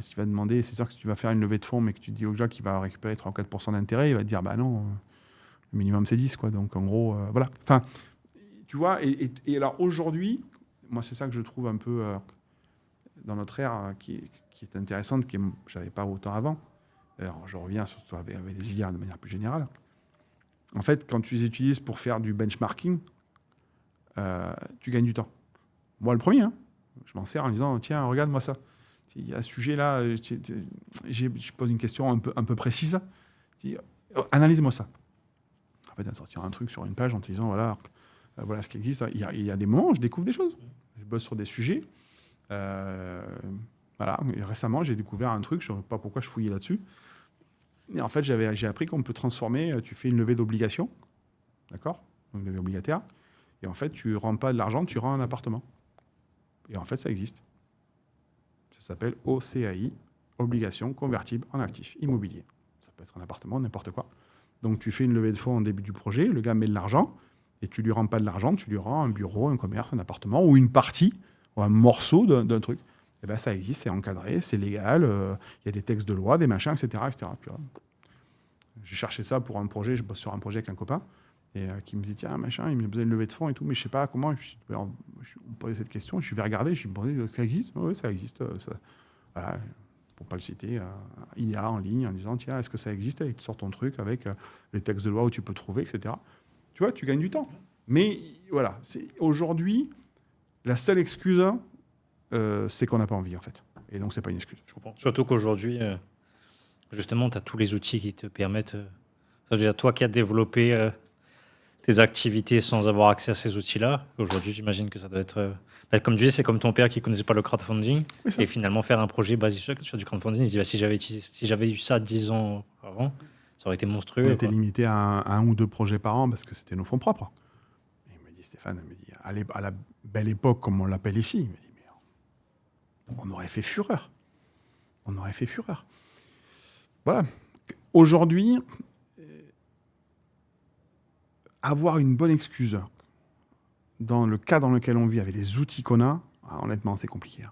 A: Si tu vas demander, c'est sûr que si tu vas faire une levée de fonds, mais que tu dis au gars qu'il va récupérer 3 ou 4% d'intérêt, il va te dire, bah non, le minimum c'est 10, quoi. Donc en gros, voilà. Enfin, tu vois, et alors aujourd'hui, moi c'est ça que je trouve un peu dans notre ère qui est intéressante, que je n'avais pas autant avant. Alors je reviens surtout avec les IA de manière plus générale. En fait, quand tu les utilises pour faire du benchmarking, tu gagnes du temps. Moi, le premier, hein, je m'en sers en disant, tiens, regarde-moi ça. Il y a ce sujet-là, je pose une question un peu précise. Analyse-moi ça. En fait, à sortir un truc sur une page en te disant, voilà ce qui existe. Il y a des moments où je découvre des choses. Je bosse sur des sujets. Voilà. Et récemment, j'ai découvert un truc, je ne sais pas pourquoi je fouillais là-dessus. Et en fait, j'ai appris qu'on peut transformer, tu fais une levée d'obligation, d'accord? Une levée obligataire. Et en fait, tu ne rends pas de l'argent, tu rends un appartement. Et en fait, ça existe. Ça s'appelle OCAI, obligation convertible en actif immobilier. Ça peut être un appartement, n'importe quoi. Donc, tu fais une levée de fonds au début du projet, le gars met de l'argent, et tu ne lui rends pas de l'argent, tu lui rends un bureau, un commerce, un appartement, ou une partie, ou un morceau d'un truc. Et bien, ça existe, c'est encadré, c'est légal, y a des textes de loi, des machins, etc. etc. Puis, j'ai cherché ça pour un projet, je bosse sur un projet avec un copain, et qui me dit, tiens, machin, il me faisait une levée de fonds et tout, mais je ne sais pas comment. On me posait cette question, je vais regarder, je me demandais, ça existe? Oui, ça existe. Voilà, pour ne pas le citer, IA en ligne, en disant, tiens, est-ce que ça existe? Et tu sors ton truc avec les textes de loi où tu peux trouver, etc. Tu vois, tu gagnes du temps. Mais voilà, aujourd'hui, la seule excuse, c'est qu'on n'a pas envie, en fait. Et donc, c'est pas une excuse.
B: Je comprends. Surtout qu'aujourd'hui, justement, tu as tous les outils qui te permettent... déjà, toi qui as développé tes activités sans avoir accès à ces outils-là, aujourd'hui, j'imagine que ça doit être... comme tu dis, c'est comme ton père qui ne connaissait pas le crowdfunding. Et finalement, faire un projet basé sur du crowdfunding, il se dit, si j'avais eu ça 10 ans avant, ça aurait été monstrueux.
A: On était limité à un ou deux projets par an parce que c'était nos fonds propres. Et il me dit, Stéphane, à la belle époque, comme on l'appelle ici, il me dit, mais on aurait fait fureur. On aurait fait fureur. Voilà. Aujourd'hui, avoir une bonne excuse dans le cas dans lequel on vit, avec les outils qu'on a, honnêtement, c'est compliqué.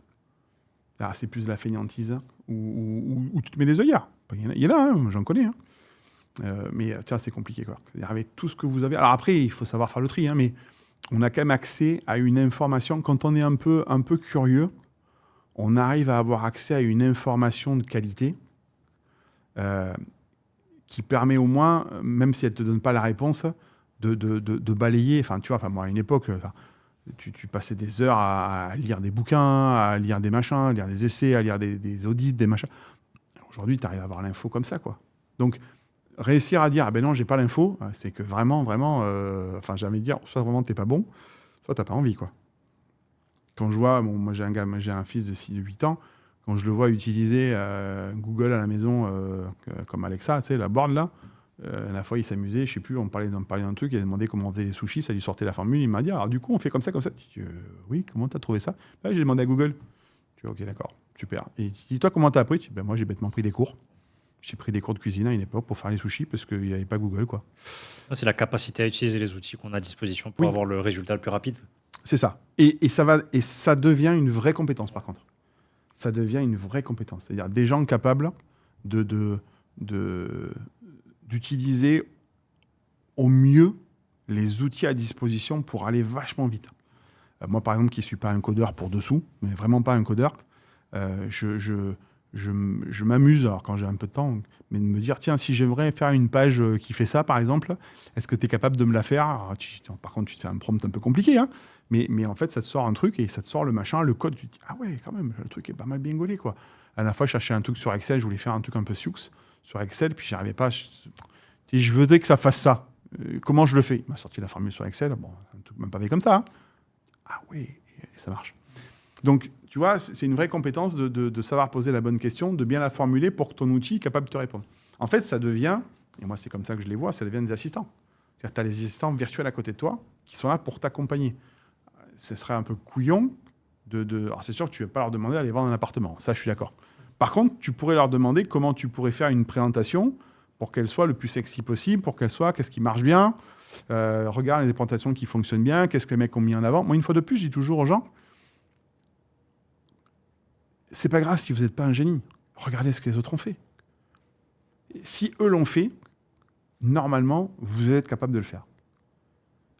A: C'est plus de la fainéantise où tu te mets des œillères. Il y en a, hein, j'en connais. Hein. Mais tiens, c'est compliqué, quoi. C'est-à-dire, avec tout ce que vous avez. Alors après, il faut savoir faire le tri, hein, mais on a quand même accès à une information. Quand on est un peu curieux, on arrive à avoir accès à une information de qualité qui permet au moins, même si elle ne te donne pas la réponse, de balayer. Enfin, tu vois, moi, à une époque, tu passais des heures à lire des bouquins, à lire des machins, à lire des essais, à lire des audits, des machins. Aujourd'hui, tu arrives à avoir l'info comme ça, quoi. Donc, réussir à dire, ah ben non, j'ai pas l'info, c'est que vraiment, j'ai envie de dire, soit vraiment t'es pas bon, soit t'as pas envie, quoi. Quand je vois, moi j'ai un fils de 8 ans, quand je le vois utiliser Google à la maison comme Alexa, tu sais, la borne là, la fois il s'amusait, je sais plus, on parlait d'un truc, il a demandé comment on faisait les sushis, ça lui sortait la formule, il m'a dit, alors du coup on fait comme ça, comme ça. Je dis, oui, comment t'as trouvé ça? J'ai demandé à Google. Je dis, ok, d'accord, super. Et dis-toi comment t'as appris? Je dis, ben, moi j'ai bêtement pris des cours. J'ai pris des cours de cuisine à une époque pour faire les sushis parce qu'il n'y avait pas Google, quoi.
B: C'est la capacité à utiliser les outils qu'on a à disposition pour avoir le résultat le plus rapide.
A: C'est ça. Et ça devient une vraie compétence, par contre. Ça devient une vraie compétence. C'est-à-dire des gens capables d'utiliser au mieux les outils à disposition pour aller vachement vite. Moi, par exemple, qui ne suis pas un codeur pour dessous, mais vraiment pas un codeur, je m'amuse, alors quand j'ai un peu de temps, mais de me dire, tiens, si j'aimerais faire une page qui fait ça, par exemple, est-ce que tu es capable de me la faire? Alors, par contre, tu te fais un prompt un peu compliqué, hein, mais en fait, ça te sort un truc et ça te sort le machin, le code, tu te dis, ah ouais, quand même, le truc est pas mal bien gaulé, quoi. À la fois, je cherchais un truc sur Excel, je voulais faire un truc un peu sioux sur Excel, puis j'y arrivais pas. Je voudrais que ça fasse ça. Comment je le fais? Il m'a sorti la formule sur Excel, bon, un truc même pas fait comme ça, hein. Ah oui, et ça marche. Donc, tu vois, c'est une vraie compétence de savoir poser la bonne question, de bien la formuler pour que ton outil est capable de te répondre. En fait, ça devient, et moi c'est comme ça que je les vois, ça devient des assistants. C'est-à-dire que tu as les assistants virtuels à côté de toi qui sont là pour t'accompagner. Ce serait un peu couillon Alors c'est sûr que tu ne vas pas leur demander d'aller vendre un appartement, ça je suis d'accord. Par contre, tu pourrais leur demander comment tu pourrais faire une présentation pour qu'elle soit le plus sexy possible, pour qu'elle soit, qu'est-ce qui marche bien, regarde les présentations qui fonctionnent bien, qu'est-ce que les mecs ont mis en avant. Moi, une fois de plus, je dis toujours aux gens, c'est pas grave si vous n'êtes pas un génie. Regardez ce que les autres ont fait. Si eux l'ont fait, normalement, vous êtes capable de le faire.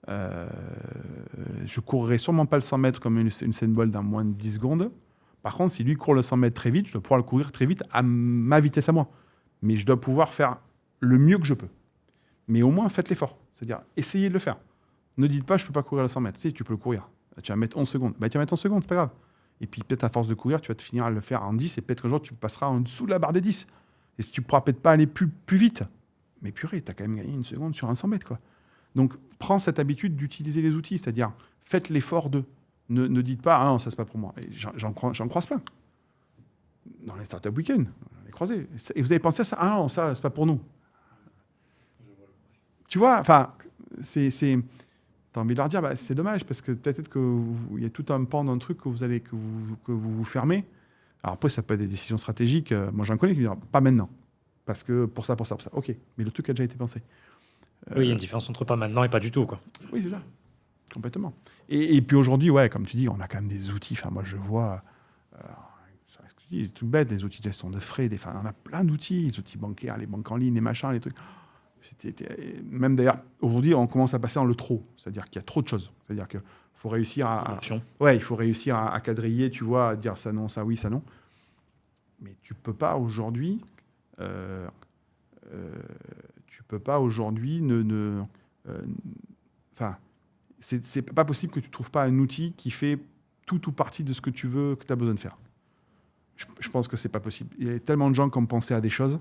A: Je courrai sûrement pas le 100 mètres comme une Usain Bolt dans moins de 10 secondes. Par contre, si lui court le 100 mètres très vite, je dois pouvoir le courir très vite à ma vitesse à moi. Mais je dois pouvoir faire le mieux que je peux. Mais au moins, faites l'effort. C'est-à-dire, essayez de le faire. Ne dites pas, je ne peux pas courir le 100 mètres. Tu sais, tu peux le courir. Tu vas mettre 11 secondes. Tu vas mettre 11 secondes, c'est pas grave. Et puis, peut-être à force de courir, tu vas te finir à le faire en 10 et peut-être qu'un jour, tu passeras en dessous de la barre des 10. Et si tu ne pourras peut-être pas aller plus vite, mais purée, tu as quand même gagné une seconde sur un 100 mètres, quoi. Donc, prends cette habitude d'utiliser les outils, c'est-à-dire, faites l'effort de. Ne dites pas, ah non, ça, c'est pas pour moi. J'en croise plein. Dans les startup week-ends, j'en ai croisé. Et vous avez pensé à ça? Ah non, ça, c'est pas pour nous. Tu vois, enfin, t'as envie de leur dire, bah, c'est dommage, parce que peut-être qu'il y a tout un pan d'un truc que vous fermez. Alors après, ça peut être des décisions stratégiques. Moi, j'en connais qui disent, pas maintenant. Parce que pour ça. OK, mais le truc a déjà été pensé.
B: Oui, il y a une différence entre pas maintenant et pas du tout, quoi.
A: Oui, c'est ça. Complètement. Et puis aujourd'hui, ouais, comme tu dis, on a quand même des outils. Enfin, moi, je vois, c'est tout bête, les outils de gestion de frais. On a plein d'outils, les outils bancaires, les banques en ligne, les machins, les trucs. Même d'ailleurs, aujourd'hui, on commence à passer dans le trop. C'est-à-dire qu'il y a trop de choses. C'est-à-dire qu'il faut réussir il faut réussir à quadriller, tu vois, à dire ça non, ça oui, ça non. Mais tu peux pas aujourd'hui. C'est pas possible que tu trouves pas un outil qui fait tout ou partie de ce que tu veux, que tu as besoin de faire. Je pense que c'est pas possible. Il y a tellement de gens qui ont pensé à des choses.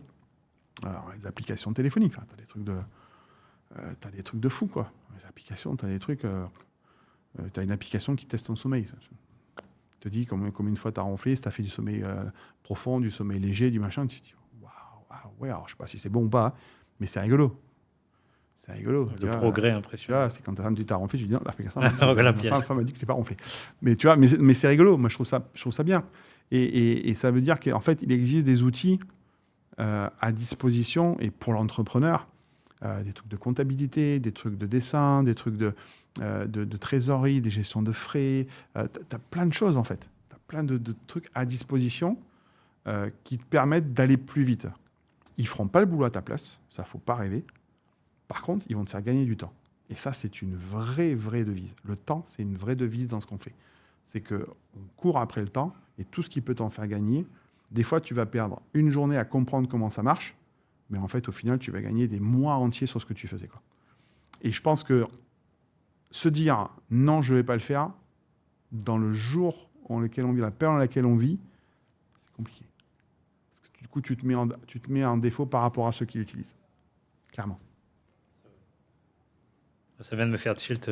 A: Alors, les applications téléphoniques, tu as des trucs de fou, quoi. Les applications, tu as des trucs. Tu as une application qui teste ton sommeil. Te dit combien de fois tu as ronflé, si tu as fait du sommeil profond, du sommeil léger, du machin. Tu te dis, waouh, ouais, alors je sais pas si c'est bon ou pas, mais c'est rigolo. C'est rigolo.
B: Le progrès impressionnant.
A: C'est quand ta femme dit t'as ronflé, je dis non, l'application.
B: La
A: femme m'a dit que c'est pas ronflé. Mais tu vois, mais c'est rigolo. Moi, je trouve ça bien. Et ça veut dire qu'en fait, il existe des outils à disposition et pour l'entrepreneur, des trucs de comptabilité, des trucs de dessin, des trucs de trésorerie, des gestions de frais. Tu as plein de choses en fait. Tu as plein de trucs à disposition qui te permettent d'aller plus vite. Ils feront pas le boulot à ta place, ça faut pas rêver. Par contre, ils vont te faire gagner du temps. Et ça, c'est une vraie devise. Le temps, c'est une vraie devise dans ce qu'on fait. C'est qu'on court après le temps et tout ce qui peut t'en faire gagner. Des fois, tu vas perdre une journée à comprendre comment ça marche, mais en fait, au final, tu vas gagner des mois entiers sur ce que tu faisais, quoi. Et je pense que se dire non, je ne vais pas le faire, dans le jour dans lequel on vit, la période dans laquelle on vit, c'est compliqué. Parce que du coup, tu te mets en défaut par rapport à ceux qui l'utilisent. Clairement.
B: Ça vient de me faire tilt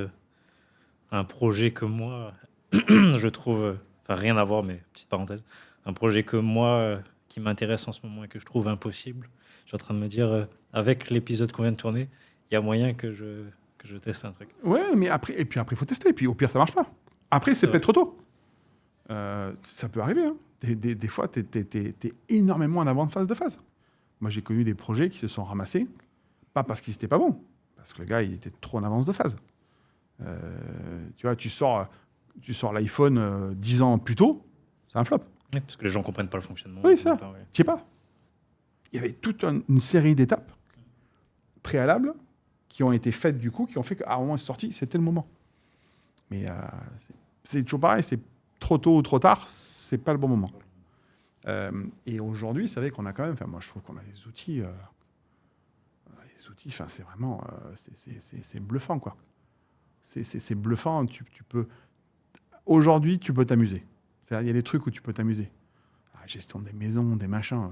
B: un projet que moi, je trouve, enfin rien à voir, mais petite parenthèse, un projet que moi, qui m'intéresse en ce moment et que je trouve impossible. Je suis en train de me dire, avec l'épisode qu'on vient de tourner, il y a moyen que je teste un truc.
A: Ouais, mais après, il faut tester. Et puis au pire, ça marche pas. Après, c'est peut-être trop tôt. Ça peut arriver. Hein. Des fois, tu es énormément en avance de phase. Moi, j'ai connu des projets qui se sont ramassés, pas parce qu'ils n'étaient pas bons, parce que le gars, il était trop en avance de phase. Tu vois, tu sors l'iPhone 10 ans plus tôt, c'est un flop.
B: Oui, parce que les gens ne comprennent pas le fonctionnement.
A: Oui, ça. Tu sais pas. Il y avait toute une série d'étapes préalables qui ont été faites du coup, qui ont fait qu'à un moment, c'est sorti, c'était le moment. Mais c'est toujours pareil, c'est trop tôt ou trop tard, c'est pas le bon moment. Et aujourd'hui, c'est vrai qu'on a quand même, enfin moi je trouve qu'on a des outils, enfin c'est vraiment, c'est bluffant quoi. C'est bluffant. Tu peux aujourd'hui, tu peux t'amuser. Il y a des trucs où tu peux t'amuser. La gestion des maisons, des machins,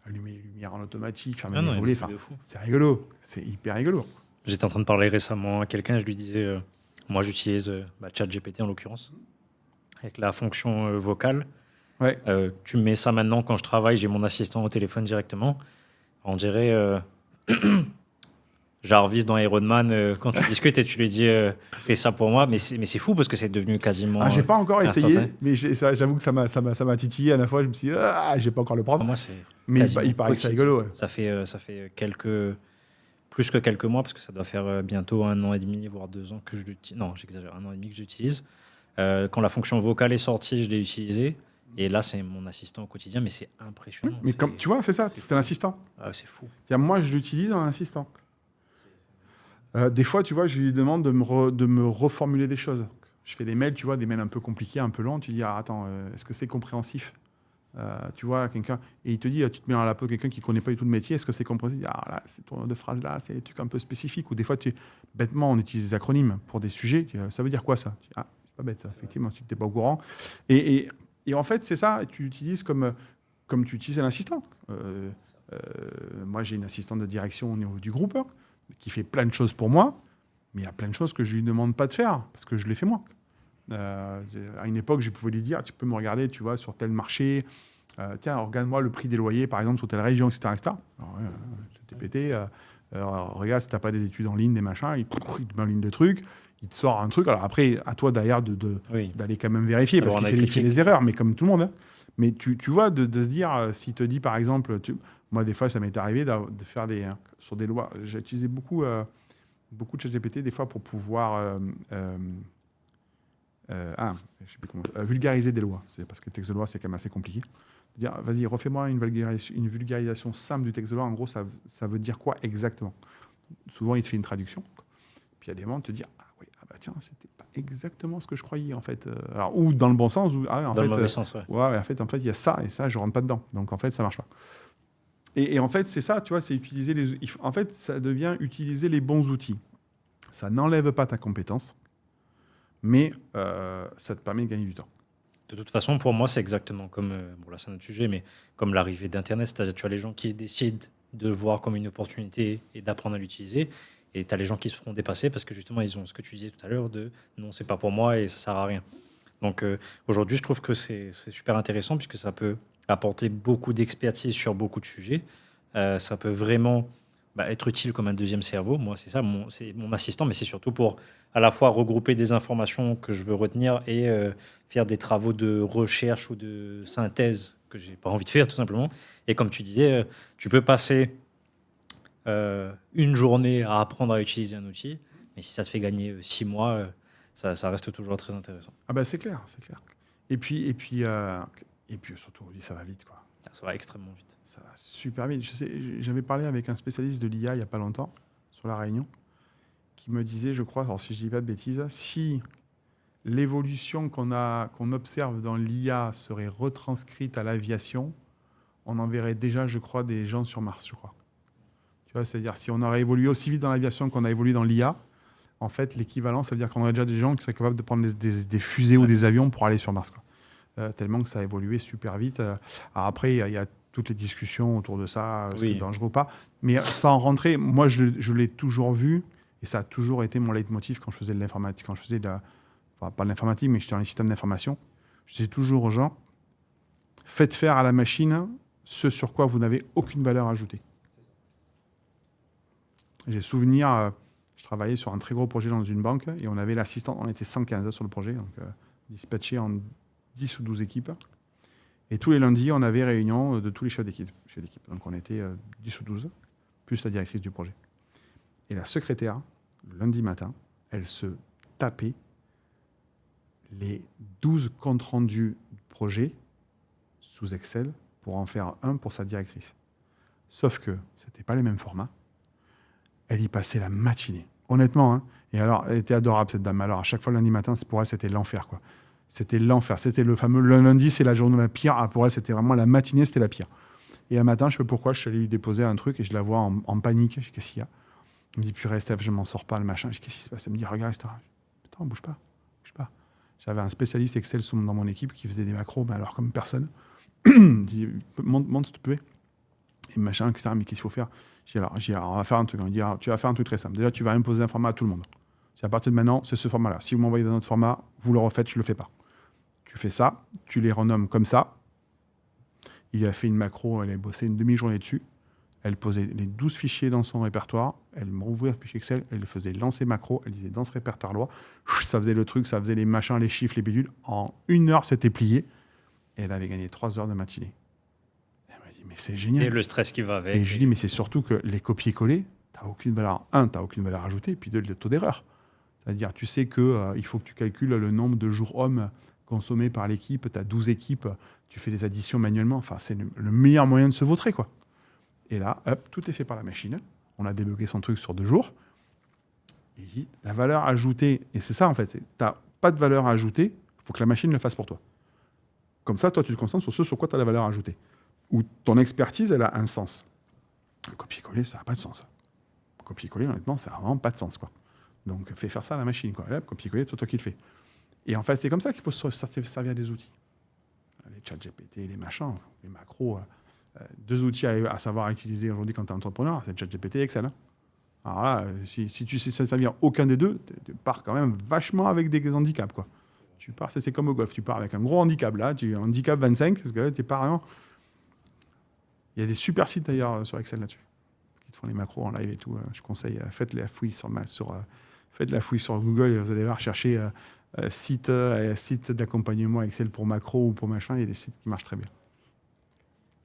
A: allumer les lumières en automatique, fermer les volets, c'est rigolo, c'est hyper rigolo.
B: J'étais en train de parler récemment à quelqu'un, je lui disais, moi j'utilise ChatGPT en l'occurrence, avec la fonction vocale.
A: Ouais.
B: Tu mets ça maintenant quand je travaille, j'ai mon assistant au téléphone directement. On dirait Jarvis dans Iron Man, quand tu discutes et tu lui dis fais ça pour moi, mais c'est fou parce que c'est devenu quasiment.
A: J'ai pas encore essayé, mais j'avoue que ça m'a titillé à la fois. Je me suis dit, j'ai pas encore le prendre.
B: Pour moi,
A: mais il paraît que c'est rigolo. Ouais.
B: Ça fait plus que quelques mois, parce que ça doit faire bientôt 1 an et demi, voire 2 ans que je l'utilise. Non, j'exagère, 1 an et demi que j'utilise. Quand la fonction vocale est sortie, je l'ai utilisée. Et là, c'est mon assistant au quotidien, mais c'est impressionnant.
A: Mais comme tu vois, c'est ça, c'est un assistant.
B: Ah, c'est fou.
A: Moi, je l'utilise en assistant. Des fois, tu vois, je lui demande de me reformuler des choses. Je fais des mails, tu vois, des mails un peu compliqués, un peu longs. Tu dis, attends, est-ce que c'est compréhensif ? Tu vois, quelqu'un, et il te dit, tu te mets dans la peau de quelqu'un qui ne connaît pas du tout le métier, est-ce que c'est compréhensif ? Là, ces tournures de phrases là, c'est des trucs un peu spécifiques. Ou des fois, bêtement, on utilise des acronymes pour des sujets. Ça veut dire quoi ça ? C'est pas bête ça, effectivement, si tu n'es pas au courant. Et en fait, c'est ça, tu l'utilises comme tu utilises un assistant. Moi, j'ai une assistante de direction au niveau du groupe qui fait plein de choses pour moi, mais il y a plein de choses que je ne lui demande pas de faire parce que je les fais moi. À une époque, je pouvais lui dire, tu peux me regarder, tu vois, sur tel marché, tiens, regarde-moi le prix des loyers, par exemple, sur telle région, etc. Alors, t'es pété, regarde, si tu n'as pas des études en ligne, des machins, il te met en ligne de trucs, il te sort un truc. Alors après, à toi d'ailleurs d'aller quand même vérifier, parce qu'il fait des erreurs, mais comme tout le monde. Hein. Mais tu vois, de se dire, s'il te dit, par exemple, moi, des fois, ça m'est arrivé de faire sur des lois. J'ai utilisé beaucoup de ChatGPT, des fois, pour pouvoir je sais plus comment, vulgariser des lois. Parce que le texte de loi, c'est quand même assez compliqué. Dire, vas-y, refais-moi une vulgarisation simple du texte de loi. En gros, ça veut dire quoi exactement ? Souvent, il te fait une traduction. Puis il y a des moments, de te dire, tiens, c'était pas exactement ce que je croyais, en fait. Alors, ou dans le bon sens, ou
B: dans le mauvais sens, ouais.
A: Ouais, en fait, il y a ça, et ça, je rentre pas dedans. Donc, en fait, ça marche pas. Et en fait, c'est ça, tu vois, c'est utiliser en fait, ça devient utiliser les bons outils. Ça n'enlève pas ta compétence, mais ça te permet de gagner du temps.
B: De toute façon, pour moi, c'est exactement comme, bon là c'est un autre sujet, mais comme l'arrivée d'Internet, c'est-à-dire tu as les gens qui décident de le voir comme une opportunité et d'apprendre à l'utiliser, et tu as les gens qui se feront dépasser parce que justement, ils ont ce que tu disais tout à l'heure de non, c'est pas pour moi et ça sert à rien. Donc aujourd'hui, je trouve que c'est super intéressant puisque ça peut apporter beaucoup d'expertise sur beaucoup de sujets. Ça peut vraiment être utile comme un deuxième cerveau. Moi, c'est ça, c'est mon assistant, mais c'est surtout pour à la fois regrouper des informations que je veux retenir et faire des travaux de recherche ou de synthèse que j'ai pas envie de faire, tout simplement. Et comme tu disais, tu peux passer une journée à apprendre à utiliser un outil, mais si ça te fait gagner 6 mois, ça reste toujours très intéressant.
A: Ah bah c'est clair, c'est clair. Et puis surtout, ça va vite, quoi.
B: Ah, ça va extrêmement vite.
A: Ça va super vite. J'avais parlé avec un spécialiste de l'IA il n'y a pas longtemps, sur la Réunion, qui me disait, je crois, alors si je dis pas de bêtises, si l'évolution qu'on observe dans l'IA serait retranscrite à l'aviation, on enverrait déjà, je crois, des gens sur Mars, je crois. Tu vois, c'est-à-dire si on aurait évolué aussi vite dans l'aviation qu'on a évolué dans l'IA, en fait, l'équivalent, ça veut dire qu'on aurait déjà des gens qui seraient capables de prendre des fusées ou des avions pour aller sur Mars, quoi. Tellement que ça a évolué super vite. Alors après, il y a toutes les discussions autour de ça, est-ce que c'est
B: Oui,
A: dangereux ou pas. Mais sans rentrer, moi, je l'ai toujours vu, et ça a toujours été mon leitmotiv quand je faisais de l'informatique, quand je faisais enfin, pas de l'informatique, mais j'étais dans les systèmes d'information. Je disais toujours aux gens, faites faire à la machine ce sur quoi vous n'avez aucune valeur ajoutée. J'ai souvenir, je travaillais sur un très gros projet dans une banque, et on avait l'assistant, on était 115 sur le projet, donc dispatché en 10 ou 12 équipes. Et tous les lundis, on avait réunion de tous les chefs d'équipe. Donc on était 10 ou 12, plus la directrice du projet. Et la secrétaire, le lundi matin, elle se tapait les 12 comptes rendus du projet sous Excel pour en faire un pour sa directrice. Sauf que ce n'était pas les mêmes formats. Elle y passait la matinée. Honnêtement, hein. Et alors, elle était adorable, cette dame. Alors, à chaque fois, le lundi matin, pour elle, c'était l'enfer, quoi. C'était l'enfer. C'était le fameux le lundi, c'est la journée la pire. Ah, pour elle, c'était vraiment la matinée, c'était la pire. Et un matin, je ne sais pas pourquoi, je suis allé lui déposer un truc et je la vois en panique. Je dis, qu'est-ce qu'il y a? Elle me dit, purée, Steph, je m'en sors pas, le machin. Je dis, qu'est-ce qui se passe? Elle me dit, regarde, etc. Putain, bouge pas, bouge pas. J'avais un spécialiste Excel dans mon équipe qui faisait des macros, mais alors comme personne. Il me dit, monte, s'il te plaît. Et machin, etc. Mais qu'est-ce qu'il faut faire? Je dis, alors, on va faire un truc. On dit, alors, tu vas faire un truc très simple. Déjà, tu vas imposer un format à tout le monde. C'est à partir de maintenant, c'est ce format-là. Si vous m'envoyez dans notre format, vous le refaites, je ne le fais pas. Tu fais ça, tu les renommes comme ça. Il a fait une macro, elle a bossé une demi-journée dessus. Elle posait les 12 fichiers dans son répertoire. Elle me rouvrait le fichier Excel. Elle faisait lancer macro. Elle disait dans ce répertoire-là. Ça faisait le truc, ça faisait les machins, les chiffres, les bidules. En 1 heure, c'était plié. Et elle avait gagné 3 heures de matinée. Elle m'a dit, mais c'est génial.
B: et le stress qui va avec.
A: Et je lui dis, mais c'est surtout que les copier-coller, tu n'as aucune valeur. Tu n'as aucune valeur ajoutée. Puis le taux d'erreur. C'est-à-dire, tu sais qu'il faut que tu calcules le nombre de jours hommes consommés par l'équipe. Tu as 12 équipes. Tu fais des additions manuellement. Enfin, c'est le meilleur moyen de se vautrer, quoi. Et là, hop, tout est fait par la machine. On a débugué son truc sur 2 jours. Et il dit, la valeur ajoutée, et c'est ça en fait, tu n'as pas de valeur ajoutée, il faut que la machine le fasse pour toi. Comme ça, toi, tu te concentres sur ce sur quoi tu as la valeur ajoutée. Ou ton expertise, elle a un sens. Copier-coller, ça n'a pas de sens. Copier-coller, honnêtement, ça n'a vraiment pas de sens, quoi. Donc, fais faire ça à la machine, quoi. Là, copier-coller, toi qui le fais. Et en fait, c'est comme ça qu'il faut se servir des outils. Les chats GPT, les machins, les macros. 2 outils à savoir utiliser aujourd'hui quand tu es entrepreneur, c'est ChatGPT et Excel. Alors là, si tu sais servir aucun des deux, tu pars quand même vachement avec des handicaps, quoi. Tu pars, c'est comme au golf, tu pars avec un gros handicap là, handicap 25, parce que là, tu pars vraiment. Il y a des super sites d'ailleurs sur Excel là-dessus, qui te font les macros en live et tout. Je conseille, faites la fouille sur Google et vous allez voir, chercher site d'accompagnement Excel pour macro ou pour machin, il y a des sites qui marchent très bien.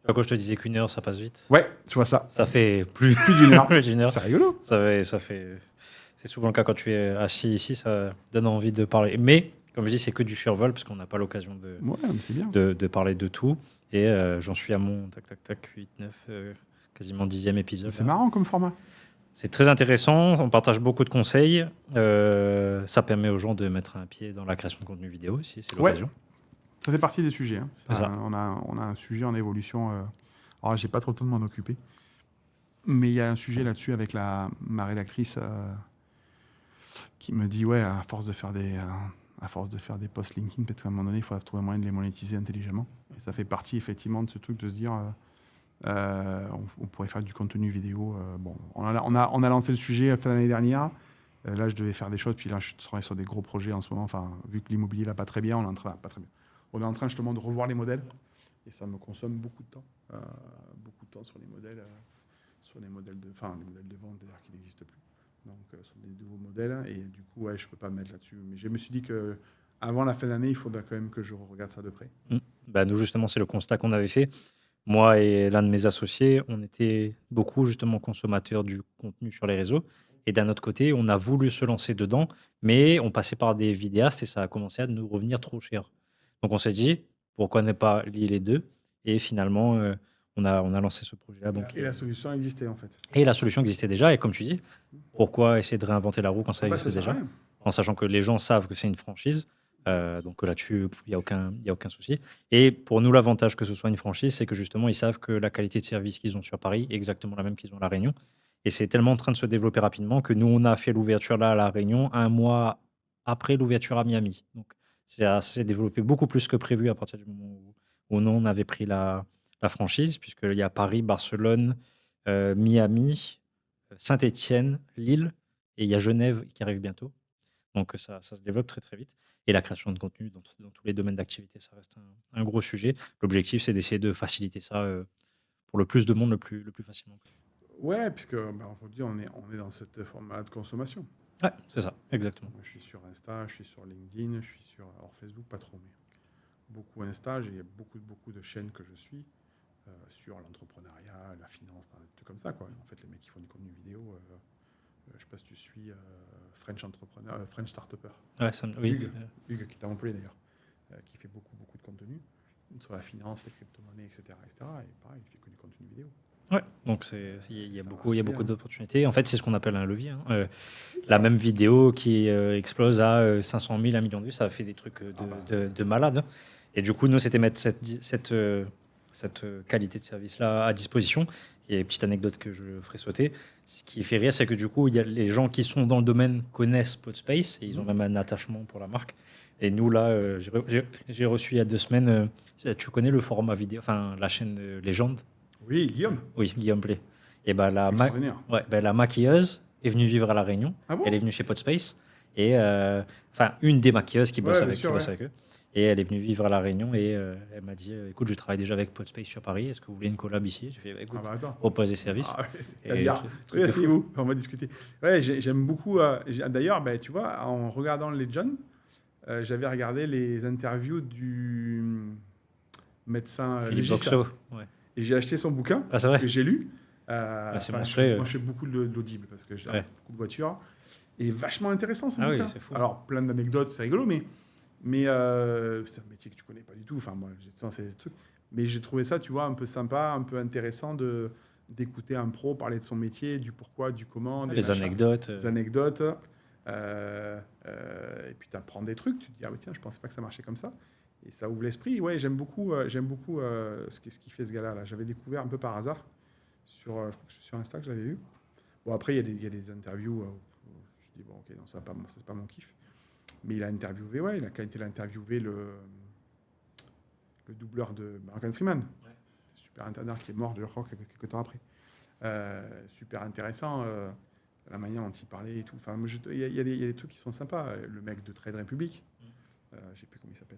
B: Quand je te disais qu'1 heure, ça passe vite.
A: Ouais, tu vois ça.
B: Ça fait plus
A: d'une heure.
B: plus d'une heure.
A: C'est rigolo.
B: C'est souvent le cas quand tu es assis ici, ça donne envie de parler. Mais, comme je dis, c'est que du survol, parce qu'on n'a pas l'occasion
A: Ouais, mais c'est bien.
B: de parler de tout. Et j'en suis à mon 8, 9, quasiment 10e épisode.
A: C'est marrant comme format.
B: C'est très intéressant, on partage beaucoup de conseils. Ça permet aux gens de mettre un pied dans la création de contenu vidéo aussi, c'est l'occasion.
A: Ça fait partie des sujets. Hein.
B: C'est ça.
A: On a un sujet en évolution. Alors, j'ai pas trop le temps de m'en occuper. Mais il y a un sujet là-dessus avec ma rédactrice qui me dit, ouais, à force de faire des posts LinkedIn, peut-être qu'à un moment donné, il faut trouver un moyen de les monétiser intelligemment. Et ça fait partie, effectivement, de ce truc de se dire, on pourrait faire du contenu vidéo. Bon, on a lancé le sujet à la fin de l'année dernière. Là, je devais faire des choses. Puis là, je travaille sur des gros projets en ce moment. Enfin, vu que l'immobilier va pas très bien, on est en train justement de revoir les modèles. Et ça me consomme beaucoup de temps. Sur les modèles. Les modèles de vente, d'ailleurs, qui n'existent plus. Donc, sur des nouveaux modèles. Et du coup, ouais, je ne peux pas me mettre là-dessus. Mais je me suis dit qu'avant la fin de l'année, il faudra quand même que je regarde ça de près.
B: Nous, justement, c'est le constat qu'on avait fait. Moi et l'un de mes associés, on était beaucoup, justement, consommateurs du contenu sur les réseaux. Et d'un autre côté, on a voulu se lancer dedans, mais on passait par des vidéastes et ça a commencé à nous revenir trop cher. Donc, on s'est dit, pourquoi ne pas lier les deux? Et finalement, on a lancé ce projet-là. Donc,
A: Et la solution existait, en fait.
B: et la solution existait déjà. Et comme tu dis, pourquoi essayer de réinventer la roue quand ça
A: Ça
B: existait
A: sert à
B: déjà,
A: rien.
B: en sachant que les gens savent que c'est une franchise. Donc là-dessus, il n'y a aucun souci. Et pour nous, l'avantage que ce soit une franchise, c'est que justement, ils savent que la qualité de service qu'ils ont sur Paris est exactement la même qu'ils ont à La Réunion. Et c'est tellement en train de se développer rapidement que nous, on a fait l'ouverture là à La Réunion un mois après l'ouverture à Miami. Donc ça s'est développé beaucoup plus que prévu à partir du moment où nous, on avait pris la franchise, puisqu'il y a Paris, Barcelone, Miami, Saint-Étienne, Lille, et il y a Genève qui arrive bientôt. Donc ça se développe très très vite. Et la création de contenu dans tous les domaines d'activité, ça reste un gros sujet. L'objectif, c'est d'essayer de faciliter ça pour le plus de monde le plus facilement.
A: Ouais, puisque aujourd'hui, on est dans cette format de consommation.
B: Ouais, c'est ça, exactement.
A: Moi, je suis sur Insta, je suis sur LinkedIn, je suis sur alors Facebook, pas trop, mais beaucoup Insta. J'ai beaucoup de chaînes que je suis sur l'entrepreneuriat, la finance, des trucs comme ça, quoi. En fait, les mecs qui font du contenu vidéo, je sais pas si tu suis French Entrepreneur, French Startupper.
B: Ouais, oui.
A: Hugues, qui t'a employé d'ailleurs, qui fait beaucoup de contenu sur la finance, les crypto-monnaies, etc., etc. Et pareil, il fait que du contenu vidéo.
B: Ouais, donc il y a beaucoup
A: bien.
B: d'opportunités. En fait, c'est ce qu'on appelle un levier, hein. La même vidéo qui explose à 500 000, 1 million de vues, ça fait des trucs de malade, hein. Et du coup, nous, c'était mettre cette qualité de service-là à disposition. Et petite anecdote que je ferai sauter, ce qui fait rire, c'est que du coup, il y a les gens qui sont dans le domaine connaissent Podspace et ils ont même un attachement pour la marque. Et nous, là, j'ai reçu il y a 2 semaines, tu connais le format vidéo, enfin la chaîne Légende?
A: Oui, Guillaume.
B: Oui, Guillaume Play. Et ben
A: Extraordinaire.
B: la maquilleuse est venue vivre à La Réunion.
A: Ah bon?
B: Elle est venue chez Podspace. Et enfin, une des maquilleuses qui bosse
A: Ouais,
B: avec,
A: bien sûr,
B: qui bosse avec eux. Et elle est venue vivre à La Réunion et elle m'a dit écoute, je travaille déjà avec Podspace sur Paris. Est-ce que vous voulez une collab ici? J'ai fait écoute,
A: Ah bah attends.
B: propose des services.
A: Ah ouais, c'est
B: Et
A: bien.
B: truc de fou.
A: Asseyez-vous, on va discuter. Ouais, j'aime beaucoup. D'ailleurs, ben, tu vois, en regardant Legend, j'avais regardé les interviews du médecin
B: Philippe
A: légiste.
B: Boxo. Ouais.
A: Et j'ai acheté son bouquin
B: Ah, c'est vrai?
A: que j'ai lu.
B: C'est monstrueux.
A: Moi, je fais beaucoup d'audible parce que j'ai
B: Ouais.
A: beaucoup de voitures. Et vachement intéressant ce
B: Ah oui,
A: bouquin.
B: c'est fou.
A: Alors, plein d'anecdotes, c'est rigolo, mais c'est un métier que tu connais pas du tout. Enfin, moi, c'est des trucs. Mais j'ai trouvé ça, tu vois, un peu sympa, un peu intéressant d'écouter un pro parler de son métier, du pourquoi, du comment, des
B: Les
A: machins,
B: anecdotes.
A: des anecdotes. Et puis tu apprends des trucs, tu te dis, ah oui, tiens, je pensais pas que ça marchait comme ça. Et ça ouvre l'esprit. Ouais, j'aime beaucoup ce qu'il fait ce gars-là. Là. J'avais découvert un peu par hasard je crois que c'est sur Insta que je l'avais vu. Bon, après, il y a des interviews où je me dis, bon, ok, non, c'est pas mon kiff. Mais il a interviewé, il a interviewé le doubleur de Morgan Freeman. Ouais. C'est super intéressant, qui est mort, je crois, quelques temps après. Super intéressant, la manière dont il parlait et tout. Enfin, il y a des trucs qui sont sympas. Le mec de Trade Republic, je ne sais plus comment il s'appelle.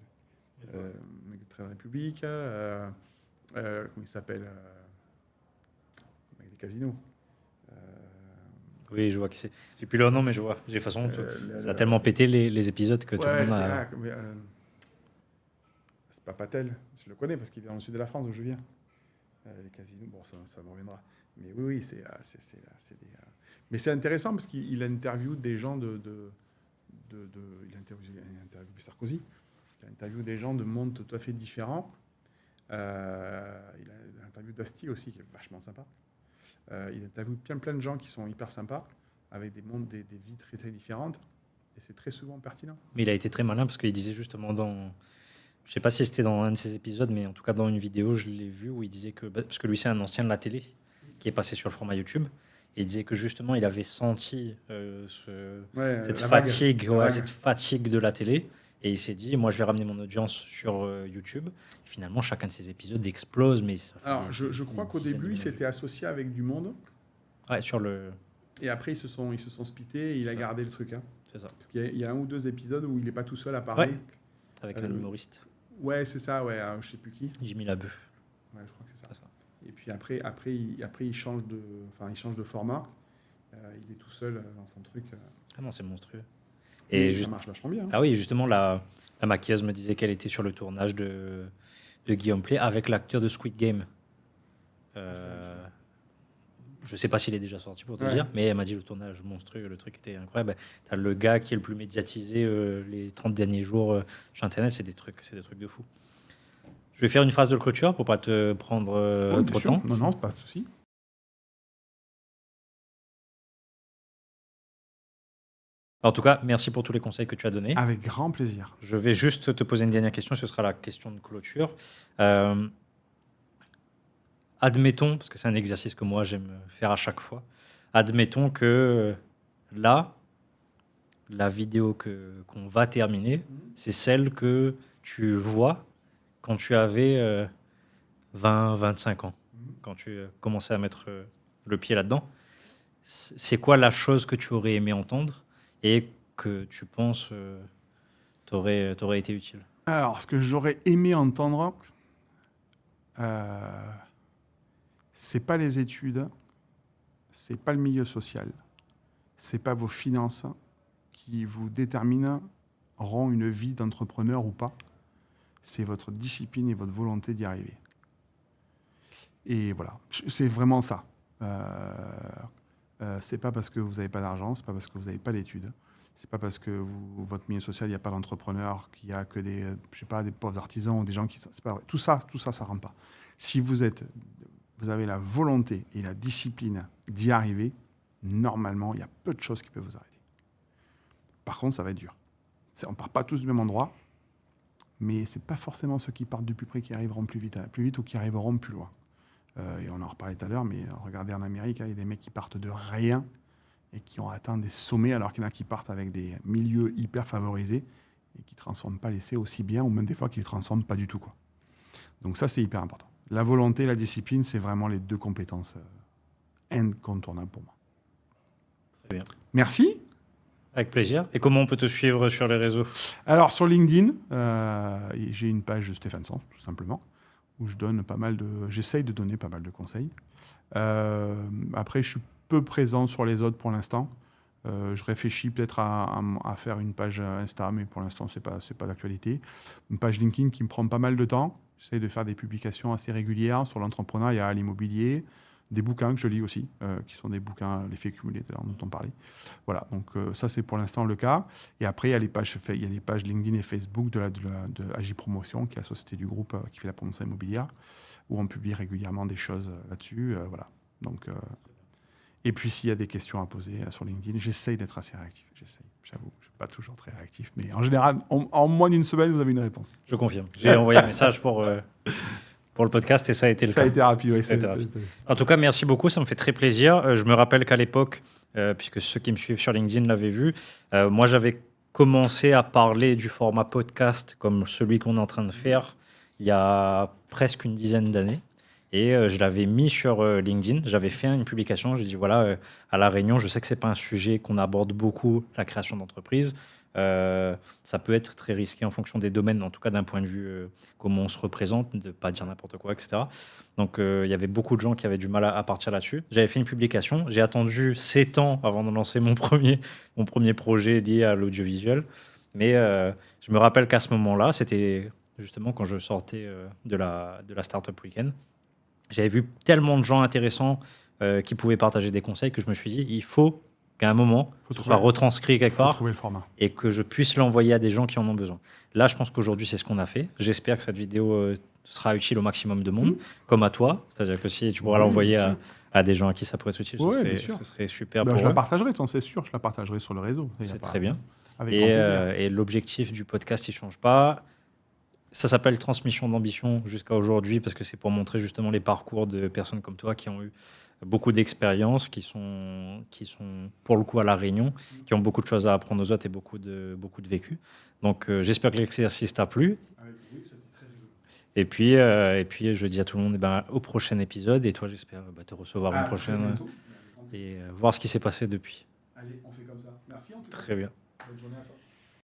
A: Le mec de Trade Republic, comment il s'appelle le mec des casinos.
B: Oui, je vois que c'est. J'ai plus le nom, mais je vois. De toute façon, ça a tellement pété les épisodes que tout le monde a.
A: C'est pas Patel, je le connais parce qu'il est dans le sud de la France où je viens. Les casinos, bon, ça me reviendra. Mais oui, c'est des. Mais c'est intéressant parce qu'il interviewe des gens il interviewe Sarkozy. Il interviewe des gens de mondes tout à fait différents. Il a interviewé d'Asti aussi, qui est vachement sympa. Il interviewe plein de gens qui sont hyper sympas, avec des mondes, des vies très, très différentes. Et c'est très souvent pertinent.
B: Mais il a été très malin parce qu'il disait justement dans. Je sais pas si c'était dans un de ses épisodes, mais en tout cas dans une vidéo, je l'ai vu où il disait que. Parce que lui, c'est un ancien de la télé qui est passé sur le format YouTube. Et il disait que justement, il avait senti cette fatigue de la télé. Et il s'est dit, moi, je vais ramener mon audience sur YouTube. Et finalement, chacun de ces épisodes explose. Mais
A: alors, je crois qu'au début, il s'était associé avec du monde.
B: Ouais, sur le.
A: Et après, ils se sont splittés et il a gardé le truc. Hein.
B: C'est ça.
A: Parce qu'il y a un ou deux épisodes où il n'est pas tout seul à parler.
B: Ouais, avec un humoriste.
A: Ouais, c'est ça, ouais. Je sais plus qui.
B: Jimmy Labeu.
A: Ouais, je crois que c'est ça. Et puis après il change de format. Il est tout seul dans son truc.
B: Ah non, c'est monstrueux.
A: Et ça marche vachement bien. Hein.
B: Ah oui, justement, la maquilleuse me disait qu'elle était sur le tournage de Guillaume Play avec l'acteur de Squid Game. Je sais pas s'il est déjà sorti pour te dire, mais elle m'a dit le tournage monstrueux, le truc était incroyable. T'as le gars qui est le plus médiatisé les 30 derniers jours sur Internet, c'est des trucs de fou. Je vais faire une phrase de clôture pour pas te prendre
A: Oui, bien
B: trop de
A: sûr.
B: temps.
A: Non, non, pas de souci. Oui, bien
B: trop de
A: sûr.
B: temps.
A: Non, non, pas de souci.
B: En tout cas, merci pour tous les conseils que tu as donnés.
A: Avec grand plaisir.
B: Je vais juste te poser une dernière question, ce sera la question de clôture. Euh, Admettons, parce que c'est un exercice que moi j'aime faire à chaque fois, admettons que là, la vidéo qu'on va terminer, c'est celle que tu vois quand tu avais 20-25 ans, quand tu commençais à mettre le pied là-dedans. C'est quoi la chose que tu aurais aimé entendre et que tu penses t'aurait été utile?
A: Alors, ce que j'aurais aimé entendre, euh, c'est pas les études, c'est pas le milieu social, c'est pas vos finances qui vous détermineront une vie d'entrepreneur ou pas. C'est votre discipline et votre volonté d'y arriver. Et voilà, c'est vraiment ça. C'est pas parce que vous n'avez pas d'argent, c'est pas parce que vous n'avez pas d'études, c'est pas parce que votre milieu social, il n'y a pas d'entrepreneurs, qu'il n'y a que des, je sais pas, des pauvres artisans ou des gens qui... C'est pas vrai. Tout ça, ça rentre pas. Si vous avez la volonté et la discipline d'y arriver, normalement, il y a peu de choses qui peuvent vous arrêter. Par contre, ça va être dur. On ne part pas tous du même endroit, mais ce n'est pas forcément ceux qui partent du plus près qui arriveront plus vite ou qui arriveront plus loin. Et on en reparlait tout à l'heure, mais regardez en Amérique, il y a des mecs qui partent de rien et qui ont atteint des sommets, alors qu'il y en a qui partent avec des milieux hyper favorisés et qui ne transforment pas l'essai aussi bien, ou même des fois qui ne le transforment pas du tout, quoi. Donc ça, c'est hyper important. La volonté, la discipline, c'est vraiment les deux compétences incontournables pour moi.
B: Très bien.
A: Merci.
B: Avec plaisir. Et comment on peut te suivre sur les réseaux?
A: Alors, sur LinkedIn, j'ai une page Stéphane Sens, tout simplement, où j'essaye de donner pas mal de conseils. Après, je suis peu présent sur les autres pour l'instant. Je réfléchis peut-être à faire une page Insta, mais pour l'instant, c'est pas d'actualité. Une page LinkedIn qui me prend pas mal de temps. J'essaye de faire des publications assez régulières sur l'entrepreneuriat, l'immobilier, des bouquins que je lis aussi, qui sont des bouquins, l'effet cumulé, dont on parlait. Voilà, donc ça, c'est pour l'instant le cas. Et après, il y a les pages LinkedIn et Facebook de AJ Promotion, qui est la société du groupe qui fait la promotion immobilière, où on publie régulièrement des choses là-dessus. Voilà. Donc, et puis, s'il y a des questions à poser sur LinkedIn, j'essaye d'être assez réactif. J'essaye, j'avoue. Je ne suis pas toujours très réactif, mais en général, en moins d'une semaine, vous avez une réponse.
B: Je confirme. J'ai envoyé un message pour le podcast et ça a été le cas.
A: Ça a été rapide, oui.
B: Ça a été rapide. En tout cas, merci beaucoup. Ça me fait très plaisir. Je me rappelle qu'à l'époque, puisque ceux qui me suivent sur LinkedIn l'avaient vu, moi, j'avais commencé à parler du format podcast comme celui qu'on est en train de faire il y a presque une dizaine d'années. Et je l'avais mis sur LinkedIn. J'avais fait une publication. J'ai dit, voilà, à La Réunion, je sais que ce n'est pas un sujet qu'on aborde beaucoup, la création d'entreprise. Ça peut être très risqué en fonction des domaines, en tout cas d'un point de vue comment on se représente, de ne pas dire n'importe quoi, etc. Donc il y avait beaucoup de gens qui avaient du mal à partir là-dessus. J'avais fait une publication. J'ai attendu 7 ans avant de lancer mon premier projet lié à l'audiovisuel. Mais je me rappelle qu'à ce moment-là, c'était justement quand je sortais de la Startup Weekend. J'avais vu tellement de gens intéressants qui pouvaient partager des conseils que je me suis dit, il faut qu'à un moment, ce soit retranscrit quelque part
A: trouver le format.
B: Et que je puisse l'envoyer à des gens qui en ont besoin. Là, je pense qu'aujourd'hui, c'est ce qu'on a fait. J'espère que cette vidéo sera utile au maximum de monde, comme à toi. C'est-à-dire que si tu pourras l'envoyer à des gens à qui ça pourrait être utile, ce serait super pour eux.
A: Je la partagerai, c'est sûr, je la partagerai sur le réseau.
B: C'est très bien.
A: Avec grand plaisir.
B: Et l'objectif du podcast, il ne change pas. Ça s'appelle Transmission d'ambition jusqu'à aujourd'hui parce que c'est pour montrer justement les parcours de personnes comme toi qui ont eu beaucoup d'expériences, qui sont pour le coup à La Réunion, qui ont beaucoup de choses à apprendre aux autres et beaucoup de vécu. Donc j'espère que l'exercice t'a plu. Et puis je dis à tout le monde au prochain épisode. Et toi, j'espère te recevoir une prochaine et voir ce qui s'est passé depuis.
A: Allez, on fait comme ça. Merci en tout cas.
B: Très bien.
A: Bonne journée à toi.